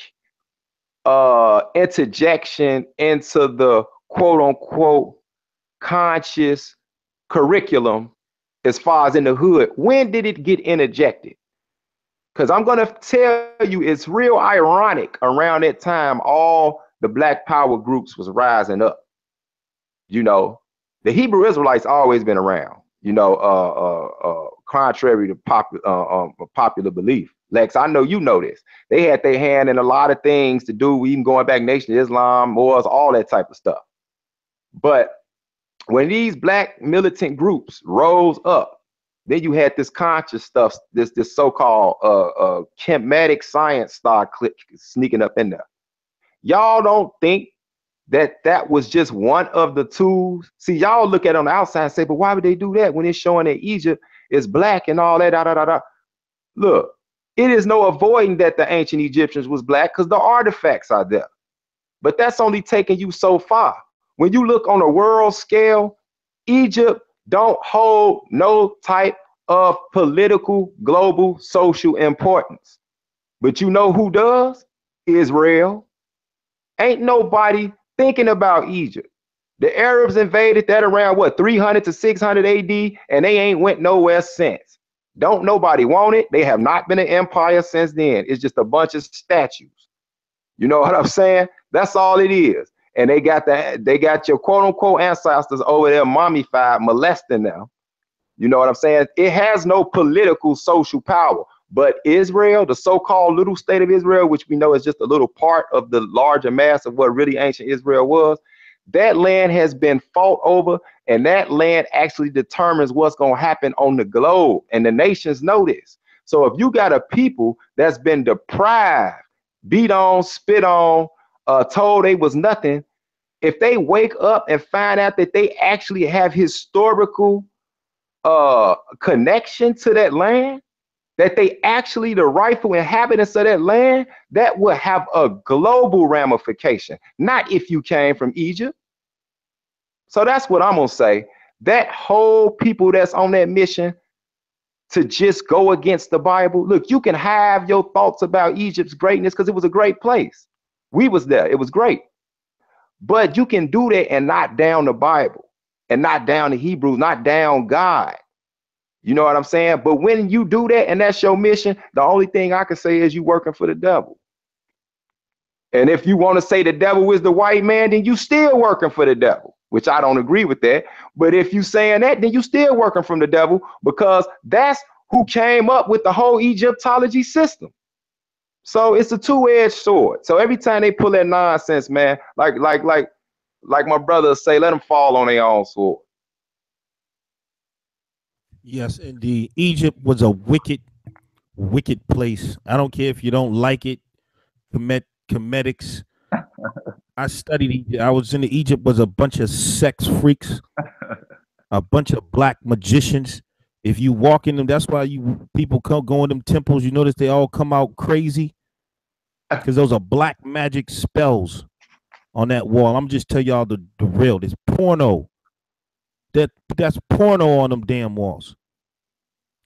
interjection into the quote unquote conscious curriculum as far as in the hood, when did it get interjected? Because I'm going to tell you, it's real ironic around that time, all the Black Power groups was rising up. You know, the Hebrew Israelites always been around, you know, contrary to popular belief. Lex, I know you know this. They had their hand in a lot of things to do, even going back Nation of Islam, Moors, all that type of stuff. But when these Black militant groups rose up, then you had this conscious stuff, this so-called Kemetic science start sneaking up in there. Y'all don't think that was just one of the tools? See, y'all look at it on the outside and say, but why would they do that when it's showing that Egypt is black and all that, da, da, da, da. Look, it is no avoiding that the ancient Egyptians was black because the artifacts are there. But that's only taking you so far. When you look on a world scale, Egypt don't hold no type of political, global, social importance. But you know who does? Israel. Ain't nobody thinking about Egypt. The Arabs invaded that around what, 300 to 600 AD, and they ain't went nowhere since. Don't nobody want it. They have not been an empire since then. It's just a bunch of statues. You know what I'm saying? That's all it is. And they got your quote unquote ancestors over there mummified, molesting them. You know what I'm saying? It has no political, social power. But Israel, the so-called little state of Israel, which we know is just a little part of the larger mass of what really ancient Israel was, that land has been fought over, and that land actually determines what's going to happen on the globe. And the nations know this. So if you got a people that's been deprived, beat on, spit on, told they was nothing, if they wake up and find out that they actually have historical connection to that land, that they actually the rightful inhabitants of that land, that will have a global ramification, not if you came from Egypt. So that's what I'm gonna say. That whole people that's on that mission to just go against the Bible, look, you can have your thoughts about Egypt's greatness because it was a great place. We was there, it was great. But you can do that and not down the Bible and not down the Hebrews, not down God. You know what I'm saying? But when you do that and that's your mission, the only thing I can say is you working for the devil. And if you want to say the devil is the white man, then you still working for the devil, which I don't agree with that. But if you saying that, then you still working from the devil because that's who came up with the whole Egyptology system. So it's a two-edged sword. So every time they pull that nonsense, man, like my brothers say, let them fall on their own sword. Yes, indeed. Egypt was a wicked, wicked place. I don't care if you don't like it. Kemetics. I studied Egypt. I was in Egypt. Was a bunch of sex freaks, a bunch of black magicians. If you walk in them, that's why you people come go in them temples. You notice they all come out crazy because those are black magic spells on that wall. I'm just tell y'all the real. There's porno. That's porno on them damn walls.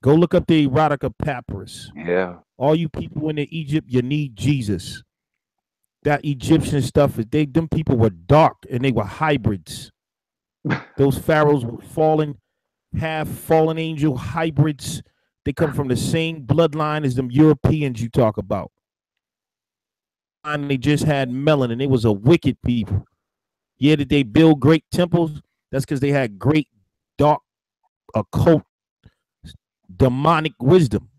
Go look up the erotica papyrus. Yeah. All you people in Egypt, you need Jesus. That Egyptian stuff is them people were dark and they were hybrids. Those pharaohs were half fallen angel hybrids. They come from the same bloodline as them Europeans you talk about. And they just had melanin. They was a wicked people. Yeah, did they build great temples? That's because they had great dark occult demonic wisdom.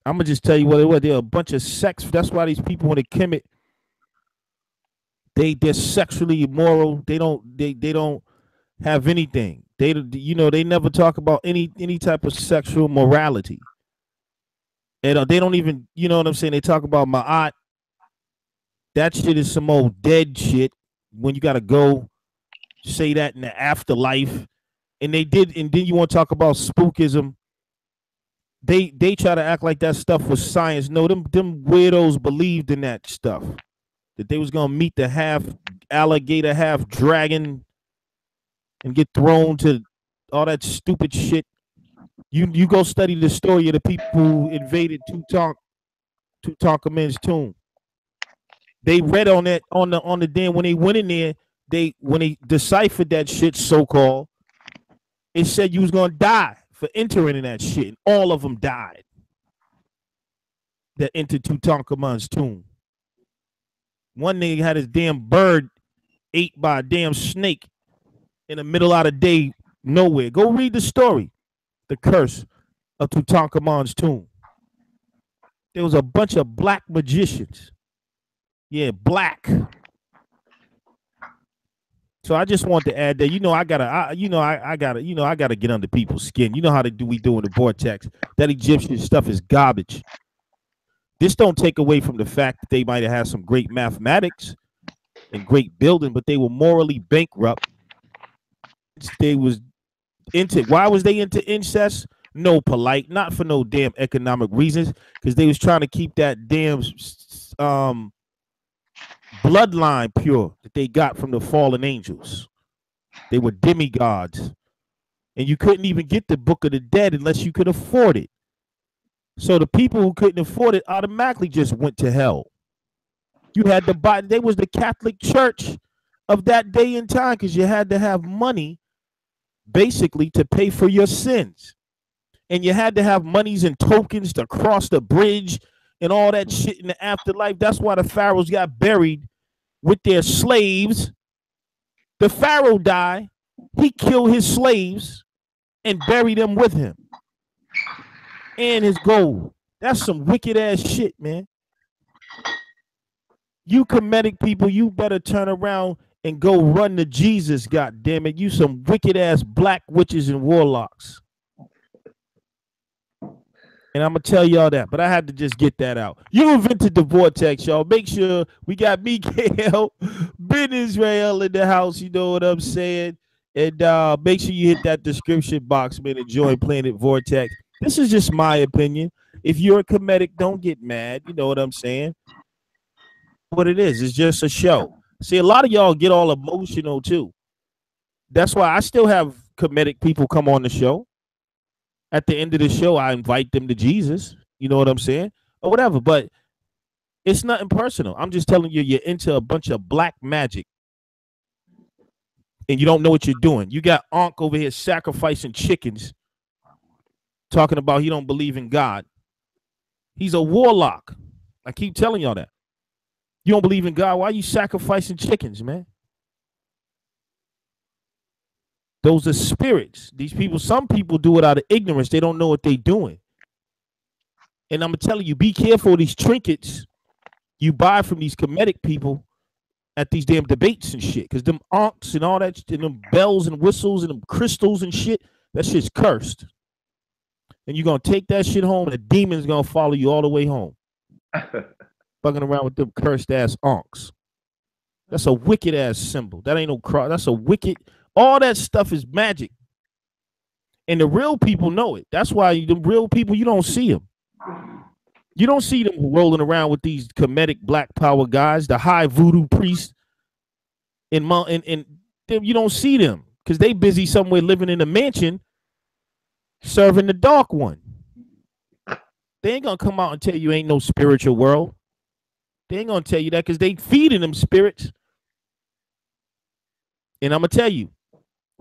I'm gonna just tell you what it was. They're a bunch of sex. That's why these people, when they commit, they're sexually immoral. They don't have anything. They never talk about any type of sexual morality. And they don't even, you know what I'm saying? They talk about ma'at. That shit is some old dead shit. When you gotta go say that in the afterlife, and then you want to talk about spookism. They try to act like that stuff was science. No, them weirdos believed in that stuff. That they was gonna meet the half alligator, half dragon, and get thrown to all that stupid shit. You go study the story of the people who invaded Tutankhamun's tomb. They read on that on the damn when they went in there. When they deciphered that shit, so called, it said you was gonna die for entering in that shit, and all of them died that entered Tutankhamun's tomb. One nigga had his damn bird ate by a damn snake in the middle of the day, nowhere. Go read the story, the curse of Tutankhamun's tomb. There was a bunch of black magicians. Yeah, black. So I just want to add that, I gotta get under people's skin. You know how we do in the vortex. That Egyptian stuff is garbage. This don't take away from the fact that they might have had some great mathematics and great building, but they were morally bankrupt. They was why was they into incest? No, polite, not for no damn economic reasons, because they was trying to keep that damn bloodline pure that they got from the fallen angels. They were demigods, and you couldn't even get the Book of the Dead unless you could afford it. So the people who couldn't afford it automatically just went to hell. You had to buy. They was the Catholic Church of that day and time, because you had to have money basically to pay for your sins, and you had to have monies and tokens to cross the bridge and all that shit in the afterlife. That's why the pharaohs got buried with their slaves. The pharaoh died, he killed his slaves and buried them with him and his gold. That's some wicked ass shit, man. You Kemetic people, you better turn around and go run to Jesus, god damn it. You some wicked ass black witches and warlocks. And I'm going to tell y'all that, but I had to just get that out. You invented the vortex, y'all. Make sure we got Mikael, Ben Israel in the house. You know what I'm saying? And make sure you hit that description box, man, and join Planet Vortex. This is just my opinion. If you're a Kemetic, don't get mad. You know what I'm saying? What it is, it's just a show. See, a lot of y'all get all emotional, too. That's why I still have Kemetic people come on the show. At the end of the show, I invite them to Jesus. You know what I'm saying? Or whatever. But it's nothing personal. I'm just telling you, you're into a bunch of black magic. And you don't know what you're doing. You got Ankh over here sacrificing chickens, talking about he don't believe in God. He's a warlock. I keep telling y'all that. You don't believe in God. Why are you sacrificing chickens, man? Those are spirits. These people, some people do it out of ignorance. They don't know what they're doing. And I'm telling you, be careful of these trinkets you buy from these Kemetic people at these damn debates and shit. Because them ankhs and all that, and them bells and whistles and them crystals and shit, that shit's cursed. And you're going to take that shit home, and the demon's going to follow you all the way home. Fucking around with them cursed ass ankhs. That's a wicked ass symbol. That ain't no cross. That's a wicked... All that stuff is magic. And the real people know it. That's why the real people, you don't see them. You don't see them rolling around with these Kemetic black power guys, the high voodoo priests. And you don't see them because they busy somewhere living in a mansion serving the dark one. They ain't gonna come out and tell you ain't no spiritual world. They ain't gonna tell you that because they feeding them spirits. And I'm gonna tell you,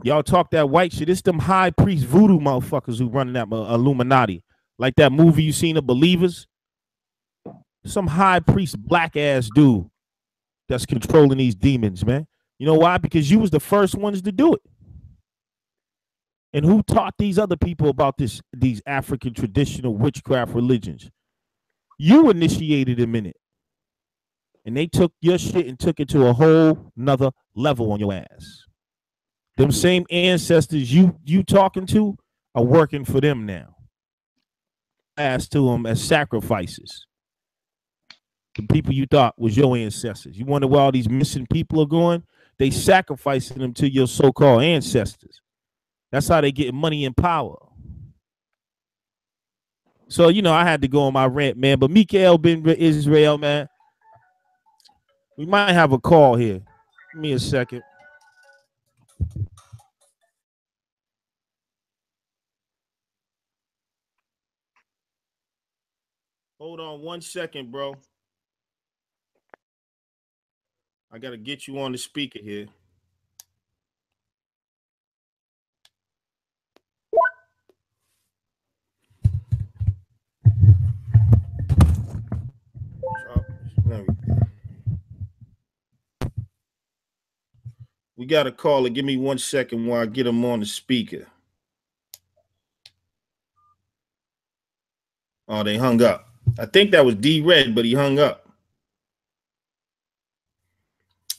y'all talk that white shit. It's them high priest voodoo motherfuckers who running that Illuminati. Like that movie you seen of Believers. Some high priest black ass dude that's controlling these demons, man. You know why? Because you was the first ones to do it. And who taught these other people about these African traditional witchcraft religions? You initiated them in it. And they took your shit and took it to a whole nother level on your ass. Them same ancestors you talking to are working for them now. Asked to them as sacrifices. The people you thought was your ancestors. You wonder where all these missing people are going? They sacrificing them to your so-called ancestors. That's how they get money and power. So, you know, I had to go on my rant, man. But Mikael Ben Israel, man, we might have a call here. Give me a second. Hold on 1 second, bro. I got to get you on the speaker here. We got a caller. Give me 1 second while I get him on the speaker. Oh, they hung up. I think that was D-Red, but he hung up.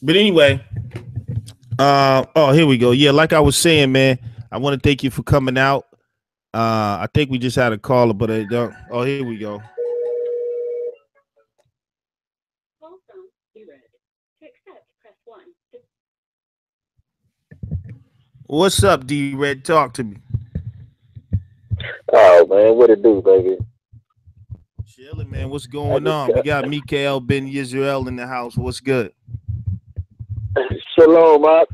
But anyway, oh, here we go. Yeah, like I was saying, man, I want to thank you for coming out. I think we just had a caller, but I don't. Oh, here we go. What's up, D-Red? Talk to me. Oh, man, what it do, baby? Chilling, man. What's going on? We got Mikael Ben Israel in the house. What's good? Shalom, Mark.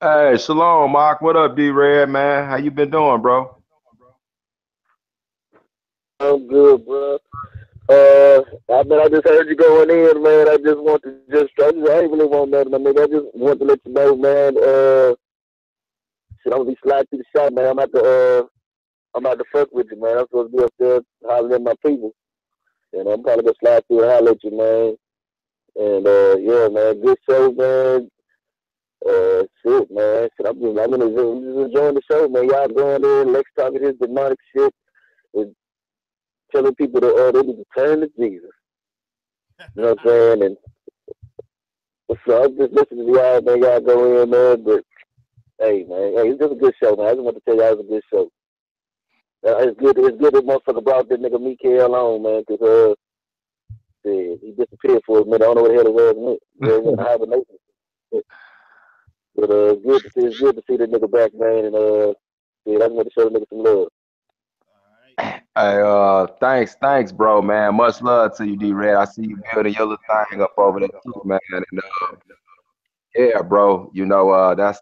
Hey, shalom, Mark. What up, D-Red, man? How you been doing, bro? I'm good, bro. I just heard you going in, man. I just want to I ain't really want nothing. I mean, I just want to let you know, man. Shit, I'm gonna be sliding through the shop, man. I'm about to fuck with you, man. I'm supposed to be up there hollering at my people. And I'm probably gonna slide through and holler at you, man. And yeah, man, good show, man. Shit, man. Shit, I'm just enjoying the show, man. Y'all going there, Lex talking his demonic shit, and telling people that they need to turn to Jesus. You know what I'm saying? And so I'm just listening to y'all, man. Y'all go in there, but hey, man, hey, it's just a good show, man. I just want to tell y'all it's a good show. It's good that motherfucker brought that nigga Mikael on, man, because he disappeared for a minute. I don't know what the hell it was. He went hibernation. But it's good to see that nigga back, man, and I just want to show the nigga some love. Hey, thanks, bro, man. Much love to you, D-Red. I see you building your little thing up over there too, man. And yeah, bro, that's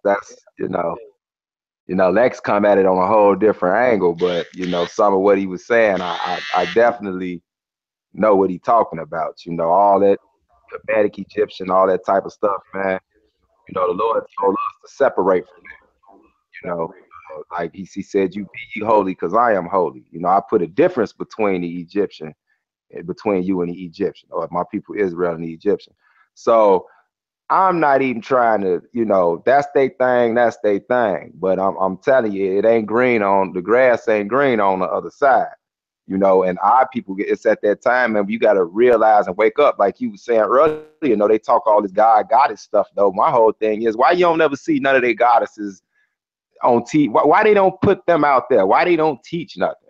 Lex come at it on a whole different angle, but some of what he was saying, I definitely know what he's talking about. All that Hermetic Egyptian, all that type of stuff, man. The Lord told us to separate from it. Like he said, you be ye holy because I am holy. I put a difference between the Egyptian, between you and the Egyptian, or my people Israel and the Egyptian. So I'm not even trying to, that's their thing. But I'm telling you, it ain't green on the grass, ain't green on the other side. And our people, it's at that time, and you got to realize and wake up, like you were saying earlier. They talk all this goddess stuff, though. My whole thing is, why you don't ever see none of their goddesses on TV? Why they don't put them out there? Why they don't teach nothing?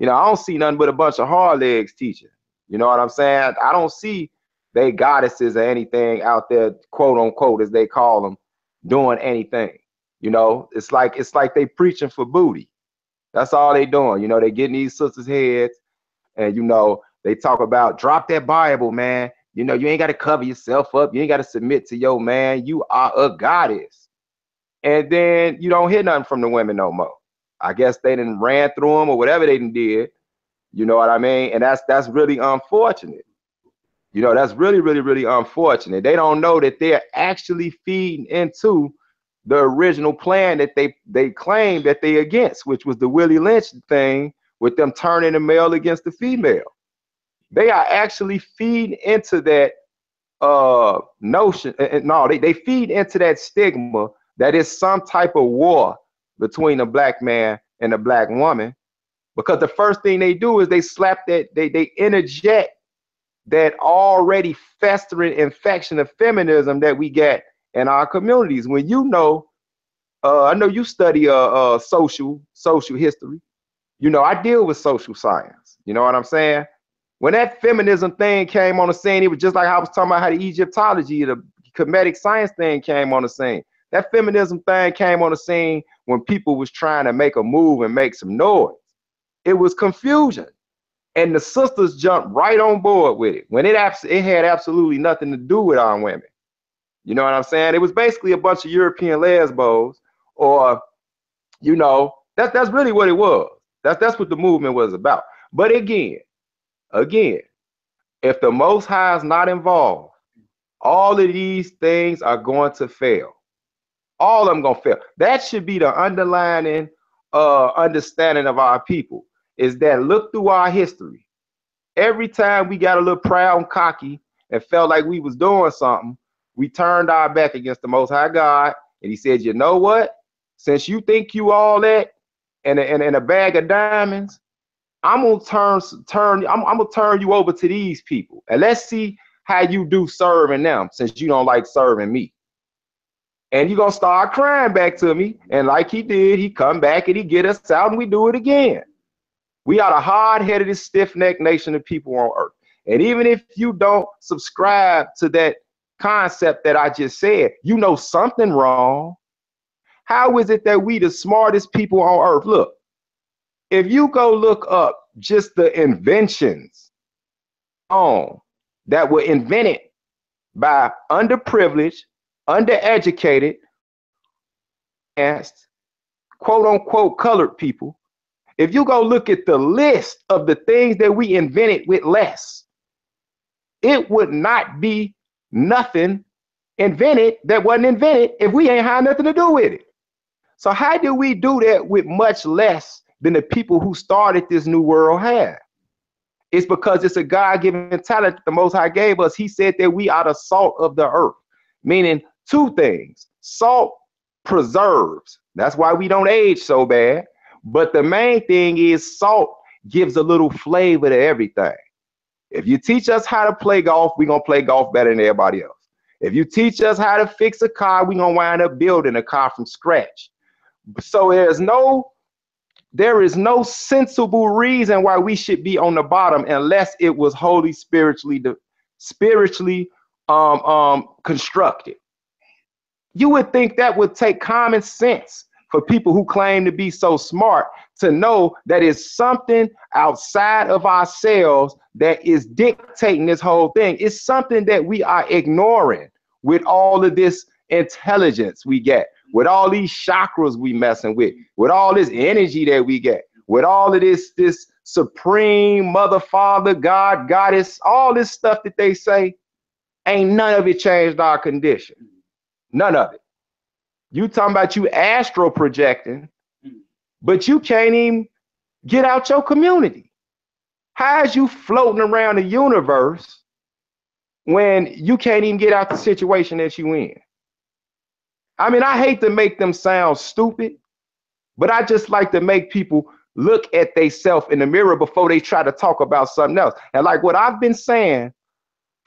I don't see nothing but a bunch of hard legs teaching. You know what I'm saying? I don't see they goddesses or anything out there, quote unquote, as they call them, doing anything. It's like they preaching for booty. That's all they doing. They getting these sisters' heads, and they talk about drop that Bible, man. You ain't got to cover yourself up. You ain't got to submit to your man. You are a goddess. and then you don't hear nothing from the women no more. I guess they didn't ran through them or whatever they done did. You know what I mean? And that's really unfortunate. You know, that's really, really, really unfortunate. They don't know that they're actually feeding into the original plan that they claim that they against, which was the Willie Lynch thing with them turning the male against the female. They are actually feeding into that notion. No, they feed into that stigma that is some type of war between a black man and a black woman, because the first thing they do is they slap that, they interject that already festering infection of feminism that we get in our communities. When you know, I know you study social history. You know, I deal with social science. You know what I'm saying? When that feminism thing came on the scene, it was just like I was talking about how the Egyptology, the Kemetic science thing came on the scene. That feminism thing came on the scene when people was trying to make a move and make some noise. It was confusion. And the sisters jumped right on board with it when it had absolutely nothing to do with our women. You know what I'm saying? It was basically a bunch of European lesbos, or, you know, that's really what it was. That's what the movement was about. But again, if the Most High is not involved, all of these things are going to fail. All of them gonna fail. That should be the underlining understanding of our people, is that look through our history. Every time we got a little proud and cocky and felt like we was doing something, we turned our back against the Most High God, and he said, you know what? Since you think you all that and a bag of diamonds, I'm gonna turn you over to these people, and let's see how you do serving them, since you don't like serving me. And you're gonna start crying back to me, and like he did, he come back and he get us out, and we do it again. We are the hard-headed, stiff-necked nation of people on earth. And even if you don't subscribe to that concept that I just said, you know something wrong. How is it that we the smartest people on earth? Look, if you go look up just the inventions that were invented by underprivileged, undereducated, and quote-unquote colored people, if you go look at the list of the things that we invented with less, it would not be nothing invented that wasn't invented if we ain't had nothing to do with it. So how do we do that with much less than the people who started this new world had? It's because it's a God-given talent that the Most High gave us. He said that we are the salt of the earth, meaning two things. Salt preserves. That's why we don't age so bad. But the main thing is salt gives a little flavor to everything. If you teach us how to play golf, we're going to play golf better than everybody else. If you teach us how to fix a car, we're going to wind up building a car from scratch. So there is no sensible reason why we should be on the bottom unless it was wholly spiritually constructed. You would think that would take common sense for people who claim to be so smart to know that it's something outside of ourselves that is dictating this whole thing. It's something that we are ignoring with all of this intelligence we get, with all these chakras we messing with all this energy that we get, with all of this supreme mother, father, God, goddess, all this stuff that they say, ain't none of it changed our condition. None of it. You talking about you astral projecting, but you can't even get out your community. How is you floating around the universe when you can't even get out the situation that you in? I mean, I hate to make them sound stupid, but I just like to make people look at themselves in the mirror before they try to talk about something else. And like what I've been saying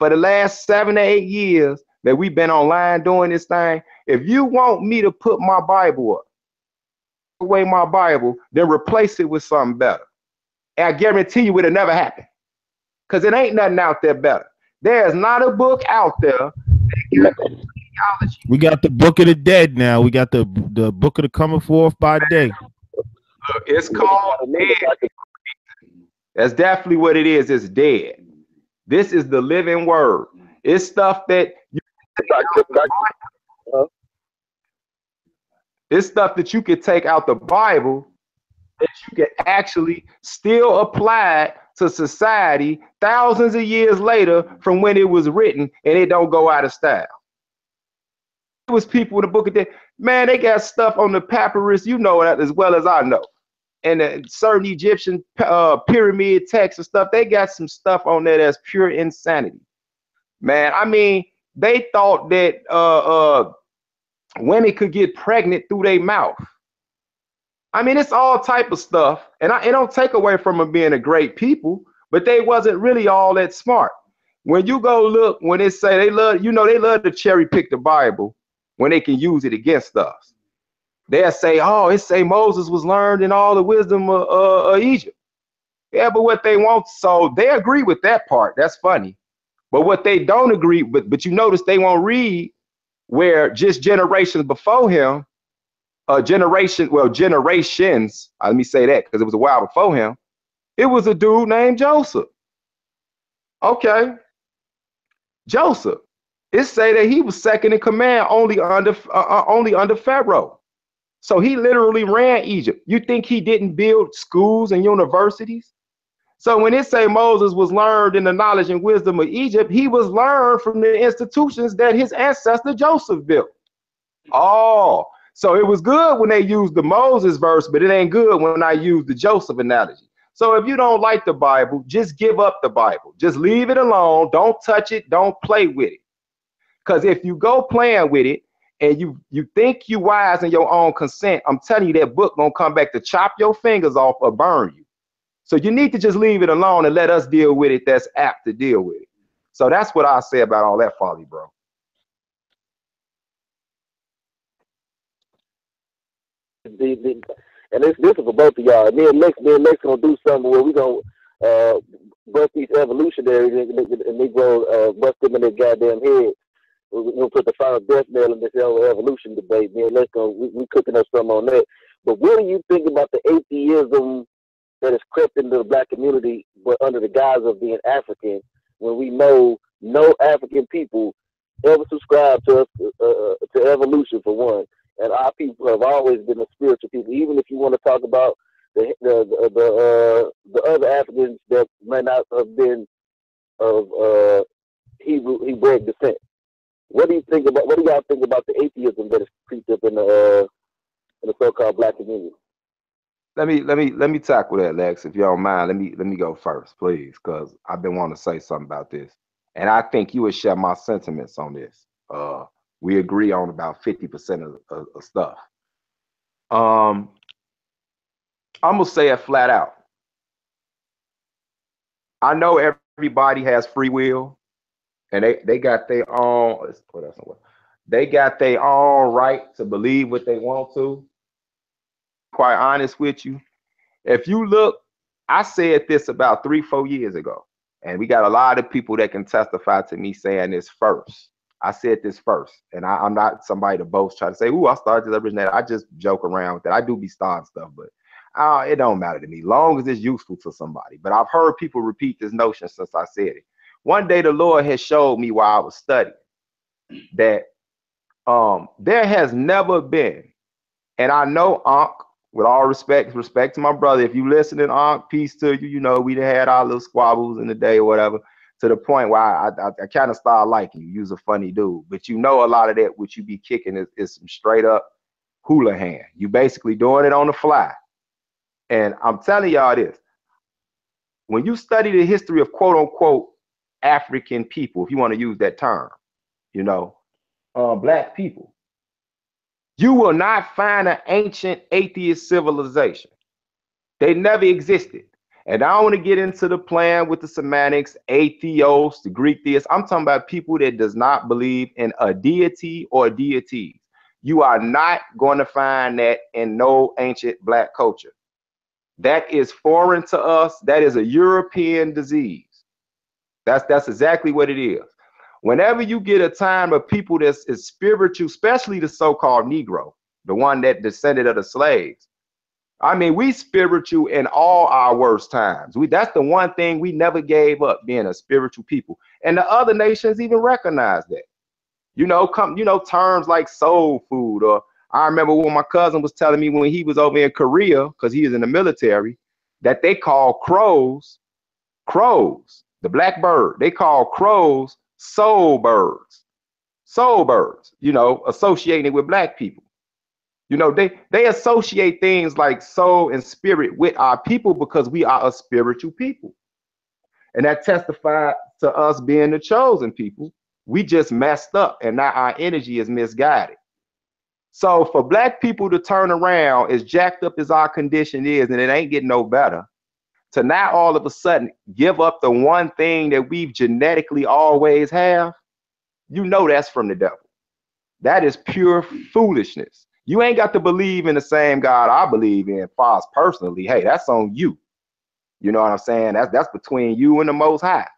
for the last 7 to 8 years that we've been online doing this thing, if you want me to put my Bible up, away my Bible, then replace it with something better. And I guarantee you it'll never happen, because it ain't nothing out there better. There's not a book out there. We got the Book of the Dead now. We got the Book of the Coming Forth by Day. Look, it's called Dead. That's definitely what it is. It's dead. This is the living word. It's stuff that you It's stuff that you could take out the Bible that you can actually still apply to society thousands of years later from when it was written, and it don't go out of style. It was people in the book of the man, they got stuff on the papyrus, you know that as well as I know. And certain Egyptian pyramid texts and stuff, they got some stuff on there that's pure insanity. Man, I mean, they thought that women could get pregnant through their mouth. I mean, it's all type of stuff, and it don't take away from them being a great people, but they wasn't really all that smart. When you go look, when they say they love, you know, they love to cherry pick the Bible when they can use it against us. They'll say, oh, it say Moses was learned in all the wisdom of Egypt. Yeah, but what they want, so they agree with that part. That's funny. But what they don't agree, but you notice they won't read where just generations before him, generations, let me say that because it was a while before him, it was a dude named Joseph. Okay. Joseph. It say that he was second in command only under Pharaoh. So he literally ran Egypt. You think he didn't build schools and universities? So when it say Moses was learned in the knowledge and wisdom of Egypt, he was learned from the institutions that his ancestor Joseph built. Oh, so it was good when they used the Moses verse, but it ain't good when I use the Joseph analogy. So if you don't like the Bible, just give up the Bible. Just leave it alone. Don't touch it. Don't play with it. Because if you go playing with it and you think you wise in your own consent, I'm telling you that book gonna come back to chop your fingers off or burn you. So you need to just leave it alone and let us deal with it that's apt to deal with it. So that's what I say about all that folly, bro. And this is for both of y'all. Me and Lex gonna do something where we gonna bust these evolutionaries and they go bust them in their goddamn head. We're gonna put the final death nail in this evolution debate. Me and Lex we cooking up something on that. But what do you think about the atheism that has crept into the black community, but under the guise of being African, when we know no African people ever subscribe to evolution for one, and our people have always been the spiritual people. Even if you want to talk about the other Africans that may not have been of Hebraic descent. What do you think about? What do y'all think about the atheism that has creeped up in the so-called black community? Let me tackle that, Lex, if you don't mind. Let me go first, please, because I've been wanting to say something about this, and I think you would share my sentiments on this. We agree on about 50% of stuff. I'm gonna say it flat out. I know everybody has free will, and they got their own. Let's put that somewhere. They got their own right to believe what they want to. Quite honest with you, if you look, I said this about 3-4 years ago, and we got a lot of people that can testify to me saying this first. I said this first, and I'm not somebody to boast, try to say, "Ooh, I started this original." I just joke around with that. I do be starting stuff, but it don't matter to me, long as it's useful to somebody. But I've heard people repeat this notion since I said it. One day, the Lord has showed me while I was studying that there has never been, and I know Ankh, with all respect to my brother, if you listening, Ankh, peace to you. You know, we had our little squabbles in the day or whatever, to the point where I kind of started liking you. You's a funny dude, but you know a lot of that what you be kicking is some straight up hula hand. You basically doing it on the fly. And I'm telling y'all this, when you study the history of quote unquote African people, if you want to use that term, you know, black people, you will not find an ancient atheist civilization. They never existed. And I don't want to get into the plan with the semantics, atheos, the Greek theists. I'm talking about people that does not believe in a deity or deities. You are not going to find that in no ancient black culture. That is foreign to us. That is a European disease. That's exactly what it is. Whenever you get a time of people that's spiritual, especially the so-called Negro, the one that descended of the slaves, I mean, we spiritual in all our worst times. That's the one thing we never gave up, being a spiritual people. And the other nations even recognize that. You know, terms like soul food, or I remember when my cousin was telling me when he was over in Korea, because he was in the military, that they call crows, the black bird, they call crows soul birds, you know, associating with black people. You know, they associate things like soul and spirit with our people because we are a spiritual people. And that testified to us being the chosen people. We just messed up and now our energy is misguided. So for black people to turn around, as jacked up as our condition is, and it ain't getting no better, to now all of a sudden give up the one thing that we've genetically always have, you know that's from the devil. That is pure foolishness. You ain't got to believe in the same God I believe in, Foz, personally. Hey, that's on you. You know what I'm saying? That's between you and the Most High.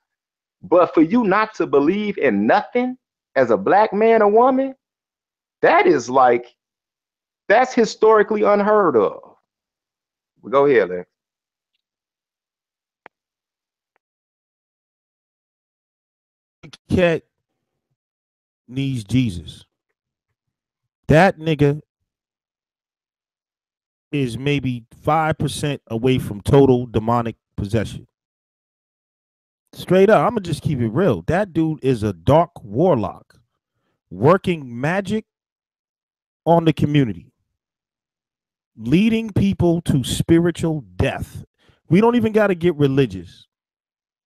But for you not to believe in nothing as a black man or woman, that is like, that's historically unheard of. Well, go ahead, Lex. Cat needs Jesus. That nigga is maybe 5% away from total demonic possession. Straight up, I'm gonna just keep it real. That dude is a dark warlock working magic on the community, leading people to spiritual death. We don't even got to get religious.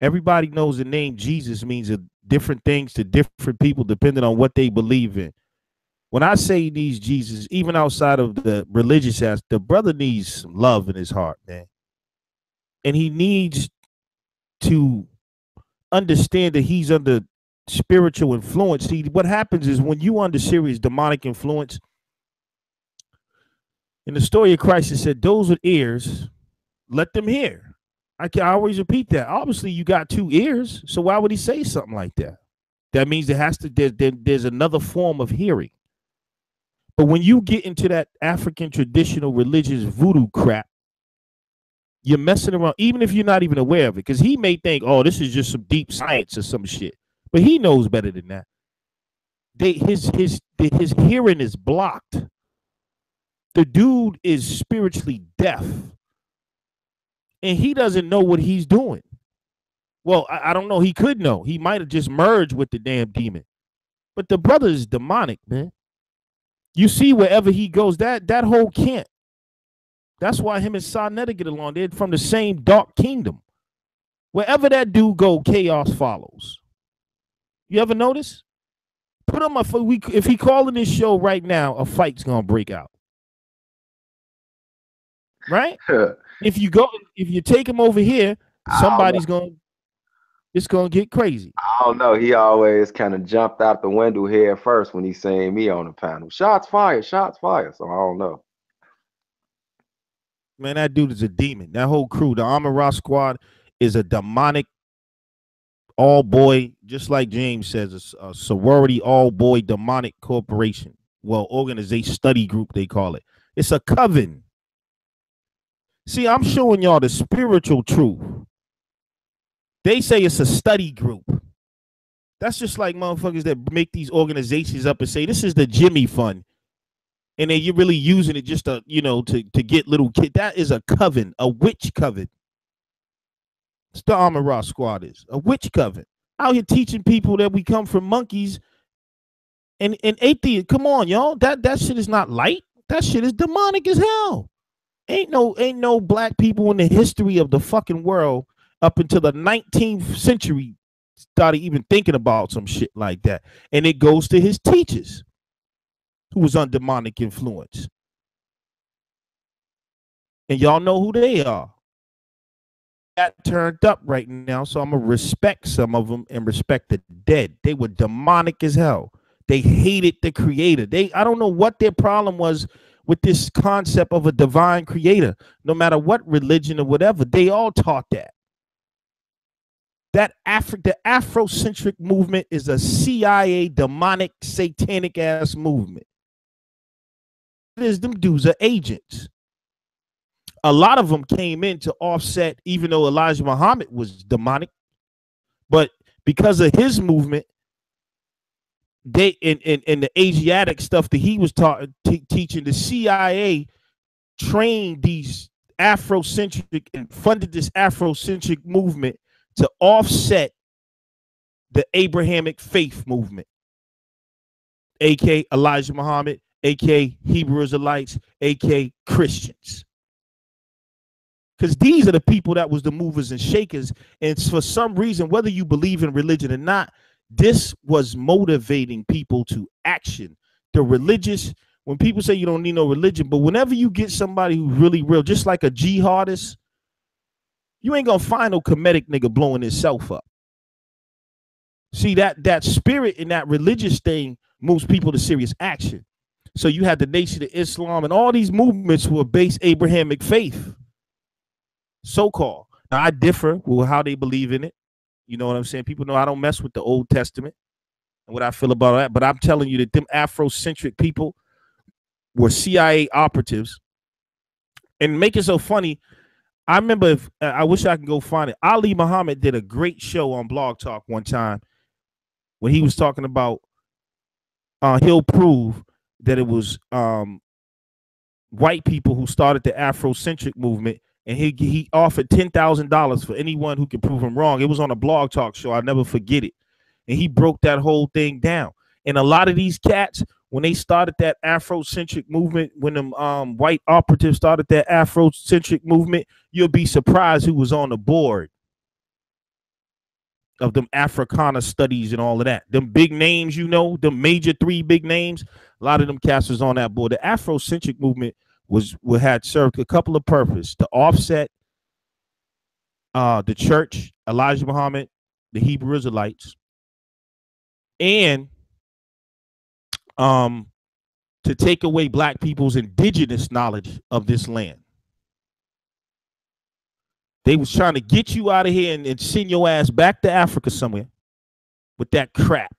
Everybody knows the name Jesus means different things to different people depending on what they believe in. When I say he needs Jesus, even outside of the religious aspect, the brother needs some love in his heart, man. And he needs to understand that he's under spiritual influence. See, what happens is when you under serious demonic influence, in the story of Christ, it said, those with ears, let them hear. I always repeat that. Obviously, you got 2 ears, so why would he say something like that? That means there's another form of hearing. But when you get into that African traditional religious voodoo crap, you're messing around, even if you're not even aware of it, because he may think, oh, this is just some deep science or some shit. But he knows better than that. His hearing is blocked. The dude is spiritually deaf. And he doesn't know what he's doing. Well, I don't know. He could know. He might have just merged with the damn demon. But the brother is demonic, man. You see wherever he goes, that whole camp. That's why him and Sa Neter get along. They're from the same dark kingdom. Wherever that dude go, chaos follows. You ever notice? Put him if he calling this show right now, a fight's gonna break out. Right? If you take him over here, it's gonna get crazy. I don't know. He always kind of jumped out the window here first when he seen me on the panel. Shots fired, shots fired. So I don't know. Man, that dude is a demon. That whole crew, the Amon-Ra squad, is a demonic all-boy, just like James says, a sorority all-boy demonic corporation. Well, organization, study group, they call it. It's a coven. See, I'm showing y'all the spiritual truth. They say it's a study group. That's just like motherfuckers that make these organizations up and say, this is the Jimmy Fund. And then you're really using it just to, to get little kids. That is a coven, a witch coven. It's the Amon-Ra squad is a witch coven. Out here teaching people that we come from monkeys and atheists. Come on, y'all. That shit is not light. That shit is demonic as hell. Ain't no black people in the history of the fucking world up until the 19th century started even thinking about some shit like that. And it goes to his teachers who was on demonic influence. And y'all know who they are. Got turned up right now, so I'm going to respect some of them and respect the dead. They were demonic as hell. They hated the creator. I don't know what their problem was with this concept of a divine creator. No matter what religion or whatever, they all taught that. The Afrocentric movement is a CIA demonic satanic ass movement. It is, them dudes are agents. A lot of them came in to offset, even though Elijah Muhammad was demonic, but because of his movement, they in the Asiatic stuff that he was teaching, the CIA trained these Afrocentric and funded this Afrocentric movement to offset the Abrahamic faith movement, aka Elijah Muhammad, aka Hebrew Israelites, aka Christians. Because these are the people that was the movers and shakers. And for some reason, whether you believe in religion or not, this was motivating people to action. The religious, when people say you don't need no religion, but whenever you get somebody who's really real, just like a jihadist, you ain't gonna find no Kemetic nigga blowing himself up. See, that spirit and that religious thing moves people to serious action. So you had the Nation of Islam and all these movements were based Abrahamic faith, so-called. Now, I differ with how they believe in it. You know what I'm saying? People know I don't mess with the Old Testament and what I feel about that. But I'm telling you that them Afrocentric people were CIA operatives. And make it so funny, I remember, I wish I could go find it. Ali Muhammad did a great show on Blog Talk one time when he was talking about, he'll prove that it was white people who started the Afrocentric movement, and he offered $10,000 for anyone who could prove him wrong. It was on a Blog Talk show. I'll never forget it. And he broke that whole thing down. And a lot of these cats, when they started that Afrocentric movement, when them white operatives started that Afrocentric movement, you'll be surprised who was on the board of them Africana studies and all of that. Them big names, you know, the major 3 big names, a lot of them cats was on that board. The Afrocentric movement had served a couple of purposes: to offset the church, Elijah Muhammad, the Hebrew Israelites, and to take away black people's indigenous knowledge of this land. They was trying to get you out of here and send your ass back to Africa somewhere with that crap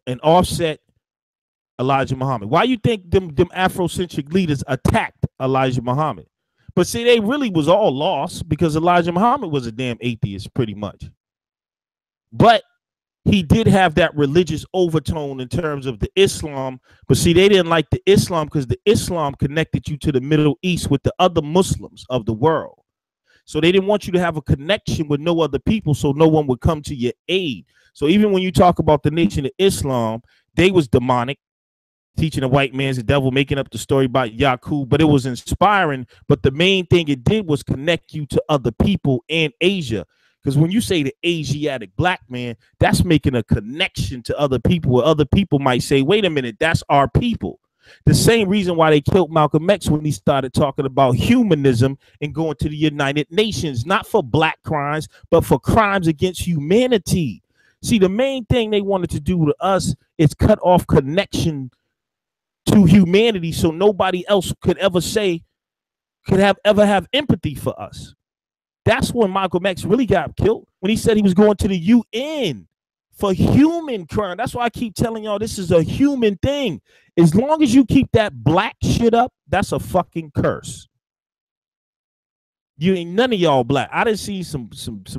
and offset Elijah Muhammad. Why you think them Afrocentric leaders attacked Elijah Muhammad? But see, they really was all lost because Elijah Muhammad was a damn atheist pretty much. But he did have that religious overtone in terms of the Islam. But see, they didn't like the Islam because the Islam connected you to the Middle East with the other Muslims of the world. So they didn't want you to have a connection with no other people, so no one would come to your aid. So even when you talk about the Nation of Islam, they was demonic, teaching the white man's the devil, making up the story about Yaqub, but it was inspiring. But the main thing it did was connect you to other people in Asia. Because when you say the Asiatic black man, that's making a connection to other people, where other people might say, wait a minute, that's our people. The same reason why they killed Malcolm X when he started talking about humanism and going to the United Nations, not for black crimes, but for crimes against humanity. See, the main thing they wanted to do to us is cut off connection to humanity so nobody else could ever say, ever have empathy for us. That's when Malcolm X really got killed, when he said he was going to the UN for human crime. That's why I keep telling y'all this is a human thing. As long as you keep that black shit up, that's a fucking curse. You ain't none of y'all black. I didn't see some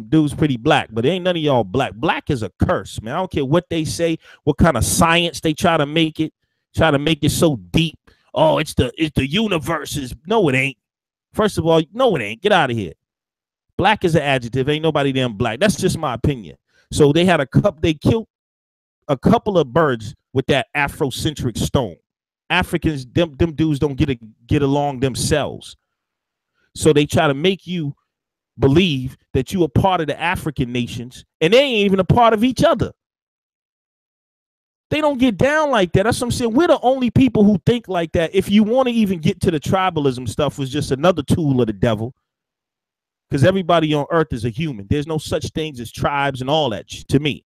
dudes pretty black, but ain't none of y'all black. Black is a curse, man. I don't care what they say, what kind of science they try to make it so deep. Oh, it's the universe. No, it ain't. First of all, no, it ain't. Get out of here. Black is an adjective. Ain't nobody damn black. That's just my opinion. So they had they killed a couple of birds with that Afrocentric stone. Africans, them dudes don't get along themselves. So they try to make you believe that you are part of the African nations, and they ain't even a part of each other. They don't get down like that. That's what I'm saying. We're the only people who think like that. If you want to even get to the tribalism stuff, was just another tool of the devil. Because everybody on earth is a human. There's no such things as tribes and all that to me.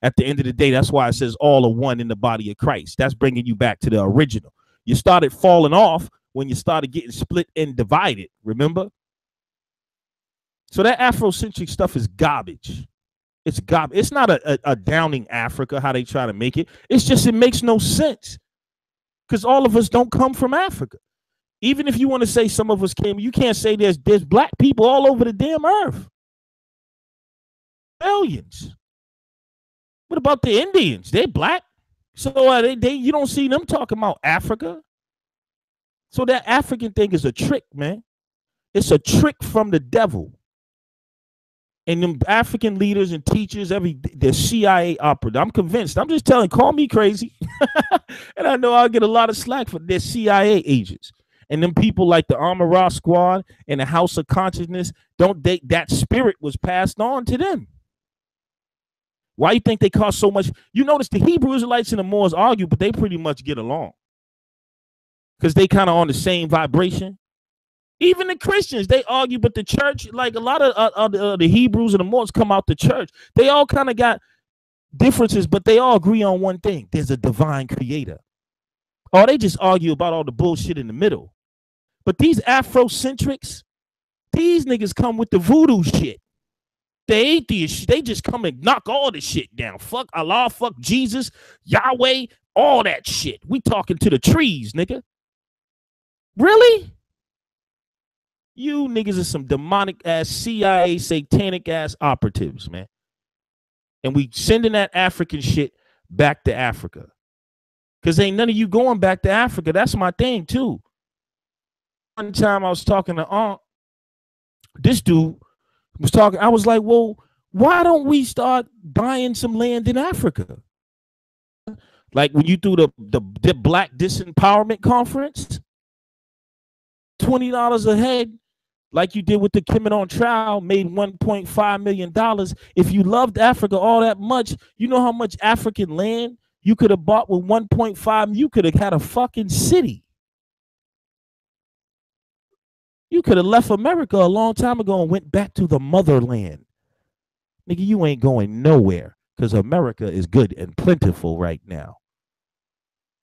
At the end of the day, that's why it says all are one in the body of Christ. That's bringing you back to the original. You started falling off when you started getting split and divided, remember? So that Afrocentric stuff is garbage. It's garbage. It's not a downing Africa, how they try to make it. It's just, it makes no sense. Because all of us don't come from Africa. Even if you want to say some of us came, you can't say there's black people all over the damn earth. Millions. What about the Indians? They black. So they you don't see them talking about Africa. So that African thing is a trick, man. It's a trick from the devil. And them African leaders and teachers, they're CIA operative. I'm convinced. I'm just telling, call me crazy. And I know I'll get a lot of slack for their CIA agents. And them people like the Amara Squad and the House of Consciousness, that spirit was passed on to them. Why you think they cause so much? You notice the Hebrew Israelites and the Moors argue, but they pretty much get along. Because they kind of on the same vibration. Even the Christians, they argue, but the church, like a lot of the Hebrews and the Moors come out the church. They all kind of got differences, but they all agree on one thing. There's a divine creator. Or they just argue about all the bullshit in the middle. But these Afrocentrics, these niggas come with the voodoo shit. The atheists, they just come and knock all the shit down. Fuck Allah, fuck Jesus, Yahweh, all that shit. We talking to the trees, nigga. Really? You niggas are some demonic ass CIA satanic ass operatives, man. And we sending that African shit back to Africa. Because ain't none of you going back to Africa. That's my thing, too. One time I was talking to Aunt. This dude was talking. I was like, well, why don't we start buying some land in Africa? Like when you do the Black Disempowerment Conference, $20 a head, like you did with the Kim on trial, made $1.5 million. If you loved Africa all that much, you know how much African land you could have bought with 1.5. You could have had a fucking city. You could have left America a long time ago and went back to the motherland. Nigga, you ain't going nowhere because America is good and plentiful right now.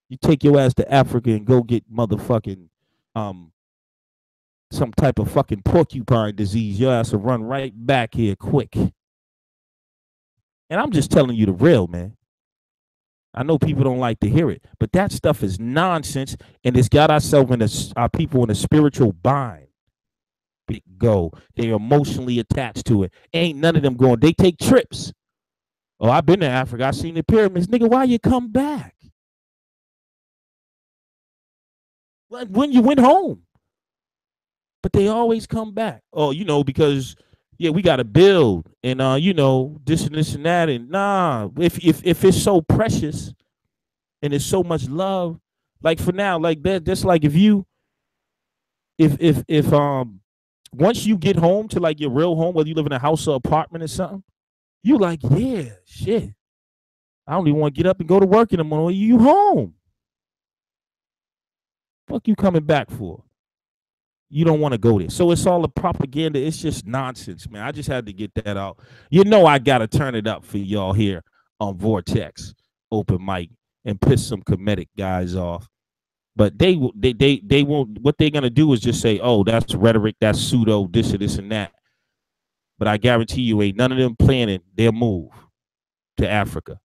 You take your ass to Africa and go get motherfucking some type of fucking porcupine disease, your ass will run right back here quick. And I'm just telling you the real, man. I know people don't like to hear it, but that stuff is nonsense, and it's got our people in a spiritual bind. They're emotionally attached to it. Ain't none of them going. They take trips. Oh, I've been to Africa. I seen the pyramids. Nigga, why you come back? When you went home. But they always come back. Oh, you know, because yeah, we got to build and you know, this and that. And nah, if it's so precious and it's so much love, like for now, like that's like if once you get home to like your real home, whether you live in a house or apartment or something, you like, yeah, shit. I don't even want to get up and go to work in the morning. You home. Fuck you coming back for? You don't want to go there. So it's all a propaganda. It's just nonsense, man. I just had to get that out. You know I got to turn it up for y'all here on Vortex Open Mic and piss some comedic guys off. But they won't. What they're going to do is just say, oh, that's rhetoric, that's pseudo, this and that. But I guarantee you ain't none of them planning their move to Africa.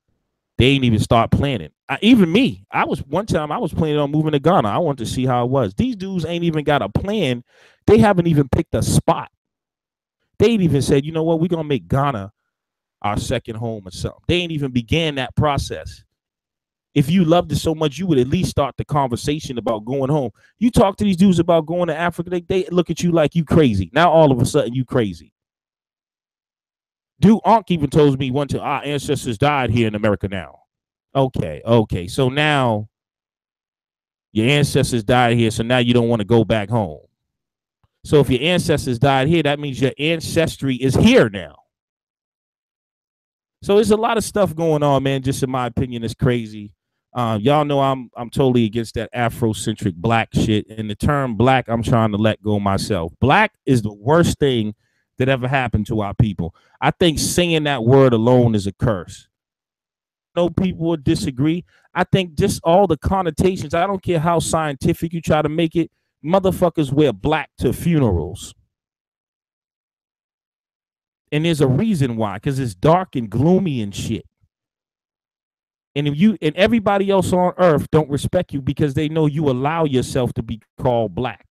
They ain't even start planning. Even me, one time I was planning on moving to Ghana. I wanted to see how it was. These dudes ain't even got a plan. They haven't even picked a spot. They ain't even said, you know what, we're going to make Ghana our second home or something. They ain't even began that process. If you loved it so much, you would at least start the conversation about going home. You talk to these dudes about going to Africa, they look at you like you crazy. Now all of a sudden you crazy. Dude, Ankh even told me one time, our ancestors died here in America now. Okay. So now your ancestors died here, so now you don't want to go back home. So if your ancestors died here, that means your ancestry is here now. So there's a lot of stuff going on, man. Just in my opinion, it's crazy. Y'all know I'm totally against that Afrocentric black shit. And the term black, I'm trying to let go myself. Black is the worst thing that ever happened to our people. I think saying that word alone is a curse. No, people would disagree. I think just all the connotations, I don't care how scientific you try to make it, motherfuckers wear black to funerals. And there's a reason why, because it's dark and gloomy and shit. And if you and everybody else on earth don't respect you because they know you allow yourself to be called black.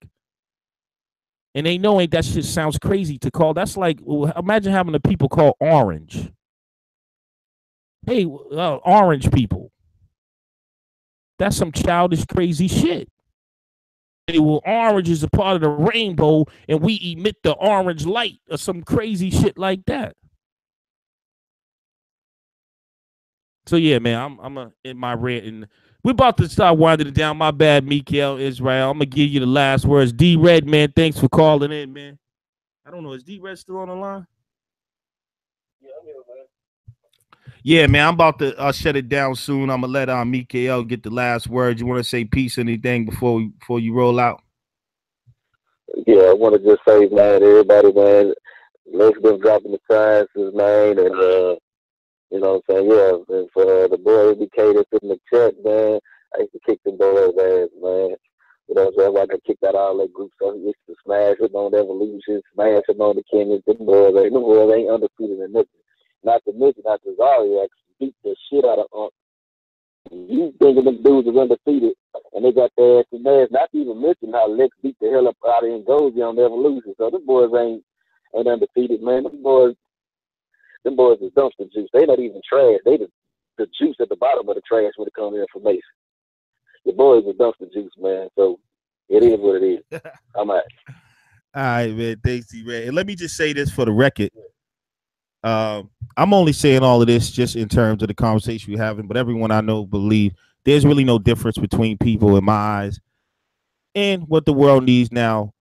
And they know that shit sounds crazy to call. That's like, imagine having the people call orange. Hey, orange people. That's some childish, crazy shit. Well, orange is a part of the rainbow, and we emit the orange light, or some crazy shit like that. So yeah, man, I'm in my rant, and we're about to start winding it down. My bad, Mikael Israel. I'm gonna give you the last words. D Red, man, thanks for calling in, man. I don't know, is D Red still on the line? Yeah, man, I'm about to shut it down soon. I'm gonna let Mikael get the last words. You want to say peace or anything before you roll out? Yeah, I want to just say, man, everybody, man, let's been dropping the sciences, man, and you know what I'm saying? Yeah, and for the boy educators in the chat, man, I used to kick the boys' ass, man. You know what I'm saying? I got kicked out of all that group stuff. I used to smash it on the Evolution, smash it on the Kennedy. Them boys ain't undefeated in nothing. Not to mention, not to Zarya actually beat the shit out of you thinking them dudes are undefeated, and they got their ass in there. Not to even mention how Lex beat the hell up out of Ngozi on the Evolution. So them boys ain't undefeated, man. Them boys is dumpster juice. They not even trash. They the juice at the bottom of the trash when it comes to information. The boys are dumpster juice, man. So it is what it is. I'm out. All right, man. Thanks, D Red. And let me just say this for the record. I'm only saying all of this just in terms of the conversation we're having, but everyone I know believe there's really no difference between people in my eyes. And what the world needs now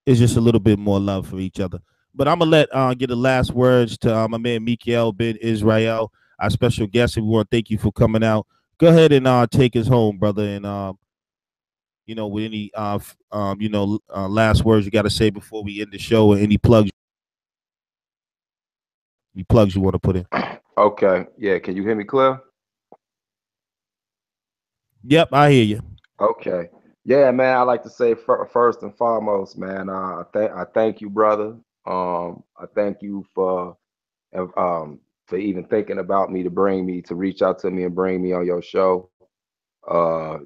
is just a little bit more love for each other. But I'm gonna let get the last words to my man Mikael Ben Israel, our special guest. And we want to thank you for coming out. Go ahead and take us home, brother. And with any last words you got to say before we end the show, or any plugs you want to put in. Okay. Yeah. Can you hear me clear? Yep, I hear you. Okay. Yeah, man. I like to say first and foremost, man. I thank you, brother. I thank you for even thinking about me to reach out to me and bring me on your show. I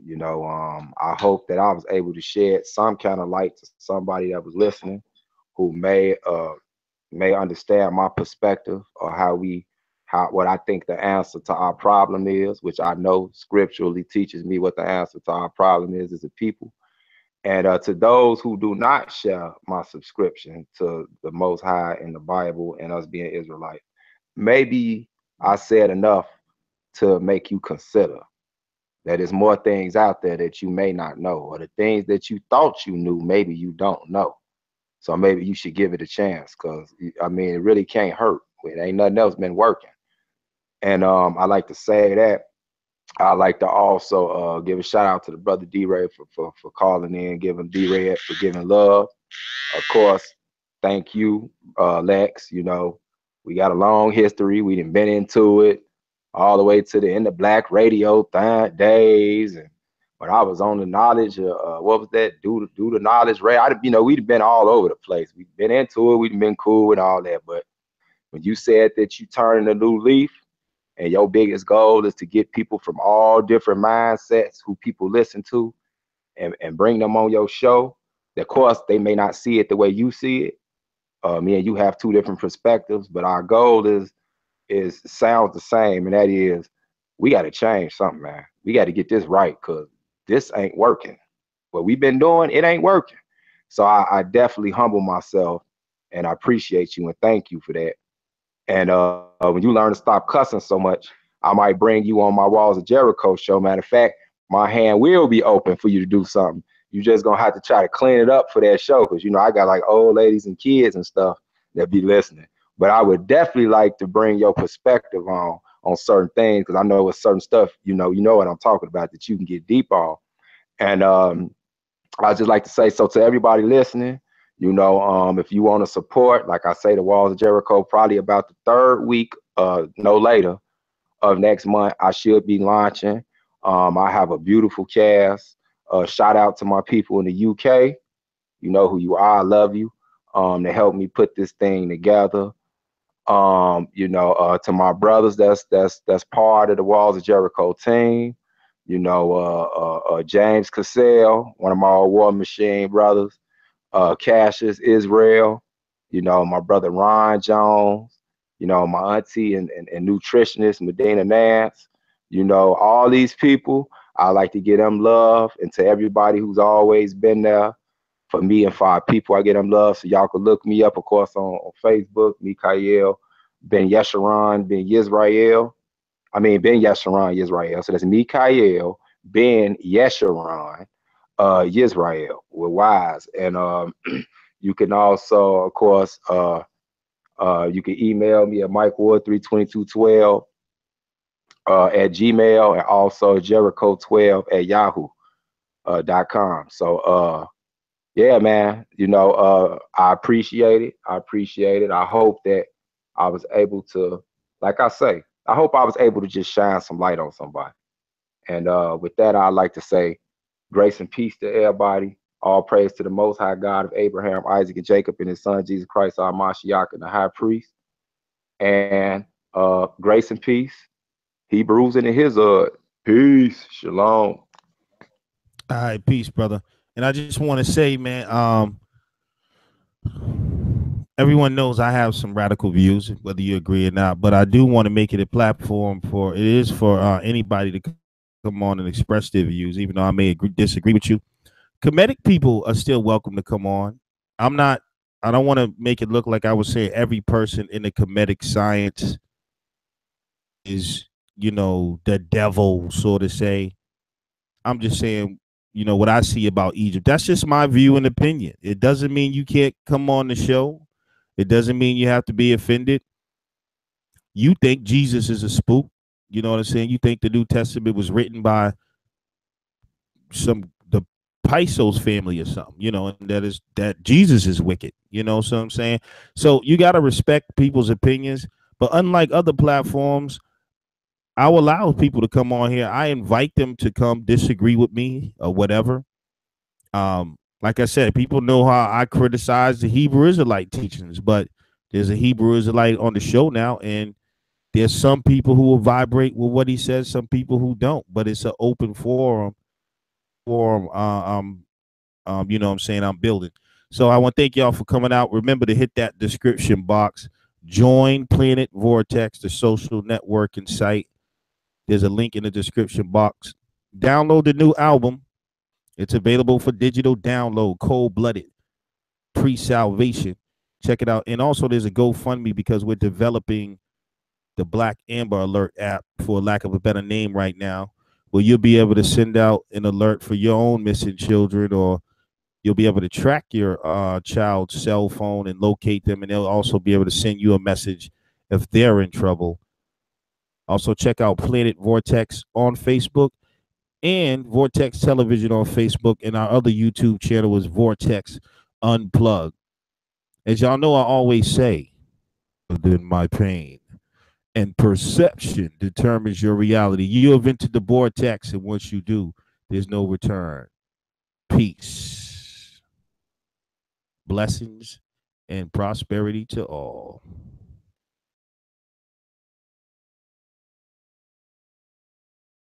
hope that I was able to shed some kind of light to somebody that was listening, who may understand my perspective, or how what I think the answer to our problem is, which I know scripturally teaches me what the answer to our problem is as a people. And to those who do not share my subscription to the Most High in the Bible and us being Israelites, maybe I said enough to make you consider that there's more things out there that you may not know, or the things that you thought you knew, maybe you don't know. So maybe you should give it a chance, because I mean, it really can't hurt. It ain't nothing else been working. And I like to say that. I like to also give a shout out to the brother D-Ray for calling in, giving D-Ray for giving love. Of course, thank you, Lex. You know, we got a long history. We done been into it all the way to the end of Black Radio days, and when I was on the knowledge, what was that? Do the knowledge, Ray. We'd been all over the place. We've been into it. We've been cool and all that. But when you said that you turning a new leaf, and your biggest goal is to get people from all different mindsets who people listen to, and bring them on your show. Of course, they may not see it the way you see it. Me and you have two different perspectives, but our goal is sounds the same, and that is we got to change something, man. We got to get this right, because this ain't working. What we've been doing, it ain't working. So I definitely humble myself, and I appreciate you and thank you for that. And when you learn to stop cussing so much, I might bring you on my Walls of Jericho show. Matter of fact, my hand will be open for you to do something. You just gonna have to try to clean it up for that show, because I got like old ladies and kids and stuff that be listening. But I would definitely like to bring your perspective on certain things, because I know with certain stuff, you know what I'm talking about, that you can get deep on. And I just like to say, so to everybody listening, if you want to support, like I say, the Walls of Jericho, probably about the third week, no later, of next month, I should be launching. I have a beautiful cast. Shout out to my people in the UK. You know who you are. I love you. To help me put this thing together. To my brothers that's part of the Walls of Jericho team. James Cassell, one of my old War Machine brothers. Cassius Israel, my brother Ron Jones, you know, my auntie and nutritionist, Medina Nance, you know, all these people, I like to give them love. And to everybody who's always been there for me and for our people, I get them love. So y'all can look me up, of course, on Facebook, Mikael Ben Yesharon Ben Yisrael. I mean, Ben Yesharon Yisrael. So that's Mikael Ben Yesharon Yisrael with Wise. And you can also, of course, you can email me at MikeWood32212 at Gmail, and also Jericho12 at Yahoo.com. So yeah, man, you know, I appreciate it. I appreciate it. I hope that I was able to, like I say, I hope I was able to just shine some light on somebody. And with that, I'd like to say grace and peace to everybody. All praise to the Most High God of Abraham, Isaac, and Jacob, and his son, Jesus Christ, our Mashiach, and the high priest. And grace and peace. Hebrews and his peace. Shalom. All right, peace, brother. And I just want to say, man, everyone knows I have some radical views, whether you agree or not. But I do want to make it a platform for anybody to come on and express their views, even though I may disagree with you. Comedic people are still welcome to come on. I don't want to make it look like I was saying every person in the comedic science is, you know, the devil, so to say. I'm just saying, you know, what I see about Egypt. That's just my view and opinion. It doesn't mean you can't come on the show. It doesn't mean you have to be offended. You think Jesus is a spook. You know what I'm saying? You think the New Testament was written by the Pisos family or something, you know, and that Jesus is wicked, you know what I'm saying? So you got to respect people's opinions. But unlike other platforms, I will allow people to come on here. I invite them to come disagree with me or whatever. Like I said, people know how I criticize the Hebrew Israelite teachings, but there's a Hebrew Israelite on the show now, and there's some people who will vibrate with what he says, some people who don't. But it's an open forum. You know what I'm saying, I'm building. So I want to thank y'all for coming out. Remember to hit that description box. Join Planet Vortex, the social networking site. There's a link in the description box. Download the new album. It's available for digital download, Cold Blooded, Pre-Salvation. Check it out. And also there's a GoFundMe because we're developing the Black Amber Alert app, for lack of a better name right now, where you'll be able to send out an alert for your own missing children, or you'll be able to track your child's cell phone and locate them, and they'll also be able to send you a message if they're in trouble. Also, check out Planet Vortex on Facebook and Vortex Television on Facebook, and our other YouTube channel is Vortex Unplugged. As y'all know, I always say, within my pain and perception determines your reality. You have entered the vortex, and once you do, there's no return. Peace, blessings, and prosperity to all.